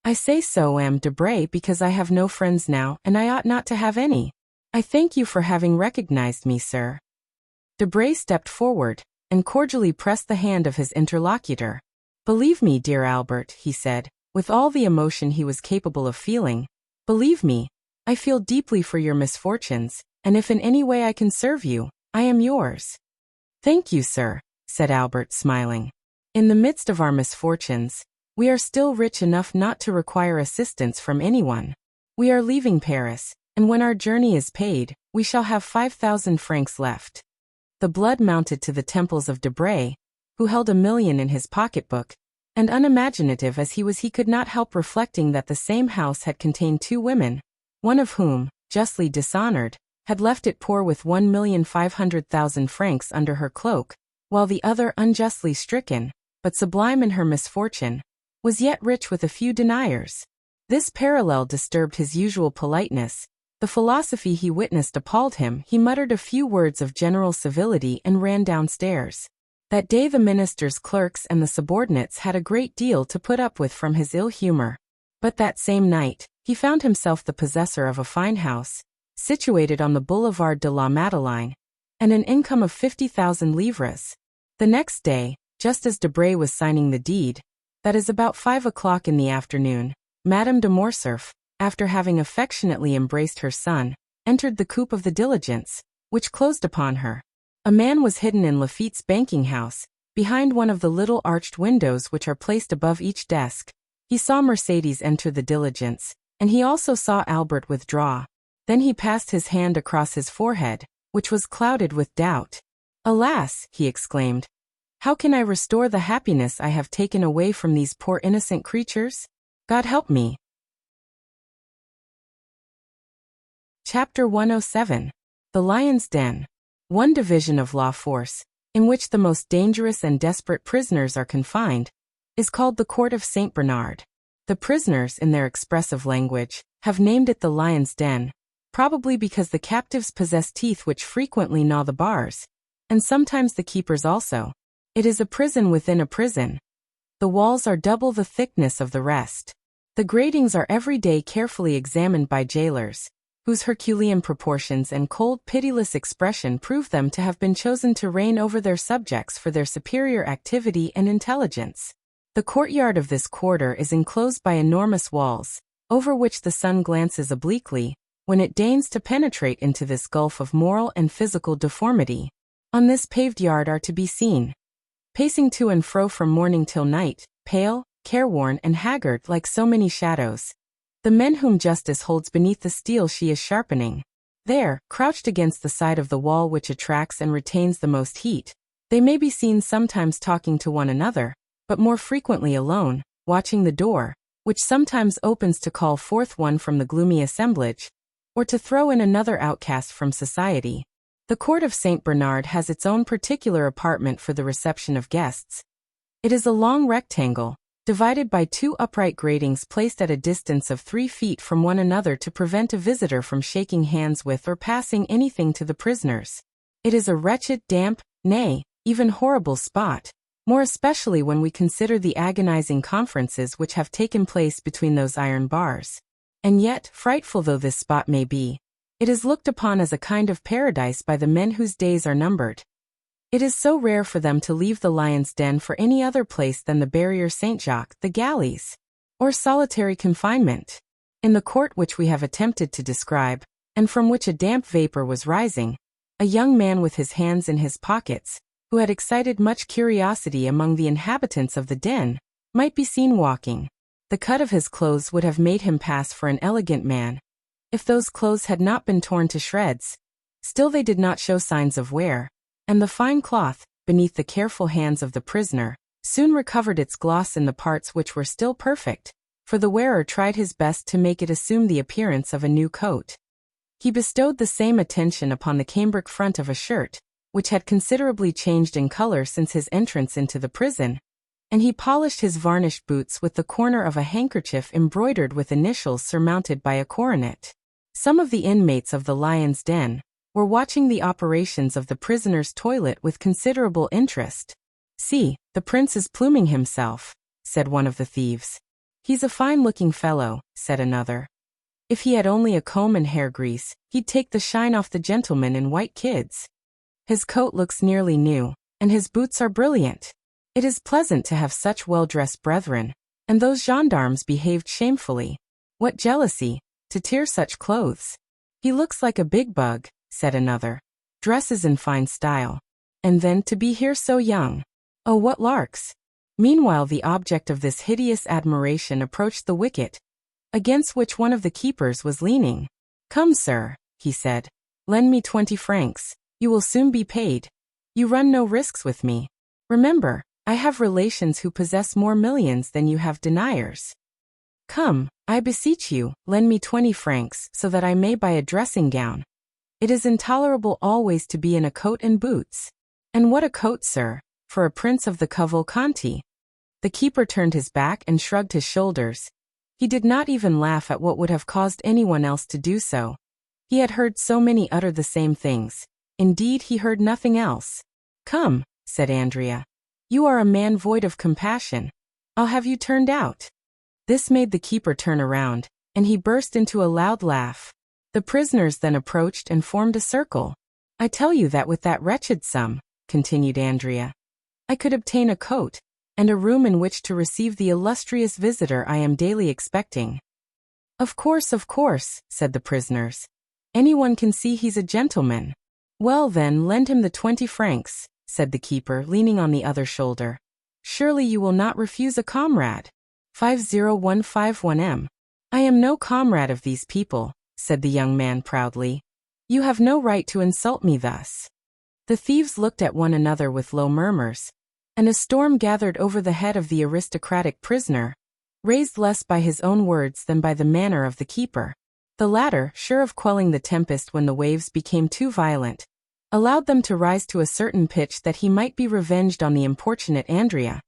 I say so, M. Debray, because I have no friends now, and I ought not to have any. I thank you for having recognized me, sir. Debray stepped forward, and cordially pressed the hand of his interlocutor. Believe me, dear Albert, he said, with all the emotion he was capable of feeling, believe me, I feel deeply for your misfortunes, and if in any way I can serve you, I am yours. Thank you, sir, said Albert, smiling. In the midst of our misfortunes, we are still rich enough not to require assistance from anyone. We are leaving Paris, and when our journey is paid, we shall have 5,000 francs left. The blood mounted to the temples of Debray, who held 1,000,000 in his pocketbook, and unimaginative as he was, he could not help reflecting that the same house had contained 2 women, one of whom, justly dishonored, had left it poor with 1,500,000 francs under her cloak, while the other, unjustly stricken, but sublime in her misfortune, was yet rich with a few deniers. This parallel disturbed his usual politeness. The philosophy he witnessed appalled him. He muttered a few words of general civility and ran downstairs. That day the minister's clerks and the subordinates had a great deal to put up with from his ill humor. But that same night, he found himself the possessor of a fine house, situated on the Boulevard de la Madeleine, and an income of 50,000 livres. The next day, just as Debray was signing the deed, that is about 5 o'clock in the afternoon, Madame de Morcerf, after having affectionately embraced her son, entered the coupe of the diligence, which closed upon her. A man was hidden in Laffitte's banking house, behind one of the little arched windows which are placed above each desk. He saw Mercedes enter the diligence, and he also saw Albert withdraw. Then he passed his hand across his forehead, which was clouded with doubt. Alas, he exclaimed, How can I restore the happiness I have taken away from these poor innocent creatures? God help me. Chapter 107. The Lion's Den. One division of law force, in which the most dangerous and desperate prisoners are confined, is called the Court of St. Bernard. The prisoners, in their expressive language, have named it the Lion's Den, probably because the captives possess teeth which frequently gnaw the bars, and sometimes the keepers also. It is a prison within a prison. The walls are double the thickness of the rest. The gratings are every day carefully examined by jailers, whose Herculean proportions and cold, pitiless expression prove them to have been chosen to reign over their subjects for their superior activity and intelligence. The courtyard of this quarter is enclosed by enormous walls, over which the sun glances obliquely, when it deigns to penetrate into this gulf of moral and physical deformity. On this paved yard are to be seen, pacing to and fro from morning till night, pale, careworn and haggard like so many shadows, the men whom justice holds beneath the steel she is sharpening. There, crouched against the side of the wall which attracts and retains the most heat, they may be seen sometimes talking to one another, but more frequently alone, watching the door, which sometimes opens to call forth one from the gloomy assemblage, or to throw in another outcast from society. The Court of St. Bernard has its own particular apartment for the reception of guests. It is a long rectangle, divided by two upright gratings placed at a distance of 3 feet from one another to prevent a visitor from shaking hands with or passing anything to the prisoners. It is a wretched, damp, nay, even horrible spot, more especially when we consider the agonizing conferences which have taken place between those iron bars. And yet, frightful though this spot may be, it is looked upon as a kind of paradise by the men whose days are numbered. It is so rare for them to leave the Lion's Den for any other place than the Barrier Saint-Jacques, the galleys, or solitary confinement. In the court which we have attempted to describe, and from which a damp vapor was rising, a young man with his hands in his pockets, who had excited much curiosity among the inhabitants of the den, might be seen walking. The cut of his clothes would have made him pass for an elegant man, if those clothes had not been torn to shreds. Still they did not show signs of wear, and the fine cloth, beneath the careful hands of the prisoner, soon recovered its gloss in the parts which were still perfect, for the wearer tried his best to make it assume the appearance of a new coat. He bestowed the same attention upon the cambric front of a shirt, which had considerably changed in color since his entrance into the prison, and he polished his varnished boots with the corner of a handkerchief embroidered with initials surmounted by a coronet. Some of the inmates of the Lion's Den were watching the operations of the prisoner's toilet with considerable interest. "See, the prince is pluming himself," said one of the thieves. "He's a fine-looking fellow," said another. "If he had only a comb and hair grease, he'd take the shine off the gentleman in white kids. His coat looks nearly new, and his boots are brilliant. It is pleasant to have such well-dressed brethren, and those gendarmes behaved shamefully. What jealousy, to tear such clothes. He looks like a big bug," said another. "Dresses in fine style. And then to be here so young. Oh, what larks!" Meanwhile the object of this hideous admiration approached the wicket, against which one of the keepers was leaning. "Come, sir," he said, "lend me 20 francs. You will soon be paid. You run no risks with me. Remember, I have relations who possess more millions than you have deniers. Come, I beseech you, lend me 20 francs so that I may buy a dressing gown. It is intolerable always to be in a coat and boots. And what a coat, sir, for a prince of the Cavalcanti." The keeper turned his back and shrugged his shoulders. He did not even laugh at what would have caused anyone else to do so. He had heard so many utter the same things. Indeed, he heard nothing else. "Come," said Andrea. "You are a man void of compassion. I'll have you turned out." This made the keeper turn around, and he burst into a loud laugh. The prisoners then approached and formed a circle. "I tell you that with that wretched sum," continued Andrea, "I could obtain a coat, and a room in which to receive the illustrious visitor I am daily expecting." Of course," said the prisoners. "Anyone can see he's a gentleman." "Well then, lend him the 20 francs, said the keeper, leaning on the other shoulder. "Surely you will not refuse a comrade." 50151M. "I am no comrade of these people," said the young man proudly. "You have no right to insult me thus." The thieves looked at one another with low murmurs, and a storm gathered over the head of the aristocratic prisoner, raised less by his own words than by the manner of the keeper. The latter, sure of quelling the tempest when the waves became too violent, allowed them to rise to a certain pitch that he might be revenged on the importunate Andrea,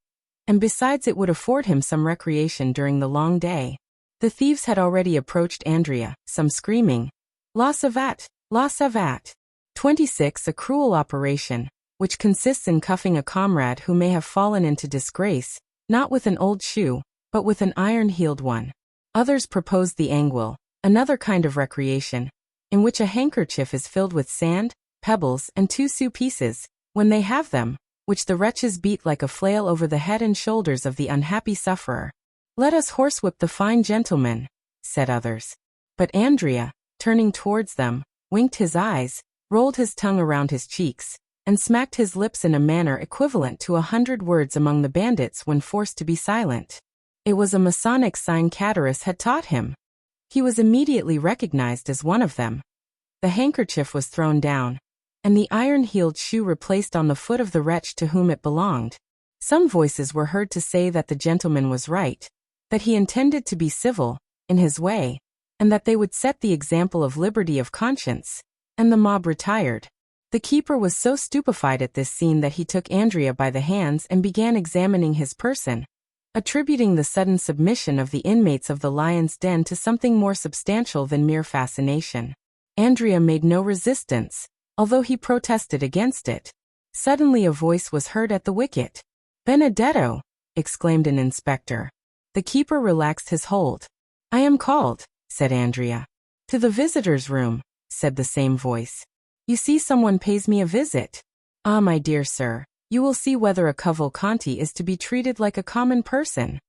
and besides it would afford him some recreation during the long day. The thieves had already approached Andrea, some screaming, "La savate! La savate!" 26. A cruel operation, which consists in cuffing a comrade who may have fallen into disgrace, not with an old shoe, but with an iron-heeled one. Others propose the anguille, another kind of recreation, in which a handkerchief is filled with sand, pebbles, and 2 sou pieces, when they have them, which the wretches beat like a flail over the head and shoulders of the unhappy sufferer. "Let us horsewhip the fine gentleman," said others. But Andrea, turning towards them, winked his eyes, rolled his tongue around his cheeks, and smacked his lips in a manner equivalent to 100 words among the bandits when forced to be silent. It was a Masonic sign Catullus had taught him. He was immediately recognized as one of them. The handkerchief was thrown down, and the iron-heeled shoe replaced on the foot of the wretch to whom it belonged. Some voices were heard to say that the gentleman was right, that he intended to be civil, in his way, and that they would set the example of liberty of conscience, and the mob retired. The keeper was so stupefied at this scene that he took Andrea by the hands and began examining his person, attributing the sudden submission of the inmates of the lion's den to something more substantial than mere fascination. Andrea made no resistance, although he protested against it. Suddenly a voice was heard at the wicket. "Benedetto!" exclaimed an inspector. The keeper relaxed his hold. "I am called," said Andrea. "To the visitors' room," said the same voice. "You see someone pays me a visit." "Ah, my dear sir, you will see whether a Cavalcanti is to be treated like a common person."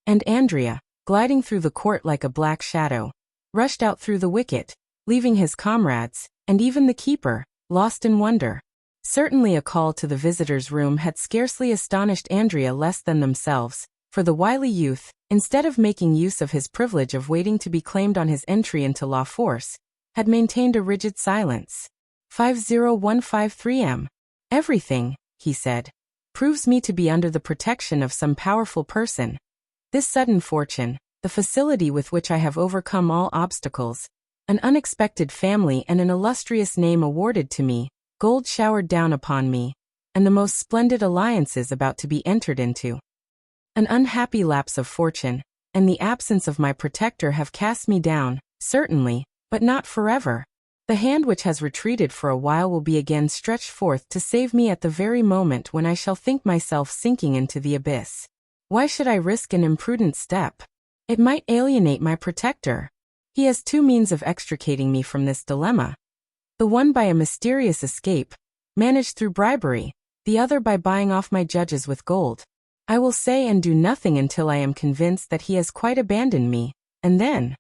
And Andrea, gliding through the court like a black shadow, rushed out through the wicket, leaving his comrades, and even the keeper, lost in wonder. Certainly a call to the visitors' room had scarcely astonished Andrea less than themselves, for the wily youth, instead of making use of his privilege of waiting to be claimed on his entry into law force, had maintained a rigid silence. 50153 "Everything," he said, "proves me to be under the protection of some powerful person. This sudden fortune, the facility with which I have overcome all obstacles, an unexpected family and an illustrious name awarded to me, gold showered down upon me, and the most splendid alliances about to be entered into. An unhappy lapse of fortune, and the absence of my protector have cast me down, certainly, but not forever. The hand which has retreated for a while will be again stretched forth to save me at the very moment when I shall think myself sinking into the abyss. Why should I risk an imprudent step? It might alienate my protector. He has 2 means of extricating me from this dilemma. The one by a mysterious escape, managed through bribery, the other by buying off my judges with gold. I will say and do nothing until I am convinced that he has quite abandoned me, and then—"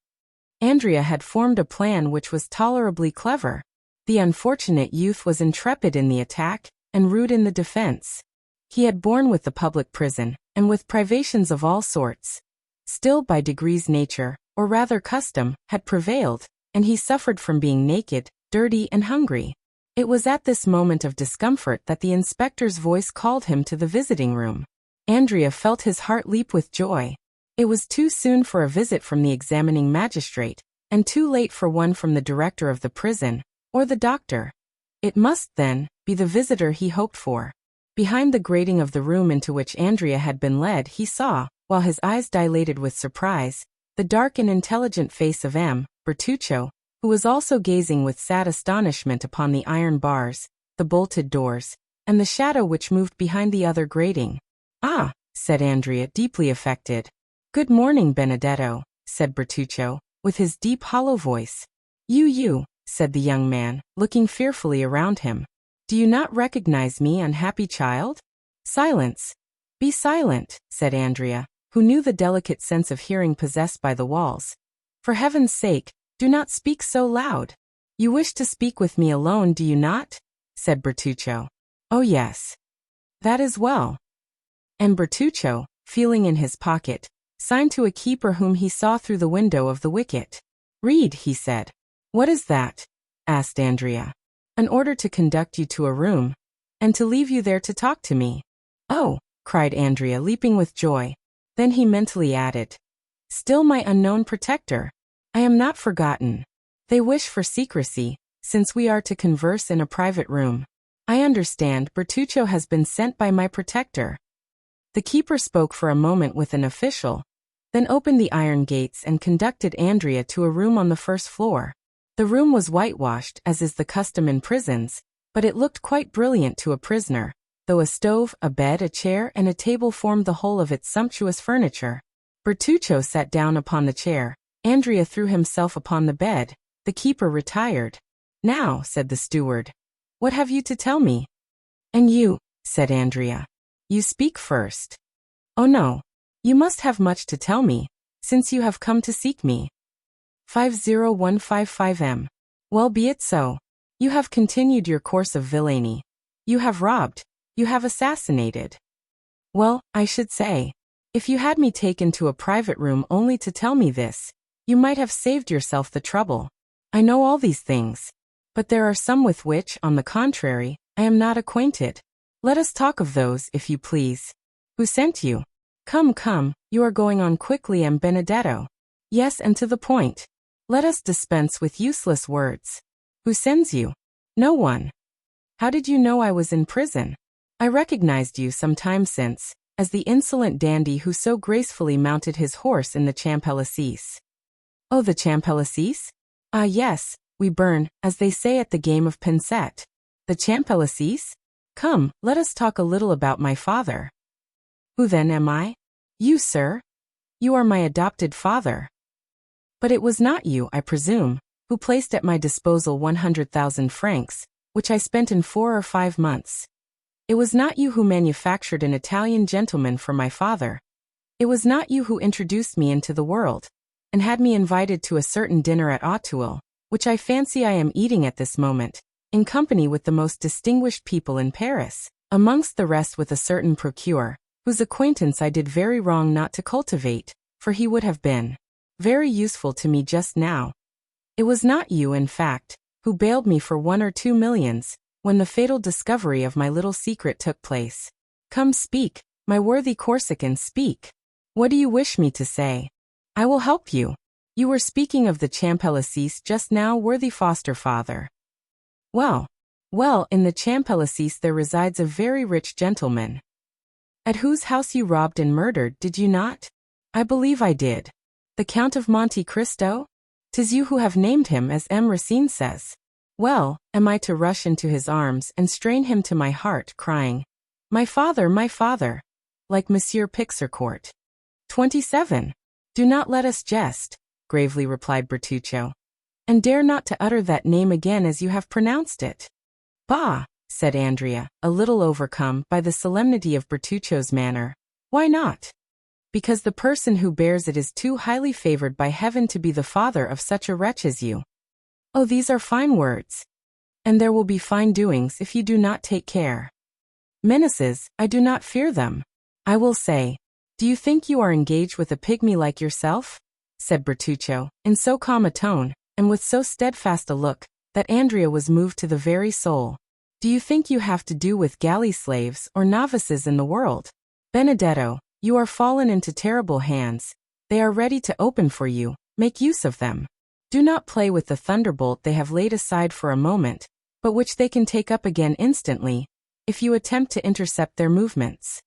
Andrea had formed a plan which was tolerably clever. The unfortunate youth was intrepid in the attack, and rude in the defense. He had borne with the public prison, and with privations of all sorts. Still by degrees nature, or rather custom, had prevailed, and he suffered from being naked, dirty and hungry. It was at this moment of discomfort that the inspector's voice called him to the visiting room. Andrea felt his heart leap with joy. It was too soon for a visit from the examining magistrate, and too late for one from the director of the prison, or the doctor. It must, then, be the visitor he hoped for. Behind the grating of the room into which Andrea had been led he saw, while his eyes dilated with surprise, the dark and intelligent face of M. Bertuccio, who was also gazing with sad astonishment upon the iron bars, the bolted doors, and the shadow which moved behind the other grating. "Ah," said Andrea, deeply affected. "Good morning, Benedetto," said Bertuccio, with his deep hollow voice. You, said the young man, looking fearfully around him. "Do you not recognize me, unhappy child?" "Silence. Be silent," said Andrea, who knew the delicate sense of hearing possessed by the walls. "For heaven's sake, do not speak so loud." "You wish to speak with me alone, do you not?" said Bertuccio. "Oh yes. That is well." And Bertuccio, feeling in his pocket, signed to a keeper whom he saw through the window of the wicket. "Read," he said. "What is that?" asked Andrea. "An order to conduct you to a room, and to leave you there to talk to me." "Oh," cried Andrea, leaping with joy. Then he mentally added, "Still my unknown protector. I am not forgotten. They wish for secrecy, since we are to converse in a private room. I understand Bertuccio has been sent by my protector." The keeper spoke for a moment with an official, then opened the iron gates and conducted Andrea to a room on the first floor. The room was whitewashed, as is the custom in prisons, but it looked quite brilliant to a prisoner, though a stove, a bed, a chair, and a table formed the whole of its sumptuous furniture. Bertuccio sat down upon the chair. Andrea threw himself upon the bed. The keeper retired. "Now," said the steward, "what have you to tell me?" "And you," said Andrea. "You speak first." "Oh no. You must have much to tell me, since you have come to seek me." 50155M. "Well, be it so. You have continued your course of villainy. You have robbed. You have assassinated. Well, I should say, if you had me taken to a private room only to tell me this, you might have saved yourself the trouble. I know all these things, but there are some with which, on the contrary, I am not acquainted. Let us talk of those, if you please. Who sent you? Come, come, you are going on quickly, and Benedetto. Yes, and to the point. Let us dispense with useless words. Who sends you? No one. How did you know I was in prison? I recognized you some time since, as the insolent dandy who so gracefully mounted his horse in the Champs-Élysées." "Oh, the Champs-Élysées? Ah yes, we burn, as they say at the game of pincette. The Champs-Élysées? Come, let us talk a little about my father." "Who then am I?" "You, sir. You are my adopted father." "But it was not you, I presume, who placed at my disposal 100,000 francs, which I spent in 4 or 5 months. It was not you who manufactured an Italian gentleman for my father. It was not you who introduced me into the world, and had me invited to a certain dinner at Auteuil, which I fancy I am eating at this moment, in company with the most distinguished people in Paris, amongst the rest with a certain procureur, whose acquaintance I did very wrong not to cultivate, for he would have been very useful to me just now. It was not you, in fact, who bailed me for 1 or 2 millions, when the fatal discovery of my little secret took place. Come, speak, my worthy Corsican, speak. What do you wish me to say? I will help you. You were speaking of the Champs-Élysées just now, worthy foster father. Well, in the Champs-Élysées there resides a very rich gentleman, at whose house you robbed and murdered, did you not? I believe I did. The Count of Monte Cristo? 'Tis you who have named him, as M. Racine says. Well, am I to rush into his arms and strain him to my heart, crying, my father, like Monsieur Pixarcourt? 27. Do not let us jest, gravely replied Bertuccio, and dare not to utter that name again as you have pronounced it. Bah, said Andrea, a little overcome by the solemnity of Bertuccio's manner. Why not? Because the person who bears it is too highly favored by heaven to be the father of such a wretch as you. Oh, these are fine words. And there will be fine doings if you do not take care. Menaces, I do not fear them. I will say, do you think you are engaged with a pygmy like yourself? Said Bertuccio, in so calm a tone, and with so steadfast a look, that Andrea was moved to the very soul. Do you think you have to do with galley slaves or novices in the world? Benedetto, you are fallen into terrible hands. They are ready to open for you. Make use of them. Do not play with the thunderbolt they have laid aside for a moment, but which they can take up again instantly, if you attempt to intercept their movements.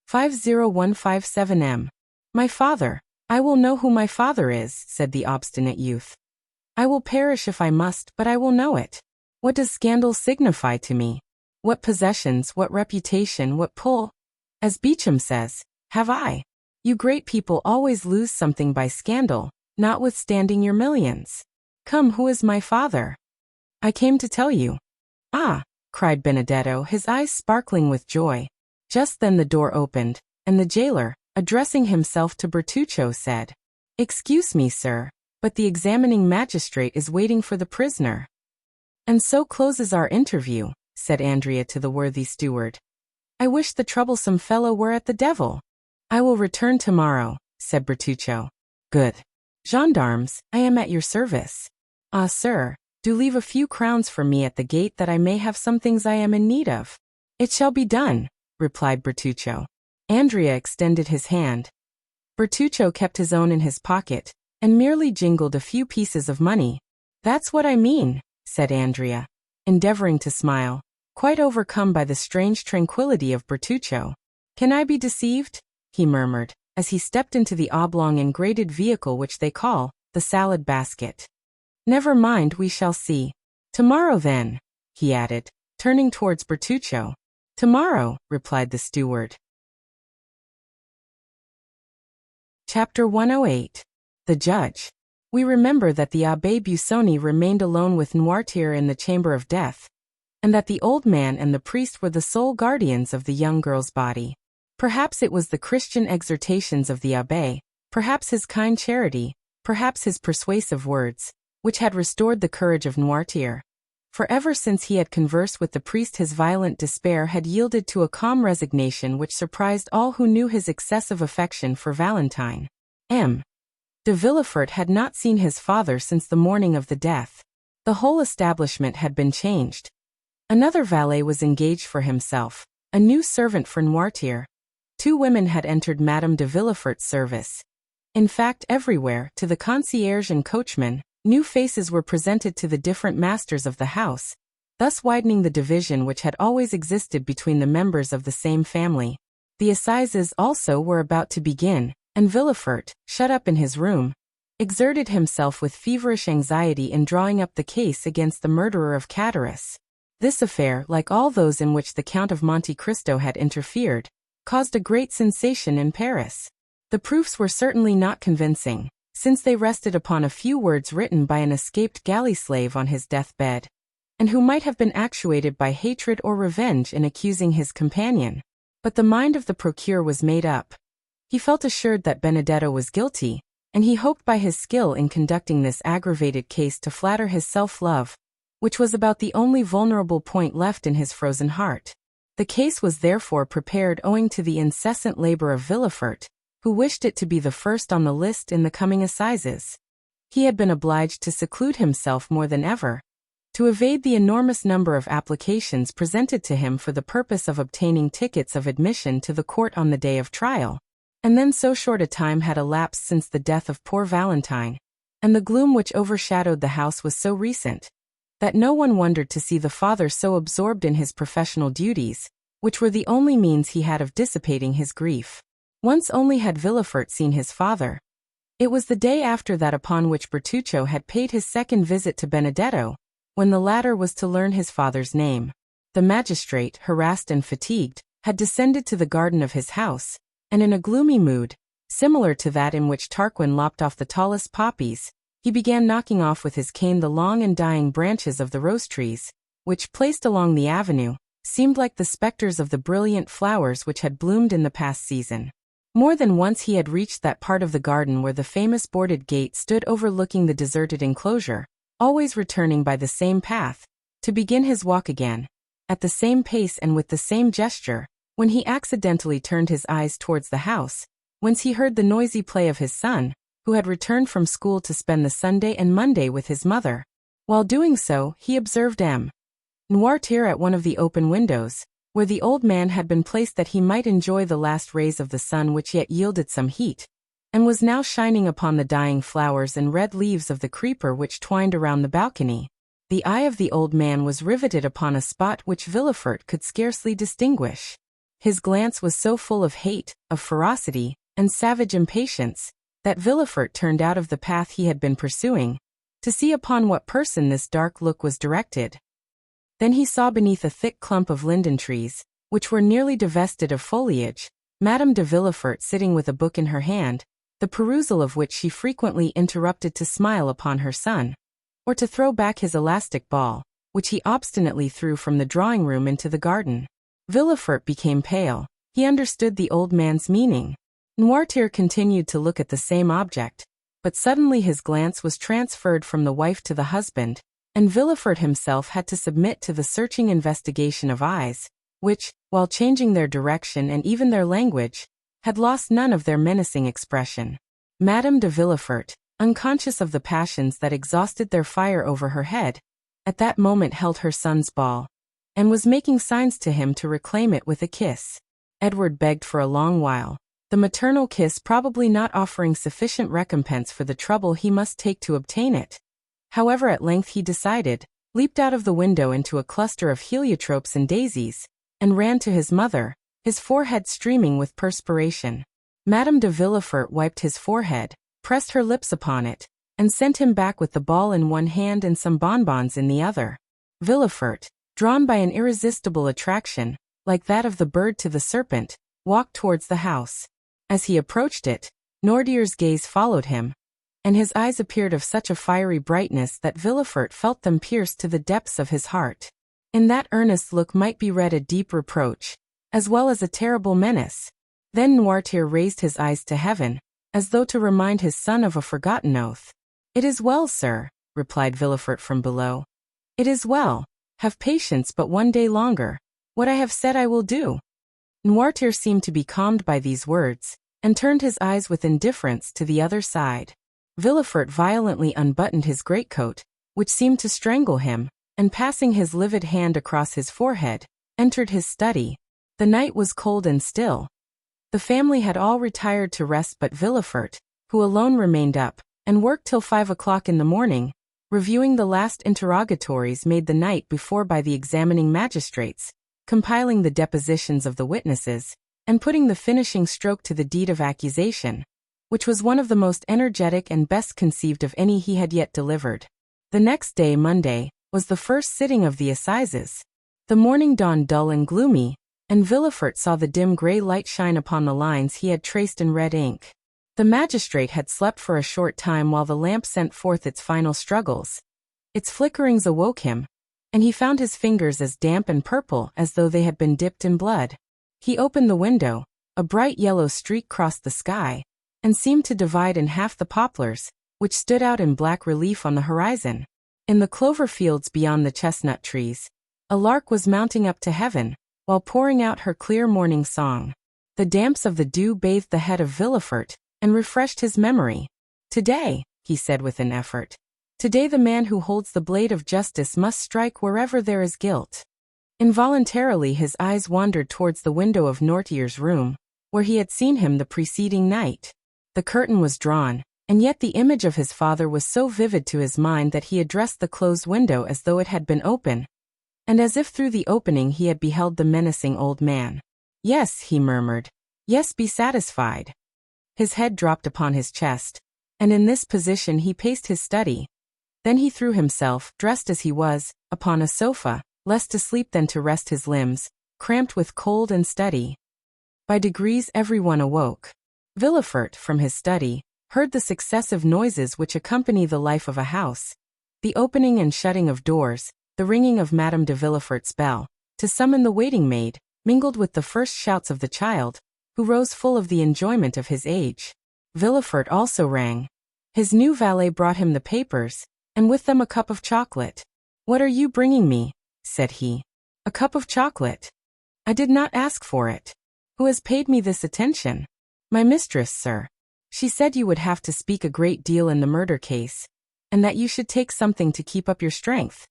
50157M. My father. I will know who my father is, said the obstinate youth. I will perish if I must, but I will know it. What does scandal signify to me? What possessions, what reputation, what pull? As Beecham says, have I? You great people always lose something by scandal, notwithstanding your millions. Come, who is my father? I came to tell you. Ah, cried Benedetto, his eyes sparkling with joy. Just then the door opened, and the jailer, addressing himself to Bertuccio, said, Excuse me, sir, but the examining magistrate is waiting for the prisoner. And so closes our interview, said Andrea to the worthy steward. I wish the troublesome fellow were at the devil. I will return tomorrow, said Bertuccio. Good. Gendarmes, I am at your service. Ah, sir, do leave a few crowns for me at the gate that I may have some things I am in need of. It shall be done, replied Bertuccio. Andrea extended his hand. Bertuccio kept his own in his pocket, and merely jingled a few pieces of money. "That's what I mean," said Andrea, endeavoring to smile, quite overcome by the strange tranquility of Bertuccio. "Can I be deceived?" he murmured, as he stepped into the oblong and grated vehicle which they call the salad basket. "Never mind, we shall see. Tomorrow then," he added, turning towards Bertuccio. "Tomorrow," replied the steward. Chapter 108. The Judge. We remember that the Abbé Busoni remained alone with Noirtier in the chamber of death, and that the old man and the priest were the sole guardians of the young girl's body. Perhaps it was the Christian exhortations of the abbé, perhaps his kind charity, perhaps his persuasive words, which had restored the courage of Noirtier. For ever since he had conversed with the priest his violent despair had yielded to a calm resignation which surprised all who knew his excessive affection for Valentine. M. de Villefort had not seen his father since the morning of the death. The whole establishment had been changed. Another valet was engaged for himself, a new servant for Noirtier. 2 women had entered Madame de Villefort's service. In fact, everywhere, to the concierge and coachman, new faces were presented to the different masters of the house, thus widening the division which had always existed between the members of the same family. The assizes also were about to begin, and Villefort, shut up in his room, exerted himself with feverish anxiety in drawing up the case against the murderer of Cadaris. This affair, like all those in which the Count of Monte Cristo had interfered, caused a great sensation in Paris. The proofs were certainly not convincing, since they rested upon a few words written by an escaped galley slave on his deathbed, and who might have been actuated by hatred or revenge in accusing his companion. But the mind of the procureur was made up. He felt assured that Benedetto was guilty, and he hoped by his skill in conducting this aggravated case to flatter his self-love, which was about the only vulnerable point left in his frozen heart. The case was therefore prepared owing to the incessant labor of Villefort, who wished it to be the first on the list in the coming assizes. He had been obliged to seclude himself more than ever, to evade the enormous number of applications presented to him for the purpose of obtaining tickets of admission to the court on the day of trial. And then so short a time had elapsed since the death of poor Valentine, and the gloom which overshadowed the house was so recent, that no one wondered to see the father so absorbed in his professional duties, which were the only means he had of dissipating his grief. Once only had Villefort seen his father. It was the day after that upon which Bertuccio had paid his second visit to Benedetto, when the latter was to learn his father's name. The magistrate, harassed and fatigued, had descended to the garden of his house, and in a gloomy mood, similar to that in which Tarquin lopped off the tallest poppies, he began knocking off with his cane the long and dying branches of the rose trees, which, placed along the avenue, seemed like the specters of the brilliant flowers which had bloomed in the past season. More than once he had reached that part of the garden where the famous boarded gate stood overlooking the deserted enclosure, always returning by the same path, to begin his walk again, at the same pace and with the same gesture, when he accidentally turned his eyes towards the house, whence he heard the noisy play of his son, who had returned from school to spend the Sunday and Monday with his mother. While doing so, he observed M. Noirtier at one of the open windows, where the old man had been placed that he might enjoy the last rays of the sun which yet yielded some heat, and was now shining upon the dying flowers and red leaves of the creeper which twined around the balcony. The eye of the old man was riveted upon a spot which Villefort could scarcely distinguish. His glance was so full of hate, of ferocity, and savage impatience, that Villefort turned out of the path he had been pursuing, to see upon what person this dark look was directed. Then he saw beneath a thick clump of linden trees, which were nearly divested of foliage, Madame de Villefort sitting with a book in her hand, the perusal of which she frequently interrupted to smile upon her son, or to throw back his elastic ball, which he obstinately threw from the drawing-room into the garden. Villefort became pale. He understood the old man's meaning. Noirtier continued to look at the same object, but suddenly his glance was transferred from the wife to the husband, and Villefort himself had to submit to the searching investigation of eyes, which, while changing their direction and even their language, had lost none of their menacing expression. Madame de Villefort, unconscious of the passions that exhausted their fire over her head, at that moment held her son's ball, and was making signs to him to reclaim it with a kiss. Edward begged for a long while, the maternal kiss probably not offering sufficient recompense for the trouble he must take to obtain it. However, at length he decided, leaped out of the window into a cluster of heliotropes and daisies, and ran to his mother, his forehead streaming with perspiration. Madame de Villefort wiped his forehead, pressed her lips upon it, and sent him back with the ball in one hand and some bonbons in the other. Villefort, drawn by an irresistible attraction, like that of the bird to the serpent, walked towards the house. As he approached it, Nordier's gaze followed him, and his eyes appeared of such a fiery brightness that Villefort felt them pierce to the depths of his heart. In that earnest look might be read a deep reproach, as well as a terrible menace. Then Noirtier raised his eyes to heaven, as though to remind his son of a forgotten oath. "It is well, sir," replied Villefort from below. "It is well. Have patience but one day longer. What I have said I will do." Noirtier seemed to be calmed by these words, and turned his eyes with indifference to the other side. Villefort violently unbuttoned his greatcoat, which seemed to strangle him, and passing his livid hand across his forehead, entered his study. The night was cold and still. The family had all retired to rest but Villefort, who alone remained up, and worked till 5 o'clock in the morning, reviewing the last interrogatories made the night before by the examining magistrates, compiling the depositions of the witnesses, and putting the finishing stroke to the deed of accusation, which was one of the most energetic and best conceived of any he had yet delivered. The next day, Monday, was the first sitting of the assizes. The morning dawned dull and gloomy, and Villefort saw the dim grey light shine upon the lines he had traced in red ink. The magistrate had slept for a short time while the lamp sent forth its final struggles. Its flickerings awoke him, and he found his fingers as damp and purple as though they had been dipped in blood. He opened the window, a bright yellow streak crossed the sky, and seemed to divide in half the poplars, which stood out in black relief on the horizon. In the clover fields beyond the chestnut trees, a lark was mounting up to heaven, while pouring out her clear morning song. The damps of the dew bathed the head of Villefort, and refreshed his memory. "Today," he said with an effort, "today the man who holds the blade of justice must strike wherever there is guilt." Involuntarily his eyes wandered towards the window of Noirtier's room, where he had seen him the preceding night. The curtain was drawn, and yet the image of his father was so vivid to his mind that he addressed the closed window as though it had been open, and as if through the opening he had beheld the menacing old man. "Yes," he murmured. "Yes, be satisfied." His head dropped upon his chest, and in this position he paced his study. Then he threw himself, dressed as he was, upon a sofa, less to sleep than to rest his limbs, cramped with cold and study. By degrees everyone awoke. Villefort, from his study, heard the successive noises which accompany the life of a house, the opening and shutting of doors, the ringing of Madame de Villefort's bell, to summon the waiting maid, mingled with the first shouts of the child, who rose full of the enjoyment of his age. Villefort also rang. His new valet brought him the papers, and with them a cup of chocolate. "What are you bringing me?" said he. "A cup of chocolate? I did not ask for it. Who has paid me this attention?" "My mistress, sir. She said you would have to speak a great deal in the murder case, and that you should take something to keep up your strength."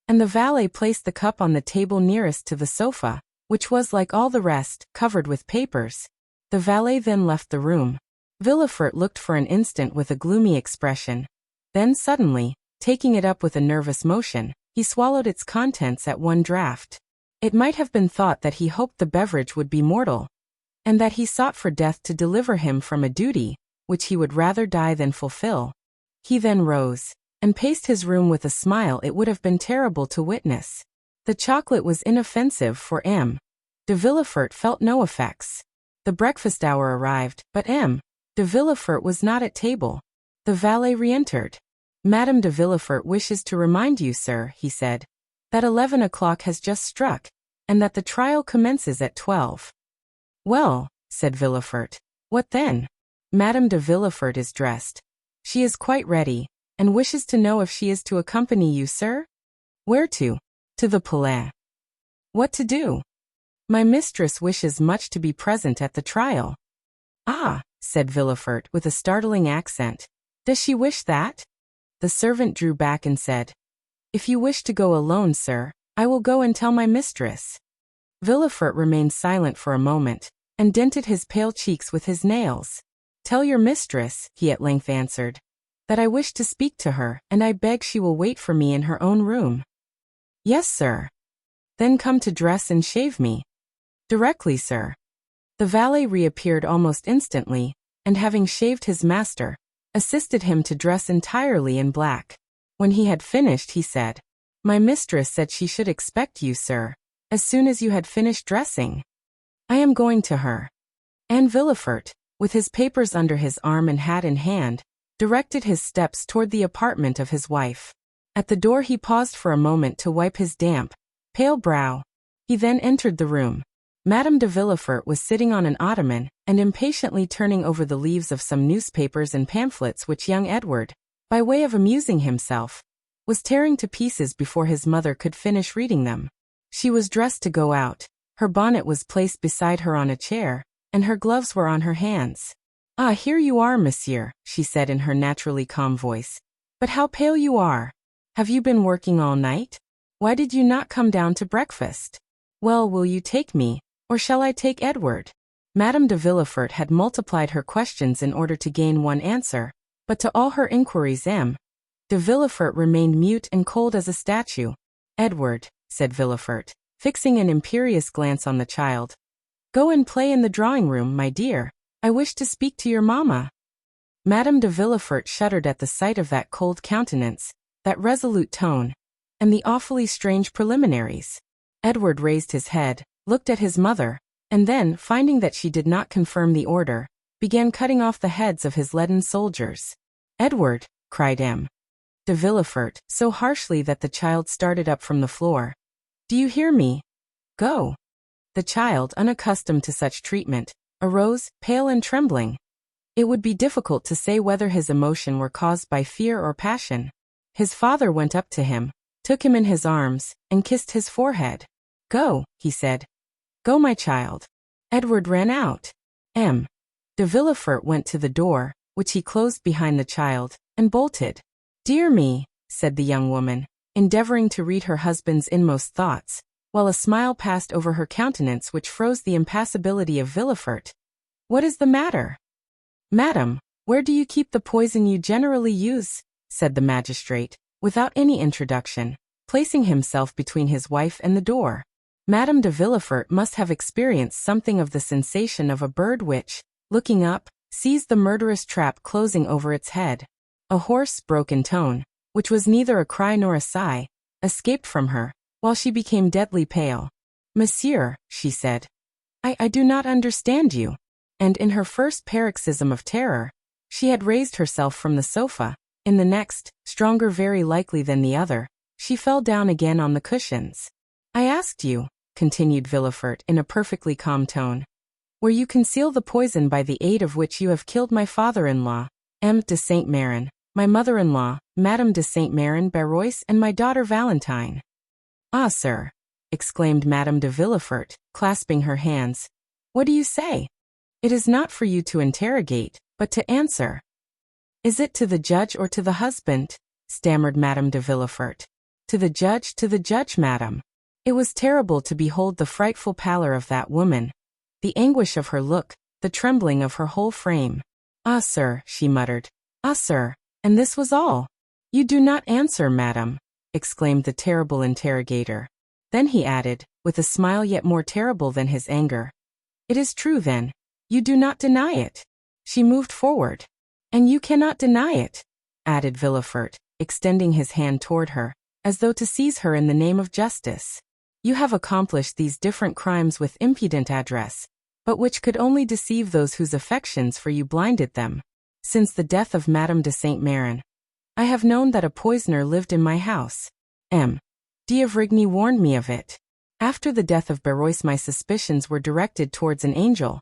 And the valet placed the cup on the table nearest to the sofa, which was, like all the rest, covered with papers. The valet then left the room. Villefort looked for an instant with a gloomy expression. Then suddenly, taking it up with a nervous motion, he swallowed its contents at one draught. It might have been thought that he hoped the beverage would be mortal, and that he sought for death to deliver him from a duty, which he would rather die than fulfill. He then rose, and paced his room with a smile it would have been terrible to witness. The chocolate was inoffensive for M. de Villefort felt no effects. The breakfast hour arrived, but M. de Villefort was not at table. The valet re-entered. "Madame de Villefort wishes to remind you, sir," he said, "that 11 o'clock has just struck, and that the trial commences at 12. "Well," said Villefort, "what then?" "Madame de Villefort is dressed. She is quite ready, and wishes to know if she is to accompany you, sir?" "Where to?" "To the Palais." "What to do?" "My mistress wishes much to be present at the trial." "Ah," said Villefort with a startling accent. "Does she wish that?" The servant drew back and said, "If you wish to go alone, sir, I will go and tell my mistress." Villefort remained silent for a moment, and dented his pale cheeks with his nails. "Tell your mistress," he at length answered, "that I wish to speak to her, and I beg she will wait for me in her own room." "Yes, sir." "Then come to dress and shave me." "Directly, sir." The valet reappeared almost instantly, and having shaved his master, assisted him to dress entirely in black. When he had finished, he said, "My mistress said she should expect you, sir, as soon as you had finished dressing." "I am going to her." And Villefort, with his papers under his arm and hat in hand, directed his steps toward the apartment of his wife. At the door he paused for a moment to wipe his damp, pale brow. He then entered the room. Madame de Villefort was sitting on an ottoman and impatiently turning over the leaves of some newspapers and pamphlets which young Edward, by way of amusing himself, was tearing to pieces before his mother could finish reading them. She was dressed to go out. Her bonnet was placed beside her on a chair, and her gloves were on her hands. "Ah, here you are, monsieur," she said in her naturally calm voice. "But how pale you are! Have you been working all night? Why did you not come down to breakfast? Well, will you take me, or shall I take Edward?" Madame de Villefort had multiplied her questions in order to gain one answer, but to all her inquiries de Villefort remained mute and cold as a statue. "Edward," said Villefort, fixing an imperious glance on the child, "go and play in the drawing-room, my dear. I wish to speak to your mamma." Madame de Villefort shuddered at the sight of that cold countenance, that resolute tone, and the awfully strange preliminaries. Edward raised his head, looked at his mother, and then, finding that she did not confirm the order, began cutting off the heads of his leaden soldiers. "Edward!" cried de Villefort, so harshly that the child started up from the floor. "Do you hear me? Go." The child, unaccustomed to such treatment, arose, pale and trembling. It would be difficult to say whether his emotion were caused by fear or passion. His father went up to him, took him in his arms, and kissed his forehead. "Go," he said. "Go, my child." Edward ran out. De Villefort went to the door, which he closed behind the child, and bolted. "Dear me," said the young woman, endeavoring to read her husband's inmost thoughts, while a smile passed over her countenance which froze the impassibility of Villefort. "What is the matter?" "Madam, where do you keep the poison you generally use?" said the magistrate, without any introduction, placing himself between his wife and the door. Madame de Villefort must have experienced something of the sensation of a bird which, looking up, sees the murderous trap closing over its head. A hoarse, broken tone, which was neither a cry nor a sigh, escaped from her, while she became deadly pale. "Monsieur," she said, I do not understand you." And in her first paroxysm of terror, she had raised herself from the sofa. In the next, stronger very likely than the other, she fell down again on the cushions. "I asked you," continued Villefort in a perfectly calm tone, "where you conceal the poison by the aid of which you have killed my father-in-law, M. de Saint-Méran, my mother-in-law, Madame de Saint-Méran Barrois, and my daughter Valentine." "Ah, sir," exclaimed Madame de Villefort, clasping her hands, "what do you say? It is not for you to interrogate, but to answer." "Is it to the judge or to the husband?" stammered Madame de Villefort. To the judge, madam." It was terrible to behold the frightful pallor of that woman, the anguish of her look, the trembling of her whole frame. "Ah, sir," she muttered. "Ah, sir, and this was all?" "You do not answer, madam," exclaimed the terrible interrogator. Then he added, with a smile yet more terrible than his anger, "It is true then. You do not deny it." She moved forward. "And you cannot deny it," added Villefort, extending his hand toward her, as though to seize her in the name of justice. "You have accomplished these different crimes with impudent address, but which could only deceive those whose affections for you blinded them. Since the death of Madame de Saint-Méran, I have known that a poisoner lived in my house. M. d'Avrigny warned me of it. After the death of Barrois, my suspicions were directed towards an angel.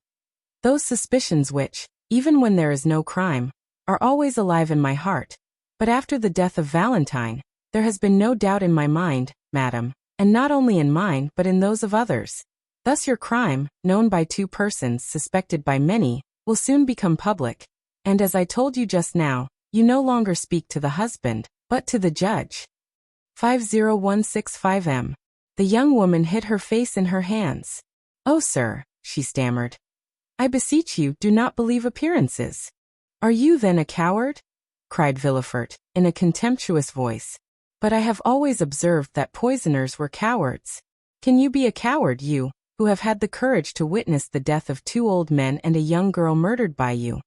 Those suspicions which, even when there is no crime, are always alive in my heart. But after the death of Valentine, there has been no doubt in my mind, madam, and not only in mine but in those of others. Thus your crime, known by two persons, suspected by many, will soon become public. And as I told you just now, you no longer speak to the husband, but to the judge." 50165 M. The young woman hid her face in her hands. "Oh, sir," she stammered, I beseech you, do not believe appearances. Are you then a coward? Cried Villefort, in a contemptuous voice. But I have always observed that poisoners were cowards. Can you be a coward, you, who have had the courage to witness the death of 2 old men and a young girl murdered by you?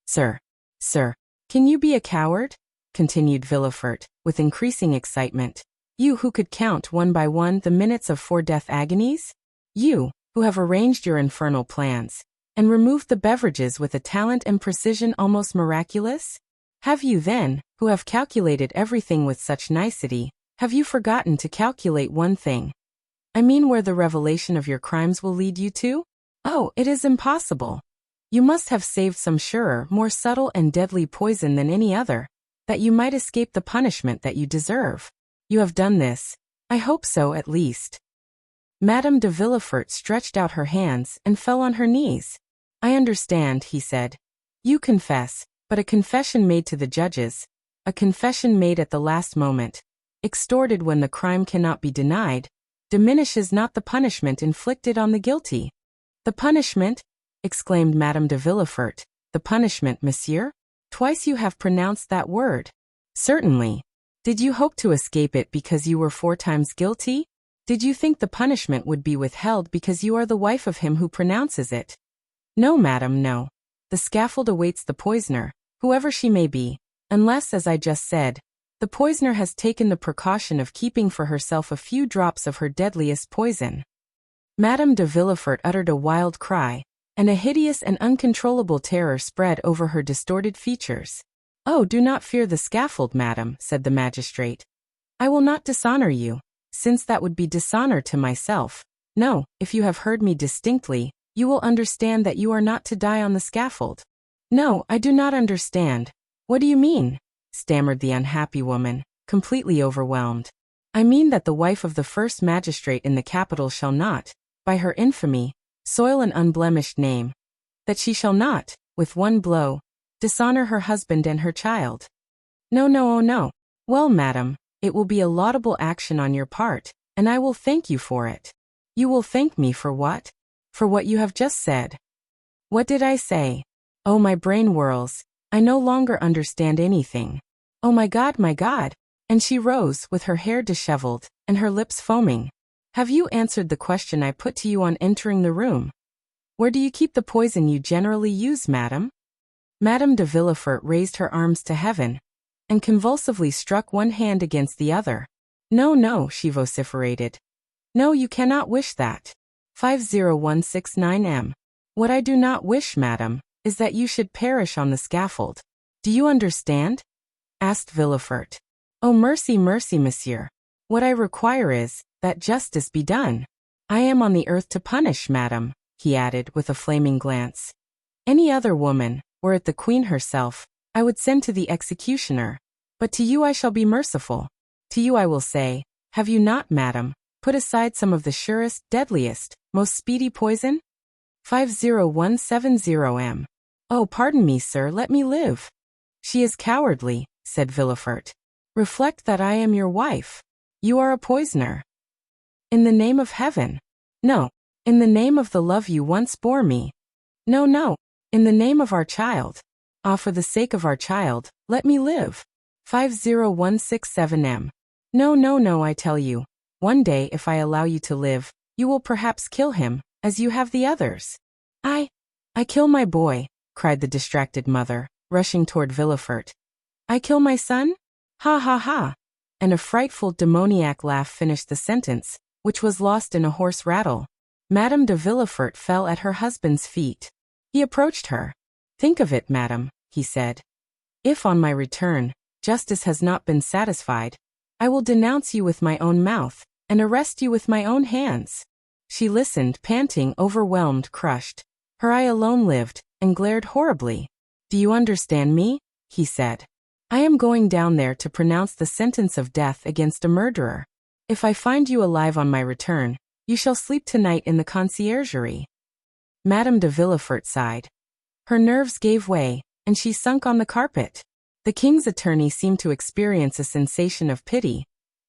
Sir, can you be a coward? Continued Villefort, with increasing excitement. You who could count one by one the minutes of 4 death agonies? You, who have arranged your infernal plans, and removed the beverages with a talent and precision almost miraculous? Have you then, who have calculated everything with such nicety, have you forgotten to calculate one thing? I mean where the revelation of your crimes will lead you to? Oh, it is impossible. You must have saved some surer, more subtle and deadly poison than any other, that you might escape the punishment that you deserve. You have done this. I hope so, at least. Madame de Villefort stretched out her hands and fell on her knees. I understand, he said. You confess, but a confession made to the judges, a confession made at the last moment, extorted when the crime cannot be denied, diminishes not the punishment inflicted on the guilty. The punishment? Exclaimed Madame de Villefort. The punishment, monsieur? Twice you have pronounced that word. Certainly. Did you hope to escape it because you were 4 times guilty? Did you think the punishment would be withheld because you are the wife of him who pronounces it? No, madam, no. The scaffold awaits the poisoner, whoever she may be, unless, as I just said, the poisoner has taken the precaution of keeping for herself a few drops of her deadliest poison. Madame de Villefort uttered a wild cry, and a hideous and uncontrollable terror spread over her distorted features. Oh, do not fear the scaffold, madam, said the magistrate. I will not dishonor you, since that would be dishonor to myself. No, if you have heard me distinctly, you will understand that you are not to die on the scaffold. No, I do not understand. What do you mean? Stammered the unhappy woman, completely overwhelmed. I mean that the wife of the first magistrate in the capital shall not, by her infamy, soil an unblemished name. That she shall not, with one blow, dishonor her husband and her child. No, no, oh no. Well, madam, it will be a laudable action on your part, and I will thank you for it. You will thank me for what? For what you have just said. What did I say? Oh, my brain whirls. I no longer understand anything. Oh my God, my God. And she rose, with her hair disheveled, and her lips foaming. Have you answered the question I put to you on entering the room? Where do you keep the poison you generally use, madam? Madame de Villefort raised her arms to heaven, and convulsively struck one hand against the other. No, no, she vociferated. No, you cannot wish that. 50169M. What I do not wish, madam, is that you should perish on the scaffold. Do you understand? Asked Villefort. Oh, mercy, mercy, monsieur. What I require is, that justice be done. I am on the earth to punish, madam, he added with a flaming glance. Any other woman, were it the queen herself, I would send to the executioner. But to you I shall be merciful. To you I will say, have you not, madam, put aside some of the surest, deadliest, most speedy poison? 50170M. Oh, pardon me, sir, let me live. She is cowardly, said Villefort. Reflect that I am your wife. You are a poisoner. In the name of heaven. No. In the name of the love you once bore me. No, no. In the name of our child. Ah, for the sake of our child, let me live. 50167M. No, no, no, I tell you. One day, if I allow you to live, you will perhaps kill him, as you have the others. I kill my boy, cried the distracted mother, rushing toward Villefort. I kill my son? Ha ha ha. And a frightful demoniac laugh finished the sentence, which was lost in a hoarse rattle. Madame de Villefort fell at her husband's feet. He approached her. Think of it, madam, he said. If on my return, justice has not been satisfied, I will denounce you with my own mouth, and arrest you with my own hands. She listened, panting, overwhelmed, crushed. Her eye alone lived, and glared horribly. Do you understand me? He said. I am going down there to pronounce the sentence of death against a murderer. If I find you alive on my return, you shall sleep tonight in the conciergerie. Madame de Villefort sighed. Her nerves gave way, and she sunk on the carpet. The king's attorney seemed to experience a sensation of pity.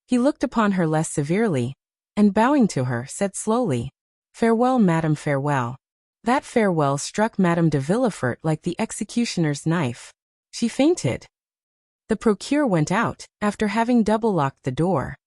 He looked upon her less severely, and bowing to her, said slowly, Farewell, madam, farewell. That farewell struck Madame de Villefort like the executioner's knife. She fainted. The procureur went out, after having double-locked the door.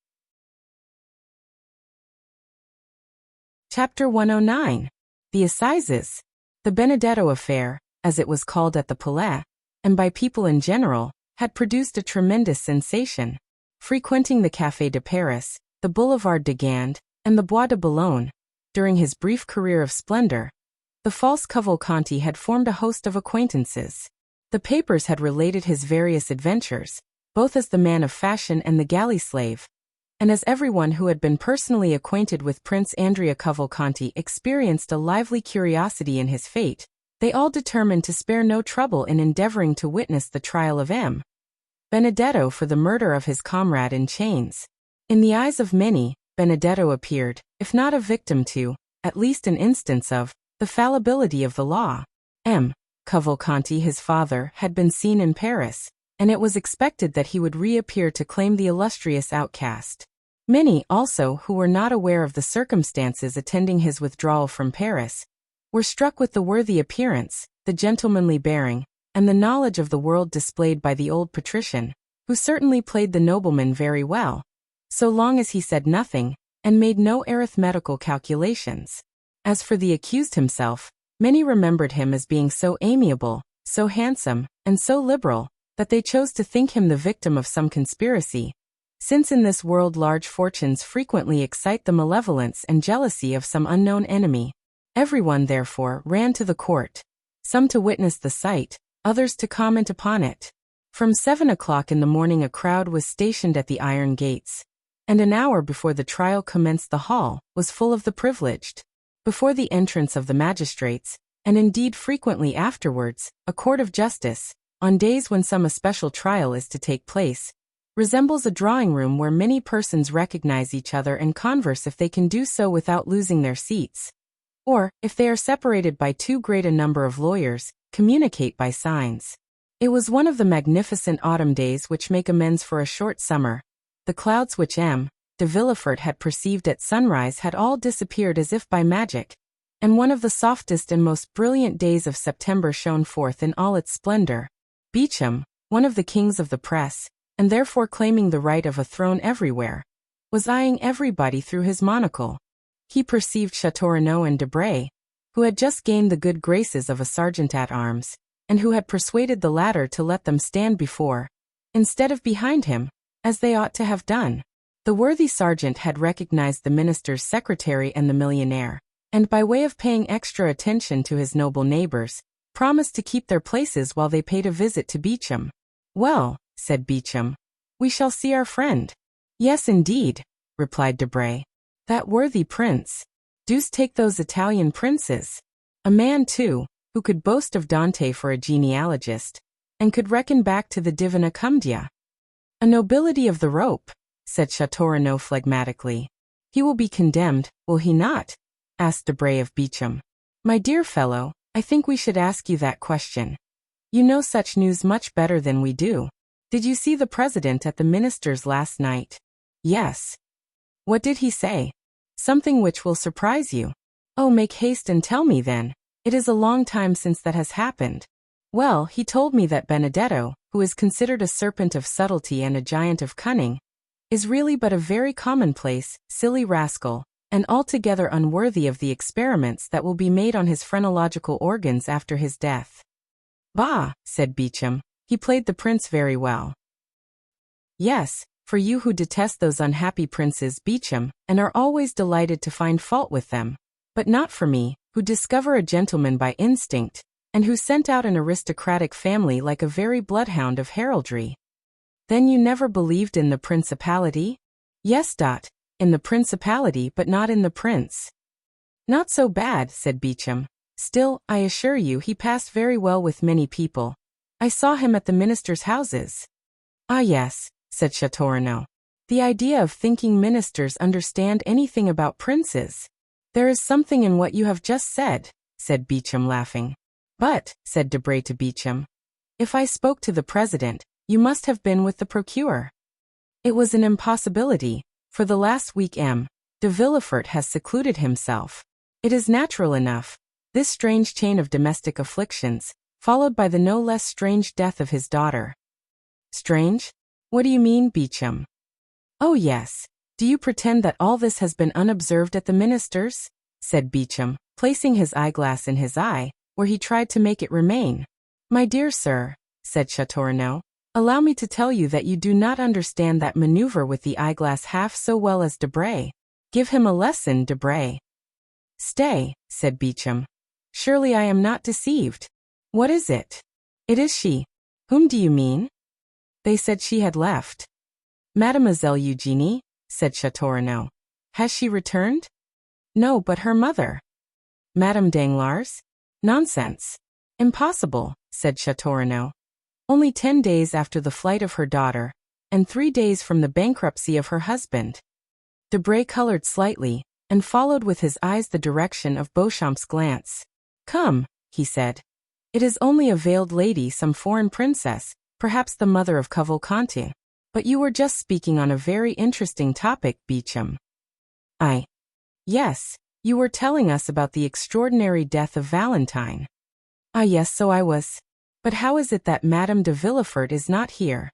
Chapter 109. The Assizes. The Benedetto affair, as it was called at the Palais, and by people in general, had produced a tremendous sensation. Frequenting the Café de Paris, the Boulevard de Gand, and the Bois de Boulogne, during his brief career of splendor, the false Cavalcanti had formed a host of acquaintances. The papers had related his various adventures, both as the man of fashion and the galley slave, and as everyone who had been personally acquainted with Prince Andrea Cavalcanti experienced a lively curiosity in his fate. They all determined to spare no trouble in endeavoring to witness the trial of M. Benedetto for the murder of his comrade in chains. In the eyes of many, Benedetto appeared, if not a victim to, at least an instance of, the fallibility of the law. M. Cavalcanti, his father, had been seen in Paris, and it was expected that he would reappear to claim the illustrious outcast. Many, also, who were not aware of the circumstances attending his withdrawal from Paris, were struck with the worthy appearance, the gentlemanly bearing, and the knowledge of the world displayed by the old patrician, who certainly played the nobleman very well, so long as he said nothing, and made no arithmetical calculations. As for the accused himself, many remembered him as being so amiable, so handsome, and so liberal, that they chose to think him the victim of some conspiracy, since in this world large fortunes frequently excite the malevolence and jealousy of some unknown enemy. Everyone, therefore, ran to the court, some to witness the sight, others to comment upon it. From 7 o'clock in the morning a crowd was stationed at the iron gates, and an hour before the trial commenced the hall was full of the privileged. Before the entrance of the magistrates, and indeed frequently afterwards, a court of justice, on days when some especial trial is to take place, resembles a drawing-room where many persons recognize each other and converse if they can do so without losing their seats, or, if they are separated by too great a number of lawyers, communicate by signs. It was one of the magnificent autumn days which make amends for a short summer. The clouds which M. de Villefort had perceived at sunrise had all disappeared as if by magic, and one of the softest and most brilliant days of September shone forth in all its splendor. Beauchamp, one of the kings of the press, and therefore claiming the right of a throne everywhere, was eyeing everybody through his monocle. He perceived Châteaurenaud and Debray, who had just gained the good graces of a sergeant-at-arms, and who had persuaded the latter to let them stand before, instead of behind him, as they ought to have done. The worthy sergeant had recognized the minister's secretary and the millionaire, and by way of paying extra attention to his noble neighbors, promised to keep their places while they paid a visit to Beauchamp. "Well," said Beauchamp, "we shall see our friend." "Yes, indeed," replied Debray. "That worthy prince. Deuce take those Italian princes. A man, too, who could boast of Dante for a genealogist, and could reckon back to the Divina Commedia." "A nobility of the rope," said Châteaurenaud phlegmatically. "He will be condemned, will he not?" asked Debray of Beauchamp. "My dear fellow, I think we should ask you that question. You know such news much better than we do. Did you see the president at the minister's last night?" "Yes." "What did he say?" "Something which will surprise you." "Oh, make haste and tell me then. It is a long time since that has happened." "Well, he told me that Benedetto, who is considered a serpent of subtlety and a giant of cunning, is really but a very commonplace, silly rascal, and altogether unworthy of the experiments that will be made on his phrenological organs after his death." "Bah," said Beauchamp, "he played the prince very well." "Yes, for you who detest those unhappy princes, Beauchamp, and are always delighted to find fault with them, but not for me, who discover a gentleman by instinct, and who sent out an aristocratic family like a very bloodhound of heraldry." "Then you never believed in the principality?" "Yes, in the principality but not in the prince." "Not so bad," said Beauchamp. "Still, I assure you he passed very well with many people. I saw him at the ministers' houses." "Ah yes," said Châteaurenaud. "The idea of thinking ministers understand anything about princes." "There is something in what you have just said," said Beauchamp laughing. "But," said Debray to Beauchamp, "if I spoke to the president, you must have been with the procureur." "It was an impossibility. For the last week M. de Villefort has secluded himself. It is natural enough. This strange chain of domestic afflictions, followed by the no less strange death of his daughter. Strange? What do you mean, Beecham? Oh yes. Do you pretend that all this has been unobserved at the minister's? Said Beecham, placing his eyeglass in his eye, where he tried to make it remain. My dear sir, said Châteaurenaud, allow me to tell you that you do not understand that maneuver with the eyeglass half so well as Debray. Give him a lesson, Debray. Stay, said Beecham. Surely I am not deceived. What is it? It is she. Whom do you mean? They said she had left. Mademoiselle Eugénie, said Châteaurenaud. Has she returned? No, but her mother. Madame Danglars? Nonsense. Impossible, said Châteaurenaud. Only 10 days after the flight of her daughter, and 3 days from the bankruptcy of her husband. Debray colored slightly, and followed with his eyes the direction of Beauchamp's glance. Come, he said. It is only a veiled lady, some foreign princess, perhaps the mother of Cavalcanti. But you were just speaking on a very interesting topic, Beecham. Yes, you were telling us about the extraordinary death of Valentine. Ah yes, so I was. But how is it that Madame de Villefort is not here?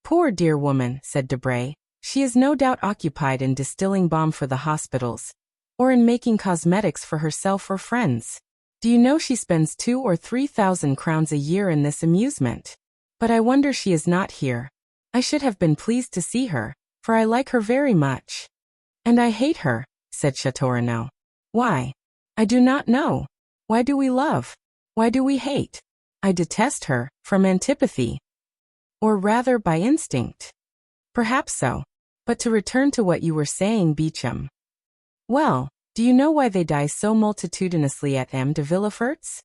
Poor dear woman, said Debray. She is no doubt occupied in distilling balm for the hospitals, or in making cosmetics for herself or friends. Do you know she spends 2,000 or 3,000 crowns a year in this amusement? But I wonder she is not here. I should have been pleased to see her, for I like her very much. And I hate her, said Châteaurenaud. Why? I do not know. Why do we love? Why do we hate? I detest her, from antipathy. Or rather by instinct. Perhaps so. But to return to what you were saying, Beecham. Well, do you know why they die so multitudinously at M. de Villefort's?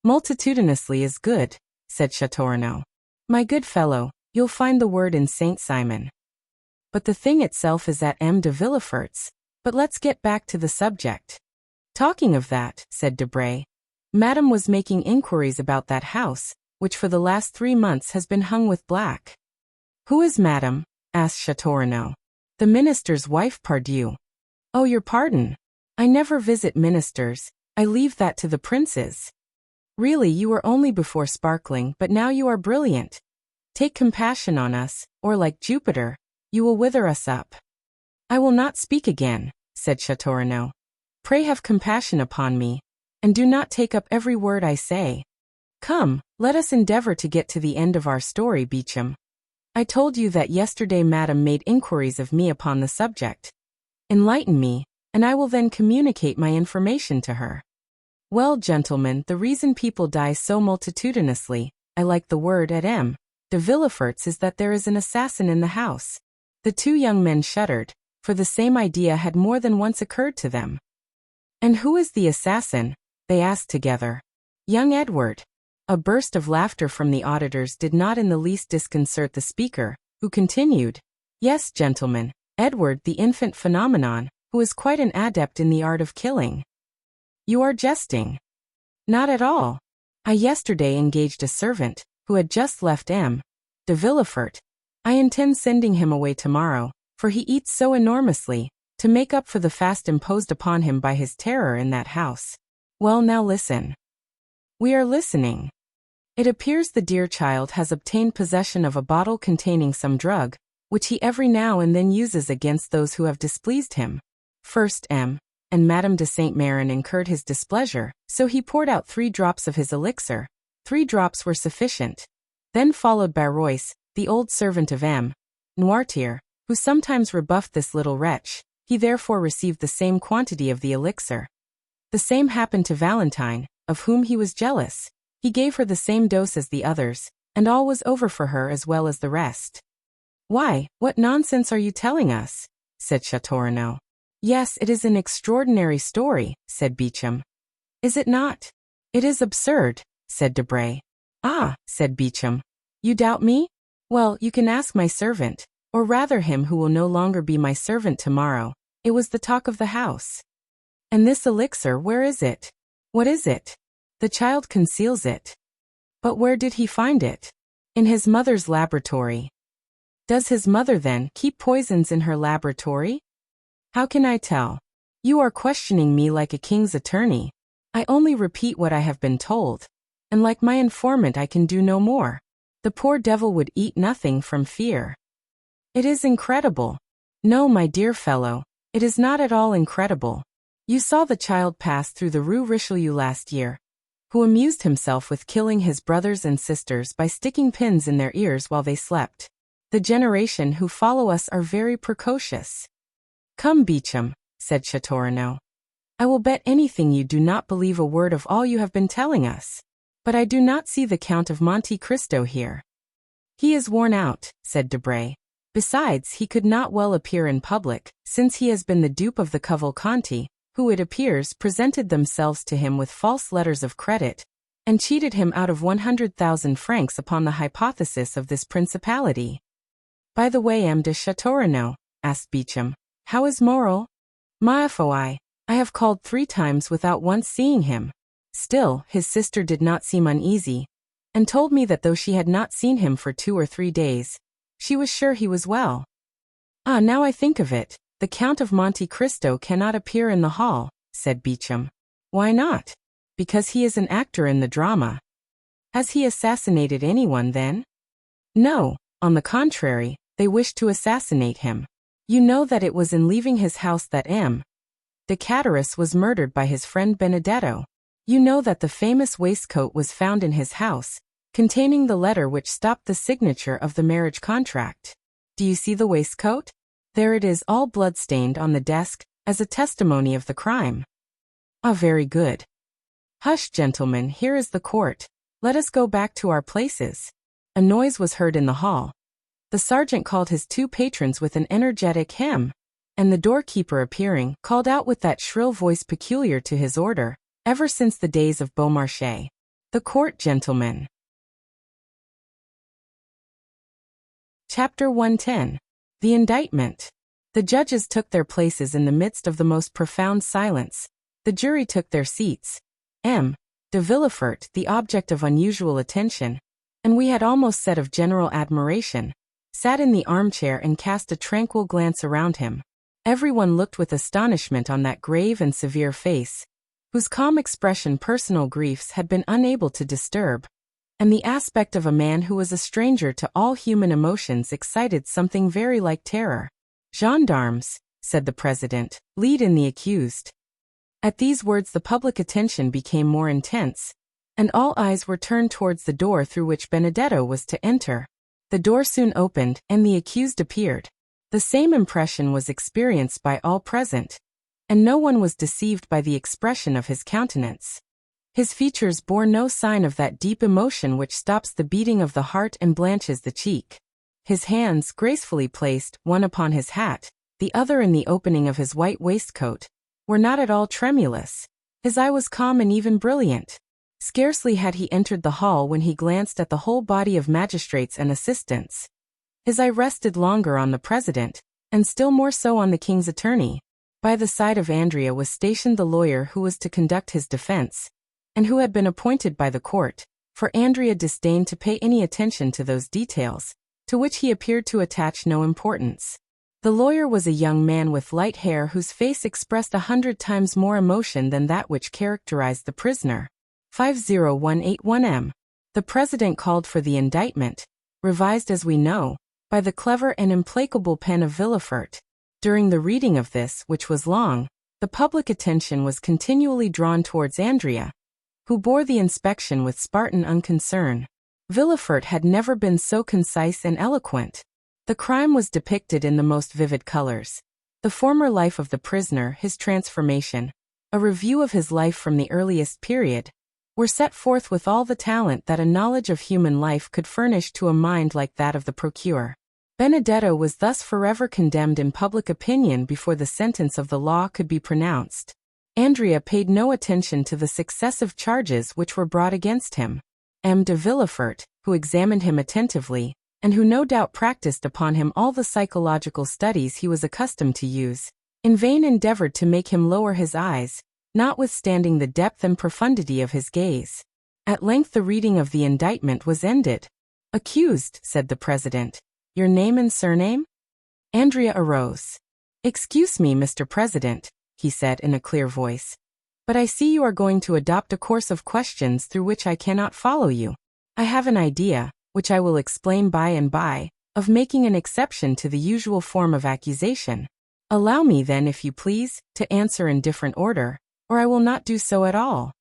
Multitudinously is good, said Châteaurenaud. My good fellow, you'll find the word in Saint Simon. But the thing itself is at M. de Villefort's. But let's get back to the subject. Talking of that, said Debray, Madame was making inquiries about that house, which for the last 3 months has been hung with black. Who is Madame? Asked Châteaurenaud. The minister's wife, pardieu. Oh, your pardon. I never visit ministers, I leave that to the princes. Really, you were only before sparkling, but now you are brilliant. Take compassion on us, or like Jupiter, you will wither us up. I will not speak again, said Châteaurenaud. Pray have compassion upon me, and do not take up every word I say. Come, let us endeavor to get to the end of our story, Beecham. I told you that yesterday Madame made inquiries of me upon the subject. Enlighten me, and I will then communicate my information to her. Well, gentlemen, the reason people die so multitudinously, I like the word at M. de Villefort's, is that there is an assassin in the house. The 2 young men shuddered, for the same idea had more than once occurred to them. And who is the assassin? They asked together. Young Edward. A burst of laughter from the auditors did not in the least disconcert the speaker, who continued, Yes, gentlemen, Edward the infant phenomenon, who is quite an adept in the art of killing. You are jesting. Not at all. I yesterday engaged a servant, who had just left M. de Villefort. I intend sending him away tomorrow, for he eats so enormously, to make up for the fast imposed upon him by his terror in that house. Well, now listen. We are listening. It appears the dear child has obtained possession of a bottle containing some drug, which he every now and then uses against those who have displeased him. First M. and Madame de Saint-Méran incurred his displeasure, so he poured out 3 drops of his elixir. 3 drops were sufficient. Then followed Barrois, the old servant of M. Noirtier, who sometimes rebuffed this little wretch. He therefore received the same quantity of the elixir. The same happened to Valentine, of whom he was jealous. He gave her the same dose as the others, and all was over for her as well as the rest. Why, what nonsense are you telling us? Said Châteaurenaud. Yes, it is an extraordinary story, said Beecham. Is it not? It is absurd, said Debray. Ah, said Beecham. You doubt me? Well, you can ask my servant, or rather him who will no longer be my servant tomorrow. It was the talk of the house. And this elixir, where is it? What is it? The child conceals it. But where did he find it? In his mother's laboratory. Does his mother then keep poisons in her laboratory? How can I tell? You are questioning me like a king's attorney. I only repeat what I have been told, and like my informant I can do no more. The poor devil would eat nothing from fear. It is incredible. No, my dear fellow, it is not at all incredible. You saw the child pass through the Rue Richelieu last year, who amused himself with killing his brothers and sisters by sticking pins in their ears while they slept. The generation who follow us are very precocious. Come, Beauchamp, said Châteaurenaud. I will bet anything you do not believe a word of all you have been telling us. But I do not see the Count of Monte Cristo here. He is worn out, said Debray. Besides, he could not well appear in public, since he has been the dupe of the Cavalcanti, who, it appears, presented themselves to him with false letters of credit, and cheated him out of 100,000 francs upon the hypothesis of this principality. By the way, M. de Châteaurenaud, asked Beauchamp, how is Morel? Ma foi, I have called 3 times without once seeing him. Still, his sister did not seem uneasy, and told me that though she had not seen him for 2 or 3 days, she was sure he was well. Ah, now I think of it, the Count of Monte Cristo cannot appear in the hall, said Beauchamp. Why not? Because he is an actor in the drama. Has he assassinated anyone then? No, on the contrary, they wished to assassinate him. You know that it was in leaving his house that M. de Cateris was murdered by his friend Benedetto. You know that the famous waistcoat was found in his house, containing the letter which stopped the signature of the marriage contract. Do you see the waistcoat? There it is, all blood-stained on the desk, as a testimony of the crime. Ah, very good. Hush, gentlemen, here is the court. Let us go back to our places. A noise was heard in the hall. The sergeant called his 2 patrons with an energetic hem, and the doorkeeper appearing, called out with that shrill voice peculiar to his order, ever since the days of Beaumarchais. The court, gentlemen. Chapter 110. The Indictment. The judges took their places in the midst of the most profound silence. The jury took their seats. M. de Villefort, the object of unusual attention, and we had almost said of general admiration, sat in the armchair and cast a tranquil glance around him. Everyone looked with astonishment on that grave and severe face, whose calm expression personal griefs had been unable to disturb, and the aspect of a man who was a stranger to all human emotions excited something very like terror. Gendarmes, said the president, lead in the accused. At these words the public attention became more intense, and all eyes were turned towards the door through which Benedetto was to enter. The door soon opened, and the accused appeared. The same impression was experienced by all present, and no one was deceived by the expression of his countenance. His features bore no sign of that deep emotion which stops the beating of the heart and blanches the cheek. His hands, gracefully placed, one upon his hat, the other in the opening of his white waistcoat, were not at all tremulous. His eye was calm and even brilliant. Scarcely had he entered the hall when he glanced at the whole body of magistrates and assistants. His eye rested longer on the president, and still more so on the king's attorney. By the side of Andrea was stationed the lawyer who was to conduct his defense, and who had been appointed by the court, for Andrea disdained to pay any attention to those details, to which he appeared to attach no importance. The lawyer was a young man with light hair whose face expressed 100 times more emotion than that which characterized the prisoner. 50181 M. The president called for the indictment, revised as we know, by the clever and implacable pen of Villefort. During the reading of this, which was long, the public attention was continually drawn towards Andrea, who bore the inspection with Spartan unconcern. Villefort had never been so concise and eloquent. The crime was depicted in the most vivid colors. The former life of the prisoner, his transformation, a review of his life from the earliest period, were set forth with all the talent that a knowledge of human life could furnish to a mind like that of the procureur. Benedetto was thus forever condemned in public opinion before the sentence of the law could be pronounced. Andrea paid no attention to the successive charges which were brought against him. M. de Villefort, who examined him attentively, and who no doubt practiced upon him all the psychological studies he was accustomed to use, in vain endeavored to make him lower his eyes, notwithstanding the depth and profundity of his gaze. At length the reading of the indictment was ended. "Accused," said the president, "your name and surname?" Andrea arose. "Excuse me, Mr. President," he said in a clear voice. But I see you are going to adopt a course of questions through which I cannot follow you. I have an idea, which I will explain by and by, of making an exception to the usual form of accusation. Allow me then, if you please, to answer in different order, or I will not do so at all."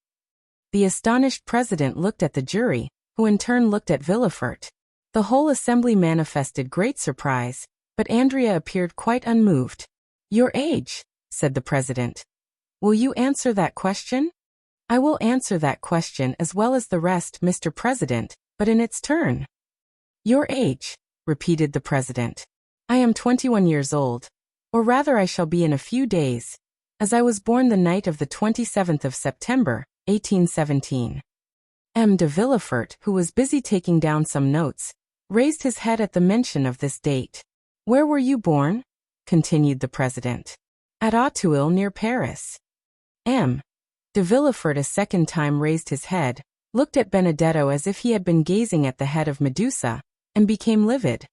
The astonished president looked at the jury, who in turn looked at Villefort. The whole assembly manifested great surprise, but Andrea appeared quite unmoved. "Your age," said the president. "Will you answer that question?" "I will answer that question as well as the rest, Mr. President, but in its turn." "Your age," repeated the president. "I am 21 years old, or rather I shall be in a few days, as I was born the night of the 27th of September, 1817. M. de Villefort, who was busy taking down some notes, raised his head at the mention of this date. "Where were you born?" continued the president. "At Auteuil, near Paris." M. de Villefort a second time raised his head, looked at Benedetto as if he had been gazing at the head of Medusa, and became livid.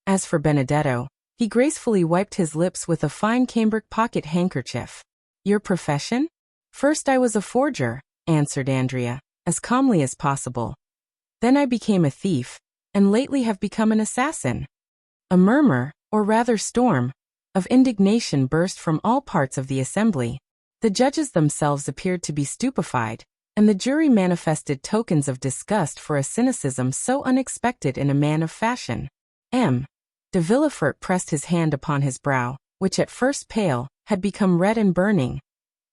As for Benedetto, he gracefully wiped his lips with a fine cambric pocket handkerchief. "Your profession?" "First I was a forger," answered Andrea, as calmly as possible. "Then I became a thief, and lately have become an assassin." A murmur, or rather storm, of indignation burst from all parts of the assembly. The judges themselves appeared to be stupefied, and the jury manifested tokens of disgust for a cynicism so unexpected in a man of fashion. M. de Villefort pressed his hand upon his brow, which at first pale, had become red and burning.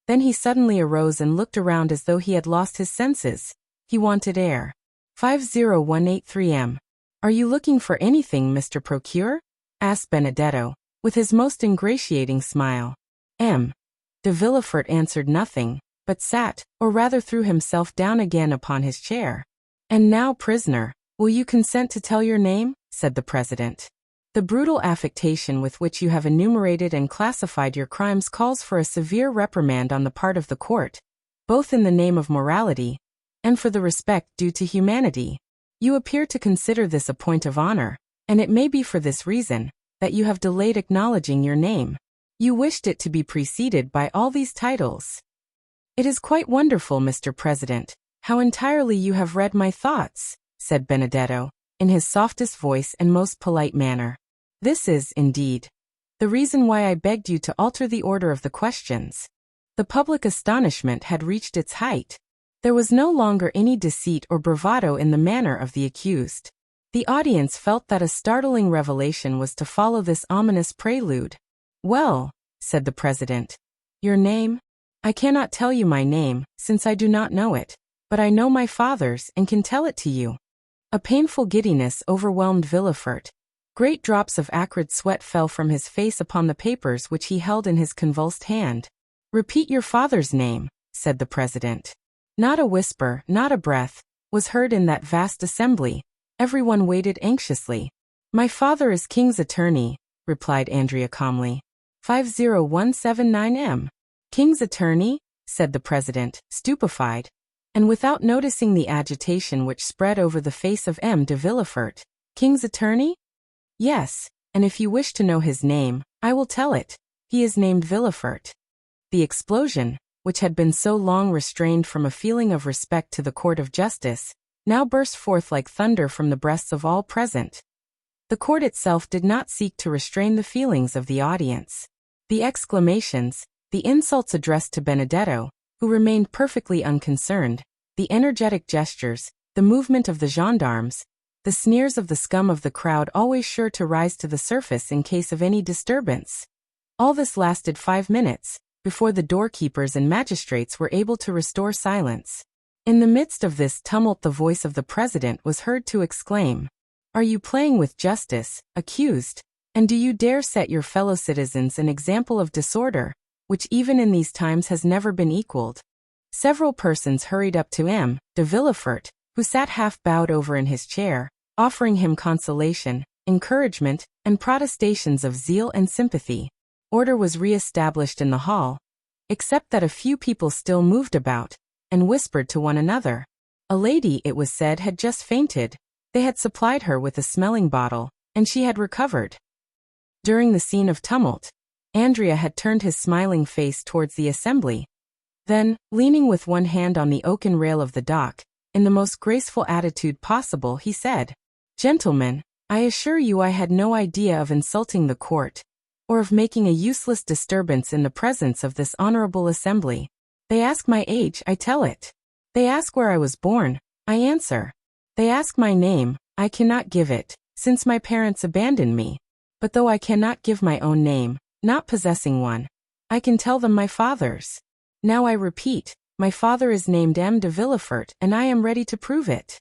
Then he suddenly arose and looked around as though he had lost his senses. He wanted air. 50183 M. "Are you looking for anything, Mr. Procureur?" asked Benedetto, with his most ingratiating smile. M. de Villefort answered nothing, but sat, or rather threw himself down again upon his chair. "And now, prisoner, will you consent to tell your name?" said the president. "The brutal affectation with which you have enumerated and classified your crimes calls for a severe reprimand on the part of the court, both in the name of morality, and for the respect due to humanity. You appear to consider this a point of honor, and it may be for this reason, that you have delayed acknowledging your name. You wished it to be preceded by all these titles. It is quite wonderful, Mr. President, how entirely you have read my thoughts," said Benedetto, in his softest voice and most polite manner. "This is, indeed, the reason why I begged you to alter the order of the questions." The public astonishment had reached its height. There was no longer any deceit or bravado in the manner of the accused. The audience felt that a startling revelation was to follow this ominous prelude. "Well," said the president, "your name?" "I cannot tell you my name, since I do not know it, but I know my father's and can tell it to you." A painful giddiness overwhelmed Villefort. Great drops of acrid sweat fell from his face upon the papers which he held in his convulsed hand. "Repeat your father's name," said the president. Not a whisper, not a breath, was heard in that vast assembly. Everyone waited anxiously. "My father is King's attorney," replied Andrea calmly. 50179 M. "King's attorney?" said the president, stupefied, and without noticing the agitation which spread over the face of M. de Villefort. "King's attorney?" "Yes, and if you wish to know his name, I will tell it. He is named Villefort." The explosion, which had been so long restrained from a feeling of respect to the court of justice, now burst forth like thunder from the breasts of all present. The court itself did not seek to restrain the feelings of the audience. The exclamations, the insults addressed to Benedetto, who remained perfectly unconcerned, the energetic gestures, the movement of the gendarmes, the sneers of the scum of the crowd always sure to rise to the surface in case of any disturbance. All this lasted 5 minutes, before the doorkeepers and magistrates were able to restore silence. In the midst of this tumult the voice of the president was heard to exclaim, "Are you playing with justice, accused? And do you dare set your fellow citizens an example of disorder, which even in these times has never been equaled?" Several persons hurried up to M. de Villefort, who sat half bowed over in his chair, offering him consolation, encouragement, and protestations of zeal and sympathy. Order was re-established in the hall, except that a few people still moved about, and whispered to one another. A lady, it was said, had just fainted. They had supplied her with a smelling bottle, and she had recovered. During the scene of tumult, Andrea had turned his smiling face towards the assembly. Then, leaning with one hand on the oaken rail of the dock, in the most graceful attitude possible, he said, "Gentlemen, I assure you I had no idea of insulting the court, or of making a useless disturbance in the presence of this honorable assembly. They ask my age, I tell it. They ask where I was born, I answer. They ask my name, I cannot give it, since my parents abandoned me. But though I cannot give my own name, not possessing one, I can tell them my father's. Now I repeat, my father is named M. de Villefort, and I am ready to prove it."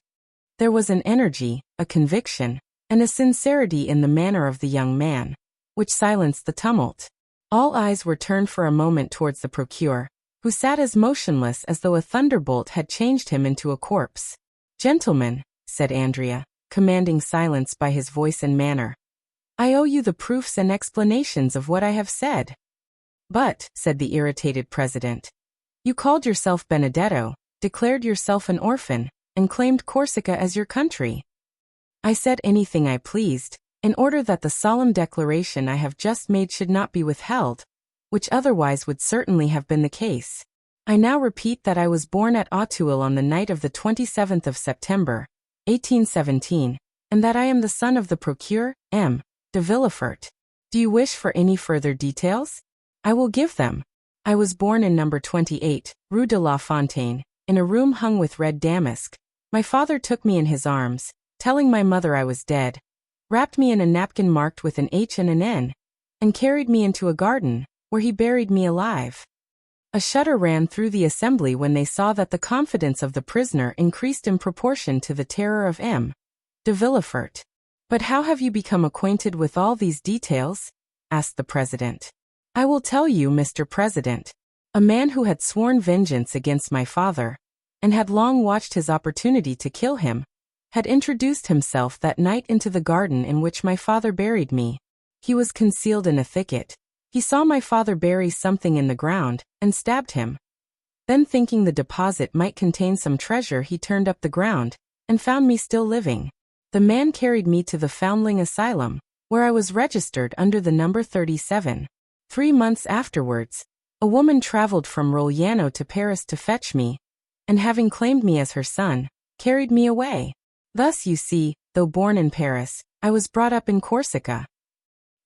There was an energy, a conviction, and a sincerity in the manner of the young man, which silenced the tumult. All eyes were turned for a moment towards the procureur, who sat as motionless as though a thunderbolt had changed him into a corpse. "Gentlemen," said Andrea, commanding silence by his voice and manner, "I owe you the proofs and explanations of what I have said." "But," said the irritated president, "you called yourself Benedetto, declared yourself an orphan, and claimed Corsica as your country." "I said anything I pleased, in order that the solemn declaration I have just made should not be withheld, which otherwise would certainly have been the case. I now repeat that I was born at Auteuil on the night of the 27th of September, 1817, and that I am the son of the procureur, M. de Villefort. Do you wish for any further details? I will give them. I was born in number 28, Rue de la Fontaine, in a room hung with red damask. My father took me in his arms, telling my mother I was dead, wrapped me in a napkin marked with an H and an N, and carried me into a garden, where he buried me alive." A shudder ran through the assembly when they saw that the confidence of the prisoner increased in proportion to the terror of M. de Villefort. "But how have you become acquainted with all these details?" asked the president. "I will tell you, Mr. President. A man who had sworn vengeance against my father, and had long watched his opportunity to kill him, had introduced himself that night into the garden in which my father buried me. He was concealed in a thicket. He saw my father bury something in the ground, and stabbed him. Then, thinking the deposit might contain some treasure, he turned up the ground, and found me still living. The man carried me to the Foundling Asylum, where I was registered under the number 37. 3 months afterwards, a woman traveled from Rogliano to Paris to fetch me, and having claimed me as her son, carried me away. Thus, you see, though born in Paris, I was brought up in Corsica."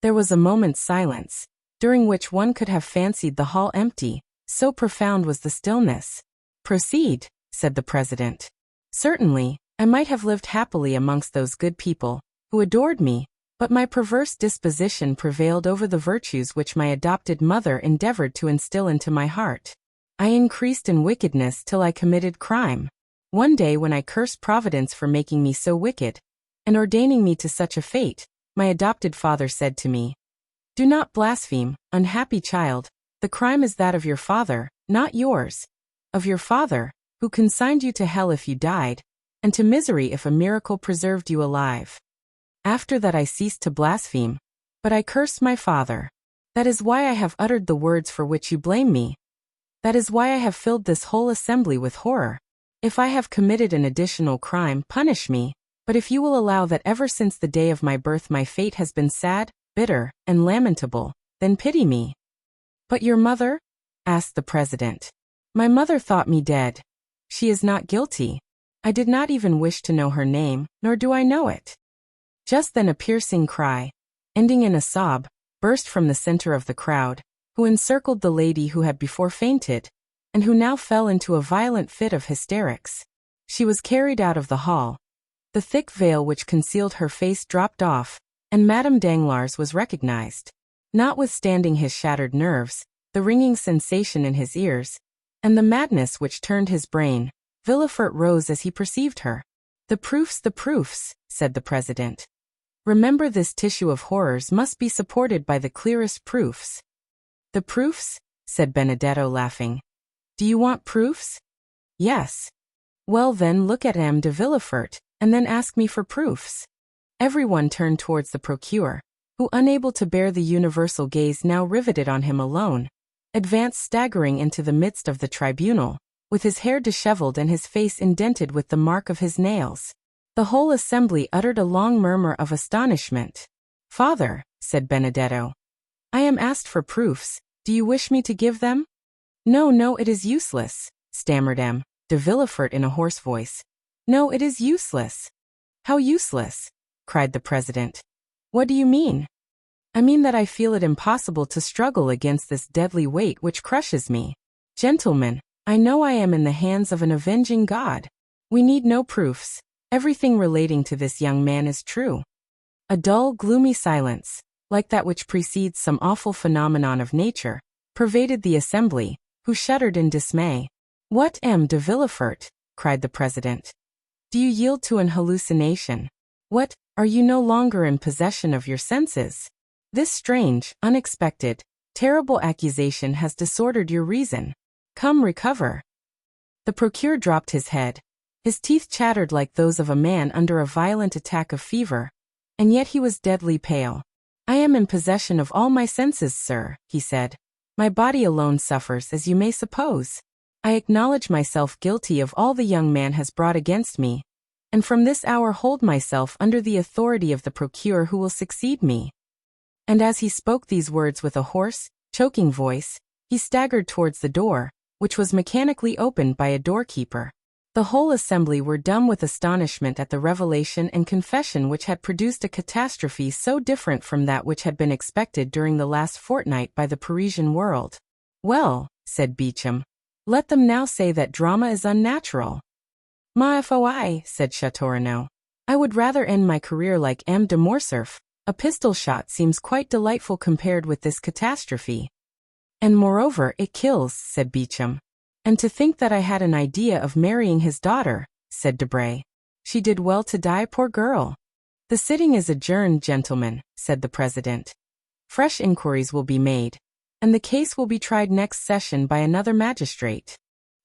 There was a moment's silence, during which one could have fancied the hall empty, so profound was the stillness. "Proceed," said the president. "Certainly, I might have lived happily amongst those good people, who adored me, but my perverse disposition prevailed over the virtues which my adopted mother endeavored to instill into my heart. I increased in wickedness till I committed crime. One day, when I cursed Providence for making me so wicked, and ordaining me to such a fate, my adopted father said to me, 'Do not blaspheme, unhappy child, the crime is that of your father, not yours. Of your father, who consigned you to hell if you died, and to misery if a miracle preserved you alive.' After that I ceased to blaspheme, but I cursed my father. That is why I have uttered the words for which you blame me. That is why I have filled this whole assembly with horror. If I have committed an additional crime, punish me, but if you will allow that ever since the day of my birth my fate has been sad, bitter, and lamentable, then pity me." "But your mother?" asked the president. "My mother thought me dead. She is not guilty. I did not even wish to know her name, nor do I know it." Just then a piercing cry, ending in a sob, burst from the center of the crowd, who encircled the lady who had before fainted, and who now fell into a violent fit of hysterics. She was carried out of the hall. The thick veil which concealed her face dropped off, and Madame Danglars was recognized. Notwithstanding his shattered nerves, the ringing sensation in his ears, and the madness which turned his brain, Villefort rose as he perceived her. The proofs," said the president. "Remember, this tissue of horrors must be supported by the clearest proofs." "The proofs?" said Benedetto, laughing. "Do you want proofs?" "Yes." "Well then, look at M. de Villefort, and then ask me for proofs." Everyone turned towards the procureur, who, unable to bear the universal gaze now riveted on him alone, advanced staggering into the midst of the tribunal, with his hair disheveled and his face indented with the mark of his nails. The whole assembly uttered a long murmur of astonishment. "Father," said Benedetto, "I am asked for proofs. Do you wish me to give them?" No, no, it is useless, stammered M. de Villefort in a hoarse voice. No, it is useless. How useless? Cried the president. What do you mean? I mean that I feel it impossible to struggle against this deadly weight which crushes me. Gentlemen, I know I am in the hands of an avenging God. We need no proofs. Everything relating to this young man is true. A dull, gloomy silence, like that which precedes some awful phenomenon of nature, pervaded the assembly, who shuddered in dismay. What, M. de Villefort? Cried the president. Do you yield to an hallucination? What, are you no longer in possession of your senses? This strange, unexpected, terrible accusation has disordered your reason. Come, recover. The procureur dropped his head. His teeth chattered like those of a man under a violent attack of fever, and yet he was deadly pale. I am in possession of all my senses, sir, he said. My body alone suffers, as you may suppose. I acknowledge myself guilty of all the young man has brought against me, and from this hour hold myself under the authority of the procureur who will succeed me. And as he spoke these words with a hoarse, choking voice, he staggered towards the door, which was mechanically opened by a doorkeeper. The whole assembly were dumb with astonishment at the revelation and confession which had produced a catastrophe so different from that which had been expected during the last fortnight by the Parisian world. Well, said Beauchamp, let them now say that drama is unnatural. Ma foi, said Châteaurenaud. I would rather end my career like M. de Morcerf. A pistol shot seems quite delightful compared with this catastrophe. And moreover, it kills, said Beauchamp. And to think that I had an idea of marrying his daughter, said Debray. She did well to die, poor girl. The sitting is adjourned, gentlemen, said the president. Fresh inquiries will be made, and the case will be tried next session by another magistrate.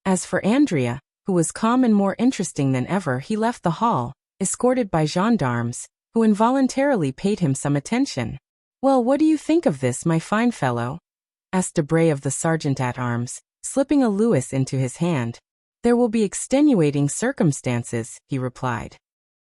As for Andrea, who was calm and more interesting than ever, he left the hall, escorted by gendarmes, who involuntarily paid him some attention. Well, what do you think of this, my fine fellow? Asked Debray of the sergeant-at-arms, slipping a louis into his hand. There will be extenuating circumstances, he replied.